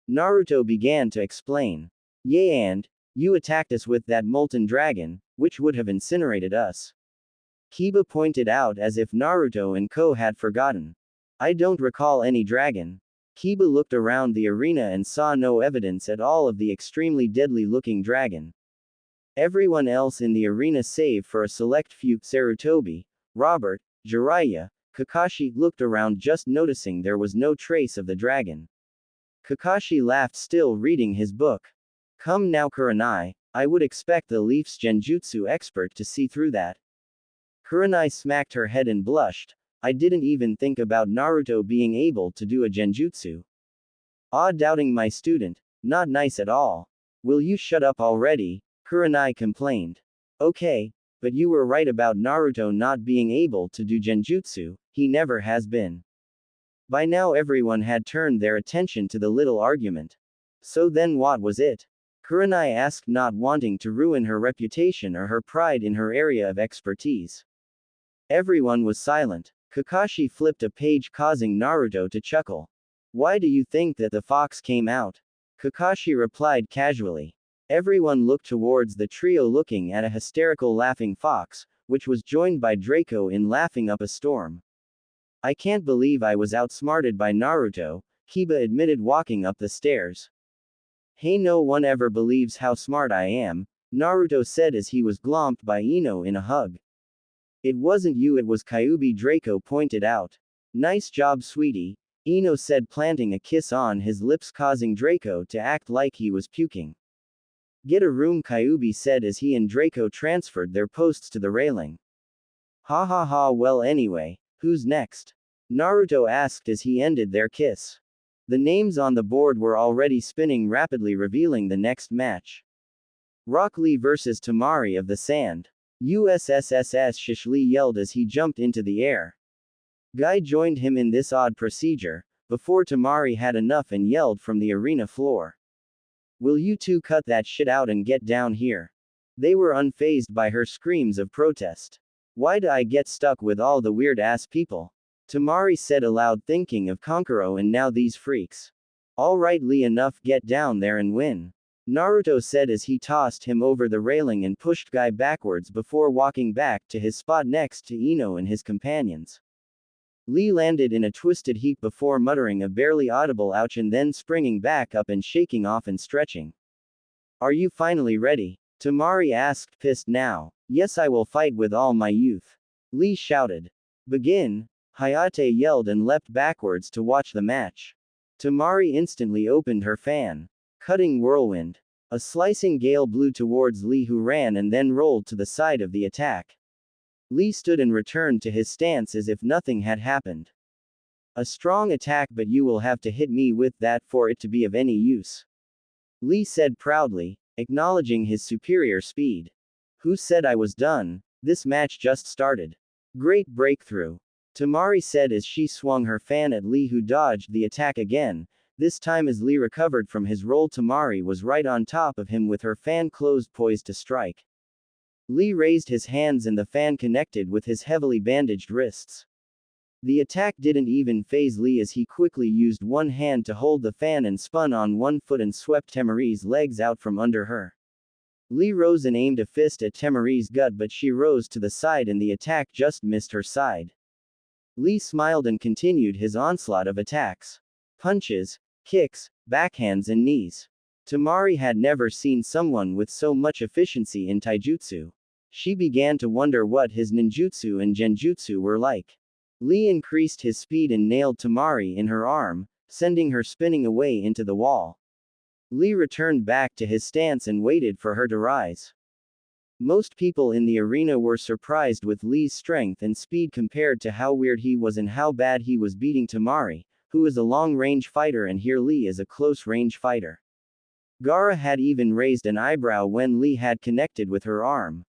Naruto began to explain. Yeah, and you attacked us with that molten dragon, which would have incinerated us. Kiba pointed out as if Naruto and Ko had forgotten. I don't recall any dragon. Kiba looked around the arena and saw no evidence at all of the extremely deadly-looking dragon. Everyone else in the arena, save for a select few, Sarutobi, Robert, Jiraiya, Kakashi, looked around, just noticing there was no trace of the dragon. Kakashi laughed, still reading his book. Come now, Kurenai, I would expect the Leaf's genjutsu expert to see through that. Kurenai smacked her head and blushed. I didn't even think about Naruto being able to do a genjutsu. Doubting my student. Not nice at all. Will you shut up already? Kurenai complained. Okay, but you were right about Naruto not being able to do genjutsu, he never has been. By now everyone had turned their attention to the little argument. So then what was it? Kurenai asked, not wanting to ruin her reputation or her pride in her area of expertise. Everyone was silent. Kakashi flipped a page, causing Naruto to chuckle. Why do you think that the fox came out? Kakashi replied casually. Everyone looked towards the trio, looking at a hysterical laughing fox, which was joined by Draco in laughing up a storm. I can't believe I was outsmarted by Naruto, Kiba admitted, walking up the stairs. Hey, no one ever believes how smart I am, Naruto said as he was glomped by Ino in a hug. It wasn't you, it was Kyuubi, Draco pointed out. Nice job, sweetie, Ino said, planting a kiss on his lips, causing Draco to act like he was puking. Get a room, Kyuubi said as he and Draco transferred their posts to the railing. Ha ha ha, well anyway, who's next? Naruto asked as he ended their kiss. The names on the board were already spinning rapidly, revealing the next match. Rock Lee vs Tamari of the Sand. USSSS, Shish Lee yelled as he jumped into the air. Guy joined him in this odd procedure, before Tamari had enough and yelled from the arena floor. Will you two cut that shit out and get down here? They were unfazed by her screams of protest. Why do I get stuck with all the weird ass people? Tamari said aloud, thinking of Kankuro and now these freaks. Alright Lee, enough, get down there and win. Naruto said as he tossed him over the railing and pushed Guy backwards before walking back to his spot next to Ino and his companions. Lee landed in a twisted heap before muttering a barely audible ouch and then springing back up and shaking off and stretching. Are you finally ready? Tamari asked, pissed now. Yes, I will fight with all my youth. Lee shouted. Begin. Hayate yelled and leapt backwards to watch the match. Tamari instantly opened her fan. Cutting whirlwind. A slicing gale blew towards Lee, who ran and then rolled to the side of the attack. Lee stood and returned to his stance as if nothing had happened. A strong attack, but you will have to hit me with that for it to be of any use. Lee said proudly, acknowledging his superior speed. Who said I was done? This match just started. Great breakthrough. Tamari said as she swung her fan at Lee, who dodged the attack again. This time as Lee recovered from his roll, Tamari was right on top of him with her fan closed, poised to strike. Lee raised his hands and the fan connected with his heavily bandaged wrists. The attack didn't even faze Lee as he quickly used one hand to hold the fan and spun on one foot and swept Tamari's legs out from under her. Lee rose and aimed a fist at Tamari's gut, but she rose to the side and the attack just missed her side. Lee smiled and continued his onslaught of attacks. Punches, kicks, backhands and knees. Tamari had never seen someone with so much efficiency in taijutsu. She began to wonder what his ninjutsu and genjutsu were like. Lee increased his speed and nailed Tamari in her arm, sending her spinning away into the wall. Lee returned back to his stance and waited for her to rise. Most people in the arena were surprised with Lee's strength and speed compared to how weird he was and how bad he was beating Tamari, who is a long-range fighter, and here Lee is a close-range fighter. Gaara had even raised an eyebrow when Lee had connected with her arm.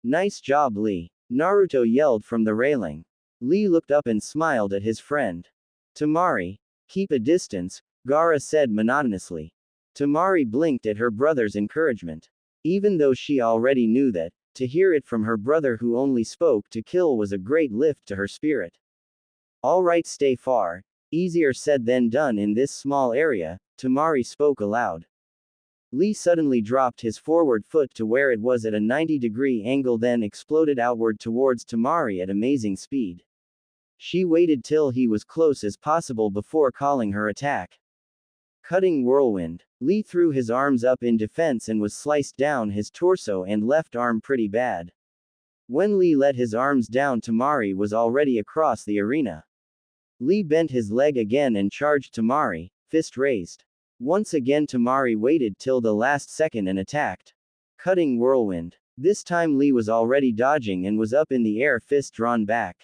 Nice job, Lee. Naruto yelled from the railing. Lee looked up and smiled at his friend. Tamari, keep a distance, Gaara said monotonously. Tamari blinked at her brother's encouragement. Even though she already knew that, to hear it from her brother who only spoke to kill was a great lift to her spirit. Alright, stay far. Easier said than done in this small area, Tamari spoke aloud. Lee suddenly dropped his forward foot to where it was at a 90-degree angle, then exploded outward towards Tamari at amazing speed. She waited till he was close as possible before calling her attack. Cutting whirlwind. Lee threw his arms up in defense and was sliced down his torso and left arm pretty bad. When Lee let his arms down, Tamari was already across the arena. Lee bent his leg again and charged Tamari, fist raised. Once again Tamari waited till the last second and attacked. Cutting whirlwind. This time Lee was already dodging and was up in the air, fist drawn back.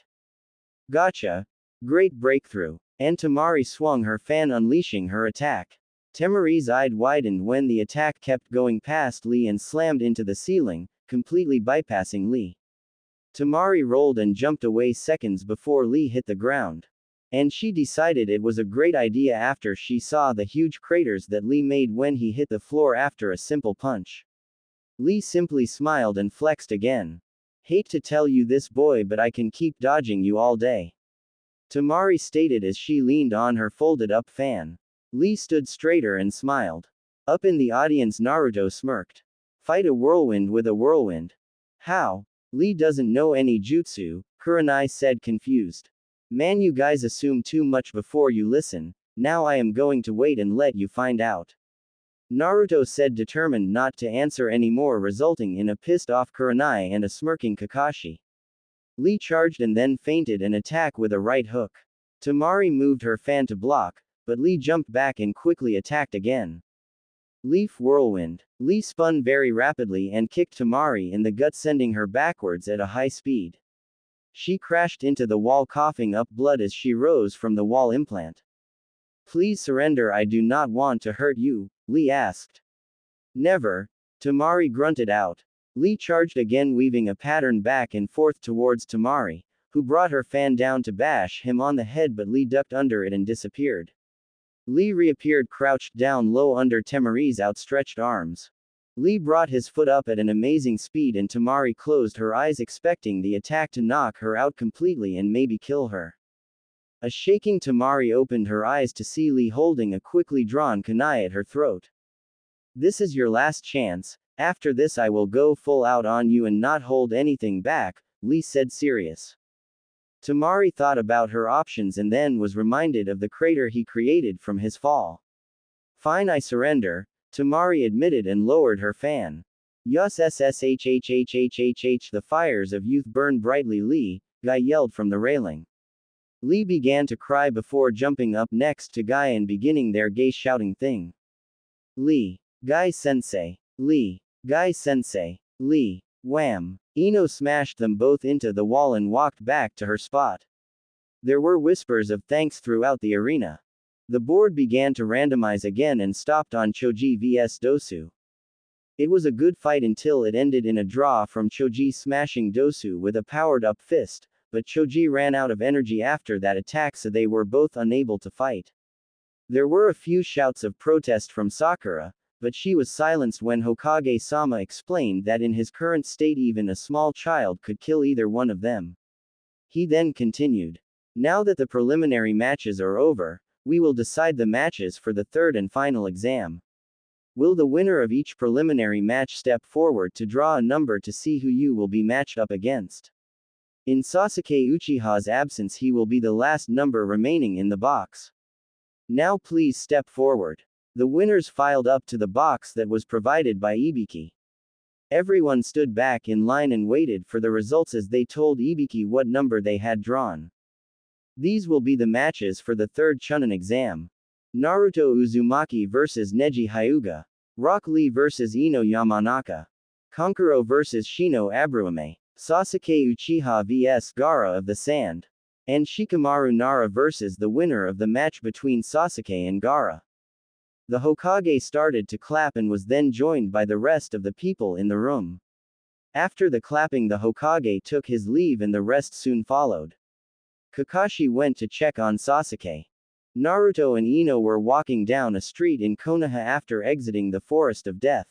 Gotcha. Great breakthrough. And Tamari swung her fan, unleashing her attack. Tamari's eyes widened when the attack kept going past Lee and slammed into the ceiling, completely bypassing Lee. Tamari rolled and jumped away seconds before Lee hit the ground. And she decided it was a great idea after she saw the huge craters that Lee made when he hit the floor after a simple punch. Lee simply smiled and flexed again. Hate to tell you this, boy, but I can keep dodging you all day. Tamari stated as she leaned on her folded-up fan. Lee stood straighter and smiled. Up in the audience, Naruto smirked. Fight a whirlwind with a whirlwind. How? Lee doesn't know any jutsu, Kurenai said confused. Man, you guys assume too much before you listen. Now I am going to wait and let you find out. Naruto said, determined not to answer anymore, resulting in a pissed-off Kurenai and a smirking Kakashi. Lee charged and then feinted an attack with a right hook. Tamari moved her fan to block, but Lee jumped back and quickly attacked again. Leaf whirlwind. Lee spun very rapidly and kicked Tamari in the gut, sending her backwards at a high speed. She crashed into the wall, coughing up blood as she rose from the wall implant. Please surrender, I do not want to hurt you, Lee asked. Never, Tamari grunted out. Lee charged again, weaving a pattern back and forth towards Tamari, who brought her fan down to bash him on the head, but Lee ducked under it and disappeared. Lee reappeared crouched down low under Tamari's outstretched arms. Lee brought his foot up at an amazing speed and Tamari closed her eyes, expecting the attack to knock her out completely and maybe kill her. A shaking Tamari opened her eyes to see Lee holding a quickly drawn kunai at her throat. This is your last chance, after this I will go full out on you and not hold anything back, Lee said, serious. Tamari thought about her options and then was reminded of the crater he created from his fall. Fine, I surrender, Tamari admitted and lowered her fan. Yus sshhhhhhh, the fires of youth burn brightly, Lee, Guy yelled from the railing. Lee began to cry before jumping up next to Guy and beginning their gay shouting thing. Lee, Guy sensei, Lee, Guy sensei, Lee, wham. Ino smashed them both into the wall and walked back to her spot. There were whispers of thanks throughout the arena. The board began to randomize again and stopped on Choji vs Dosu. It was a good fight until it ended in a draw from Choji smashing Dosu with a powered-up fist, but Choji ran out of energy after that attack, so they were both unable to fight. There were a few shouts of protest from Sakura, but she was silenced when Hokage-sama explained that in his current state even a small child could kill either one of them. He then continued. Now that the preliminary matches are over, we will decide the matches for the third and final exam. Will the winner of each preliminary match step forward to draw a number to see who you will be matched up against? In Sasuke Uchiha's absence, he will be the last number remaining in the box. Now please step forward. The winners filed up to the box that was provided by Ibiki. Everyone stood back in line and waited for the results as they told Ibiki what number they had drawn. These will be the matches for the third Chunin exam. Naruto Uzumaki vs Neji Hyuga. Rock Lee vs Ino Yamanaka. Kankuro vs Shino Aburame. Sasuke Uchiha vs Gaara of the Sand. And Shikamaru Nara vs the winner of the match between Sasuke and Gaara. The Hokage started to clap and was then joined by the rest of the people in the room. After the clapping, the Hokage took his leave and the rest soon followed. Kakashi went to check on Sasuke. Naruto and Ino were walking down a street in Konoha after exiting the Forest of Death.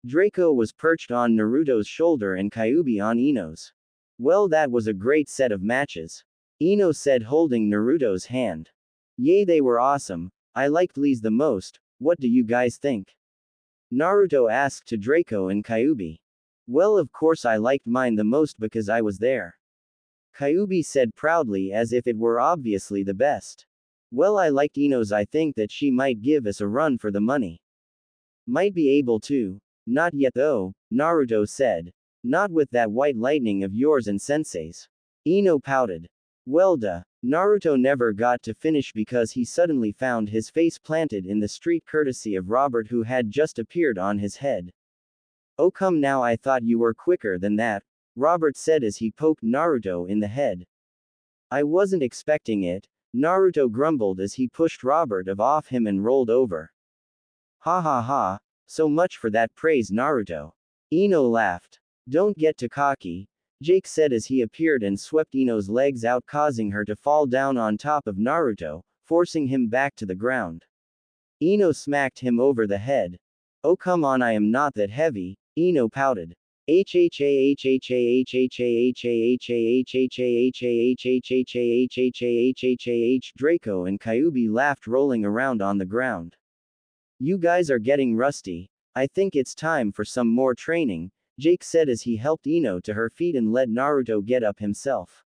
Draco was perched on Naruto's shoulder and Kyuubi on Ino's. Well, that was a great set of matches. Ino said, holding Naruto's hand. Yay, they were awesome. I liked Lee's the most. What do you guys think? Naruto asked to Draco and Kyuubi. Well, of course I liked mine the most because I was there. Kyuubi said proudly, as if it were obviously the best. Well, I liked Ino's. I think that she might give us a run for the money. Might be able to. Not yet though, Naruto said. Not with that white lightning of yours and sensei's. Ino pouted. Well duh. Naruto never got to finish because he suddenly found his face planted in the street courtesy of Robert, who had just appeared on his head. Oh come now, I thought you were quicker than that, Robert said as he poked Naruto in the head. I wasn't expecting it, Naruto grumbled as he pushed Robert off him and rolled over. Ha ha ha, so much for that praise, Naruto. Ino laughed. Don't get too cocky. Jake said as he appeared and swept Ino's legs out, causing her to fall down on top of Naruto, forcing him back to the ground. Ino smacked him over the head. Oh come on, I am not that heavy, Ino pouted. Draco and Kyuubi laughed, rolling around on the ground. You guys are getting rusty. I think it's time for some more training, Jake said as he helped Ino to her feet and let Naruto get up himself.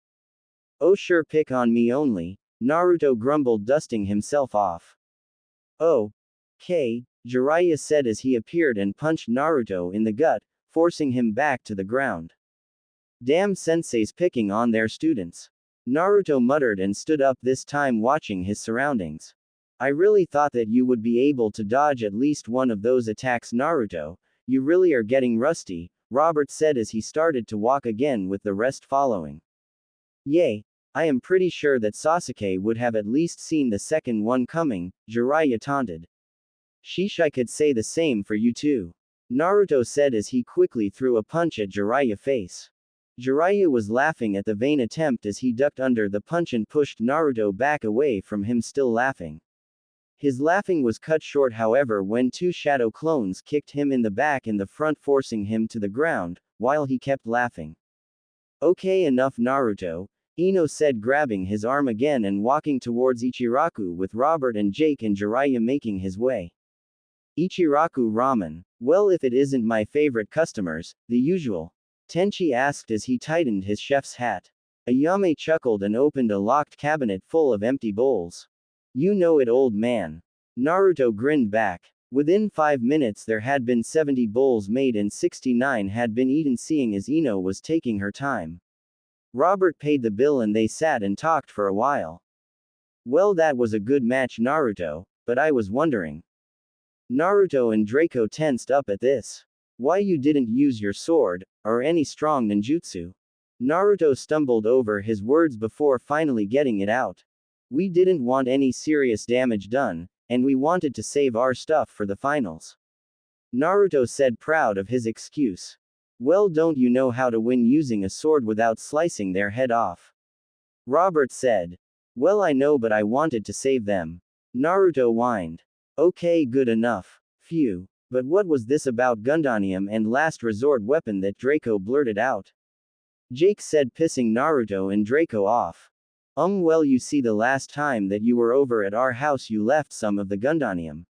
Oh sure, pick on me only, Naruto grumbled, dusting himself off. Oh. Okay, Jiraiya said as he appeared and punched Naruto in the gut, forcing him back to the ground. Damn, sensei's picking on their students. Naruto muttered and stood up, this time watching his surroundings. I really thought that you would be able to dodge at least one of those attacks, Naruto. You really are getting rusty, Robert said as he started to walk again with the rest following. Yay. I am pretty sure that Sasuke would have at least seen the second one coming, Jiraiya taunted. Sheesh, I could say the same for you too, Naruto said as he quickly threw a punch at Jiraiya's face. Jiraiya was laughing at the vain attempt as he ducked under the punch and pushed Naruto back away from him, still laughing. His laughing was cut short, however, when two shadow clones kicked him in the back and the front, forcing him to the ground, while he kept laughing. Okay, enough, Naruto, Ino said, grabbing his arm again and walking towards Ichiraku with Robert and Jake and Jiraiya making his way. Ichiraku ramen. Well, if it isn't my favorite customers, the usual. Tenchi asked as he tightened his chef's hat. Ayame chuckled and opened a locked cabinet full of empty bowls. You know it, old man. Naruto grinned back. Within 5 minutes there had been 70 bowls made and 69 had been eaten, seeing as Ino was taking her time. Robert paid the bill and they sat and talked for a while. Well, that was a good match, Naruto, but I was wondering. Naruto and Draco tensed up at this. Why you didn't use your sword, or any strong ninjutsu? Naruto stumbled over his words before finally getting it out. We didn't want any serious damage done, and we wanted to save our stuff for the finals. Naruto said, proud of his excuse. Well, don't you know how to win using a sword without slicing their head off? Robert said. Well, I know, but I wanted to save them. Naruto whined. Okay, good enough. Phew. But what was this about Gundanium and last resort weapon that Draco blurted out? Jake said, pissing Naruto and Draco off. Well, you see, the last time that you were over at our house you left some of the Gundanium.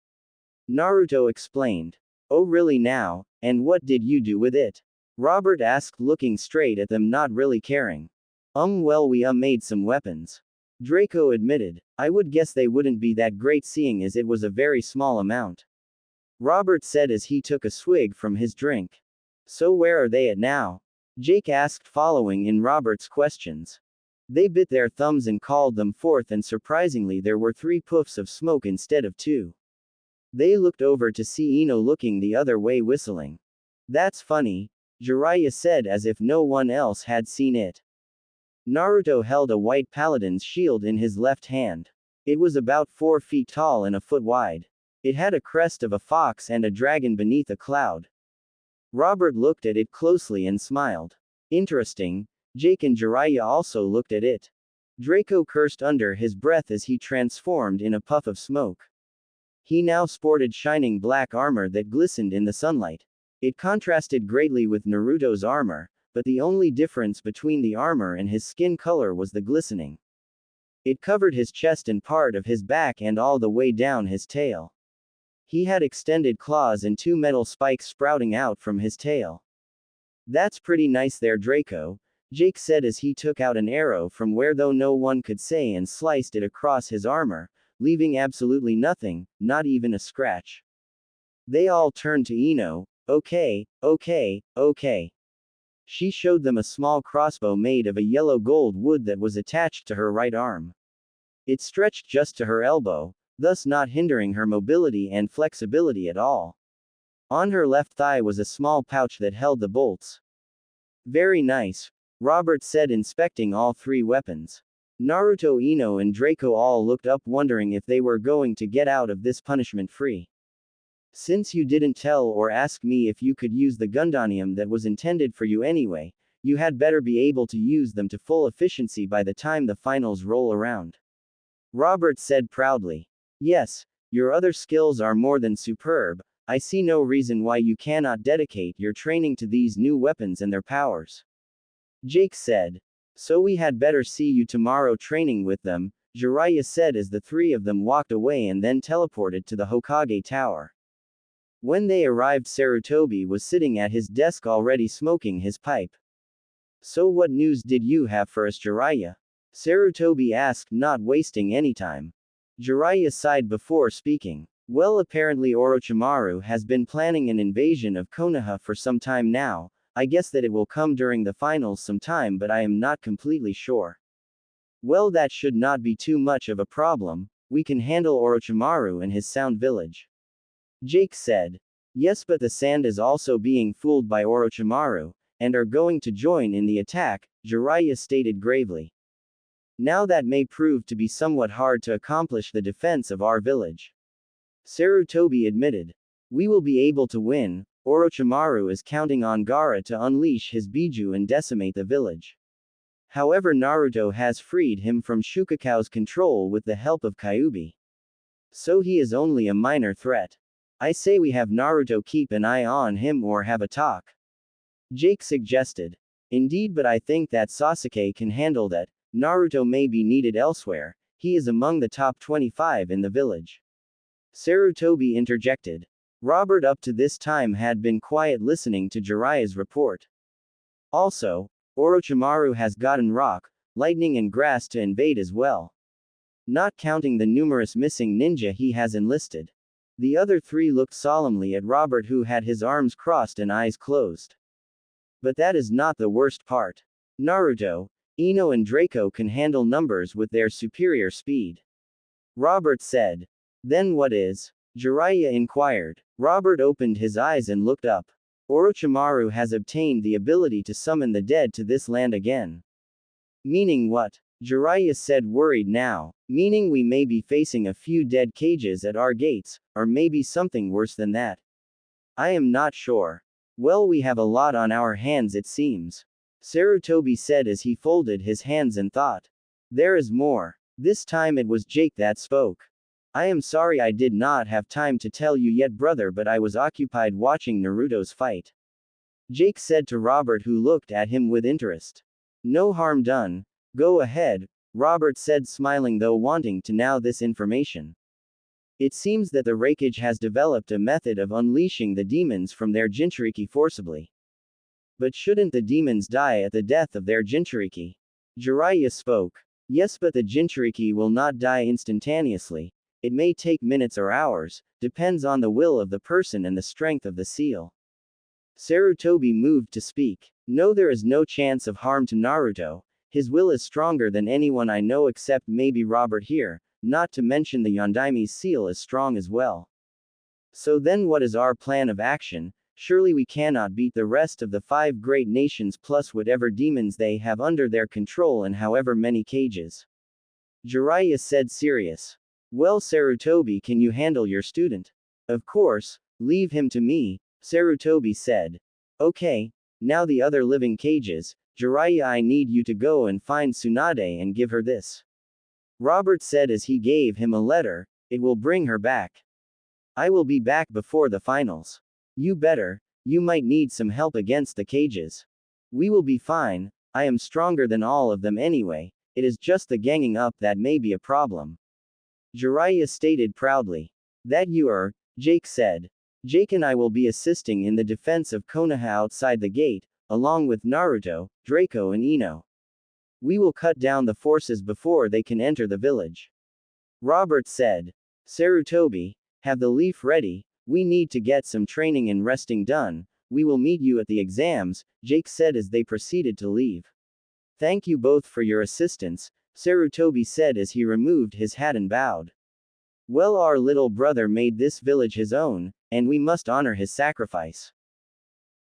Naruto explained. Oh really now, and what did you do with it? Robert asked, looking straight at them, not really caring. Well, we made some weapons. Draco admitted. I would guess they wouldn't be that great, seeing as it was a very small amount. Robert said as he took a swig from his drink. So where are they at now? Jake asked, following in Robert's questions. They bit their thumbs and called them forth, and surprisingly there were 3 puffs of smoke instead of 2. They looked over to see Ino looking the other way, whistling. That's funny, Jiraiya said as if no one else had seen it. Naruto held a white paladin's shield in his left hand. It was about 4 feet tall and a foot wide. It had a crest of a fox and a dragon beneath a cloud. Robert looked at it closely and smiled. Interesting. Jake and Jiraiya also looked at it. Draco cursed under his breath as he transformed in a puff of smoke. He now sported shining black armor that glistened in the sunlight. It contrasted greatly with Naruto's armor, but the only difference between the armor and his skin color was the glistening. It covered his chest and part of his back and all the way down his tail. He had extended claws and 2 metal spikes sprouting out from his tail. That's pretty nice there, Draco, Jake said as he took out an arrow from where though no one could say and sliced it across his armor, leaving absolutely nothing, not even a scratch. They all turned to Ino. Okay. She showed them a small crossbow made of a yellow gold wood that was attached to her right arm. It stretched just to her elbow, thus not hindering her mobility and flexibility at all. On her left thigh was a small pouch that held the bolts. Very nice, Robert said, inspecting all 3 weapons. Naruto, Ino and Draco all looked up, wondering if they were going to get out of this punishment free. Since you didn't tell or ask me if you could use the Gundanium that was intended for you anyway, You had better be able to use them to full efficiency by the time the finals roll around. Robert said proudly. Yes, your other skills are more than superb. I see no reason why you cannot dedicate your training to these new weapons and their powers. Jake said. So we had better see you tomorrow training with them, Jiraiya said as the three of them walked away and then teleported to the Hokage Tower. When they arrived, Sarutobi was sitting at his desk already smoking his pipe. So what news did you have for us, Jiraiya? Sarutobi asked, not wasting any time. Jiraiya sighed before speaking. Well, apparently Orochimaru has been planning an invasion of Konoha for some time now. I guess that it will come during the finals sometime, but I am not completely sure. Well, that should not be too much of a problem. We can handle Orochimaru and his Sound Village. Jake said. Yes, but the Sand is also being fooled by Orochimaru, and are going to join in the attack, Jiraiya stated gravely. Now that may prove to be somewhat hard to accomplish the defense of our village. Sarutobi admitted. We will be able to win. Orochimaru is counting on Gaara to unleash his Biju and decimate the village. However, Naruto has freed him from Shukakao's control with the help of Kyuubi. So he is only a minor threat. I say we have Naruto keep an eye on him or have a talk. Jake suggested. Indeed, but I think that Sasuke can handle that. Naruto may be needed elsewhere. He is among the top 25 in the village. Sarutobi interjected. Robert up to this time had been quiet listening to Jiraiya's report. Also, Orochimaru has gotten rock, lightning and grass to invade as well. Not counting the numerous missing ninja he has enlisted. The other three looked solemnly at Robert, who had his arms crossed and eyes closed. But that is not the worst part. Naruto, Ino and Draco can handle numbers with their superior speed. Robert said. Then what is? Jiraiya inquired. Robert opened his eyes and looked up. Orochimaru has obtained the ability to summon the dead to this land again. Meaning what? Jiraiya said, worried now. Meaning we may be facing a few dead cages at our gates, or maybe something worse than that. I am not sure. Well, we have a lot on our hands, it seems. Sarutobi said as he folded his hands and thought. There is more. This time it was Jake that spoke. I am sorry I did not have time to tell you yet, brother, but I was occupied watching Naruto's fight. Jake said to Robert, who looked at him with interest. No harm done. Go ahead, Robert said, smiling though wanting to know this information. It seems that the Raikage has developed a method of unleashing the demons from their Jinchuriki forcibly. But shouldn't the demons die at the death of their Jinchuriki? Jiraiya spoke. Yes, but the Jinchuriki will not die instantaneously. It may take minutes or hours, depends on the will of the person and the strength of the seal. Sarutobi moved to speak. No, there is no chance of harm to Naruto. His will is stronger than anyone I know except maybe Robert here, not to mention the Yondaime's seal is strong as well. So then what is our plan of action? Surely we cannot beat the rest of the 5 great nations plus whatever demons they have under their control and however many cages. Jiraiya said, serious. Well, Sarutobi, can you handle your student? Of course, leave him to me, Sarutobi said. Okay, now the other living cages, Jiraiya, I need you to go and find Tsunade and give her this. Robert said as he gave him a letter. It will bring her back. I will be back before the finals. You better, you might need some help against the cages. We will be fine, I am stronger than all of them anyway, it is just the ganging up that may be a problem. Jiraiya stated proudly. That you are, Jake said. Jake and I will be assisting in the defense of Konoha outside the gate, along with Naruto, Draco and Ino. We will cut down the forces before they can enter the village. Robert said. Sarutobi, have the leaf ready, we need to get some training and resting done, we will meet you at the exams, Jake said as they proceeded to leave. Thank you both for your assistance, Sarutobi said as he removed his hat and bowed. Well, our little brother made this village his own, and we must honor his sacrifice.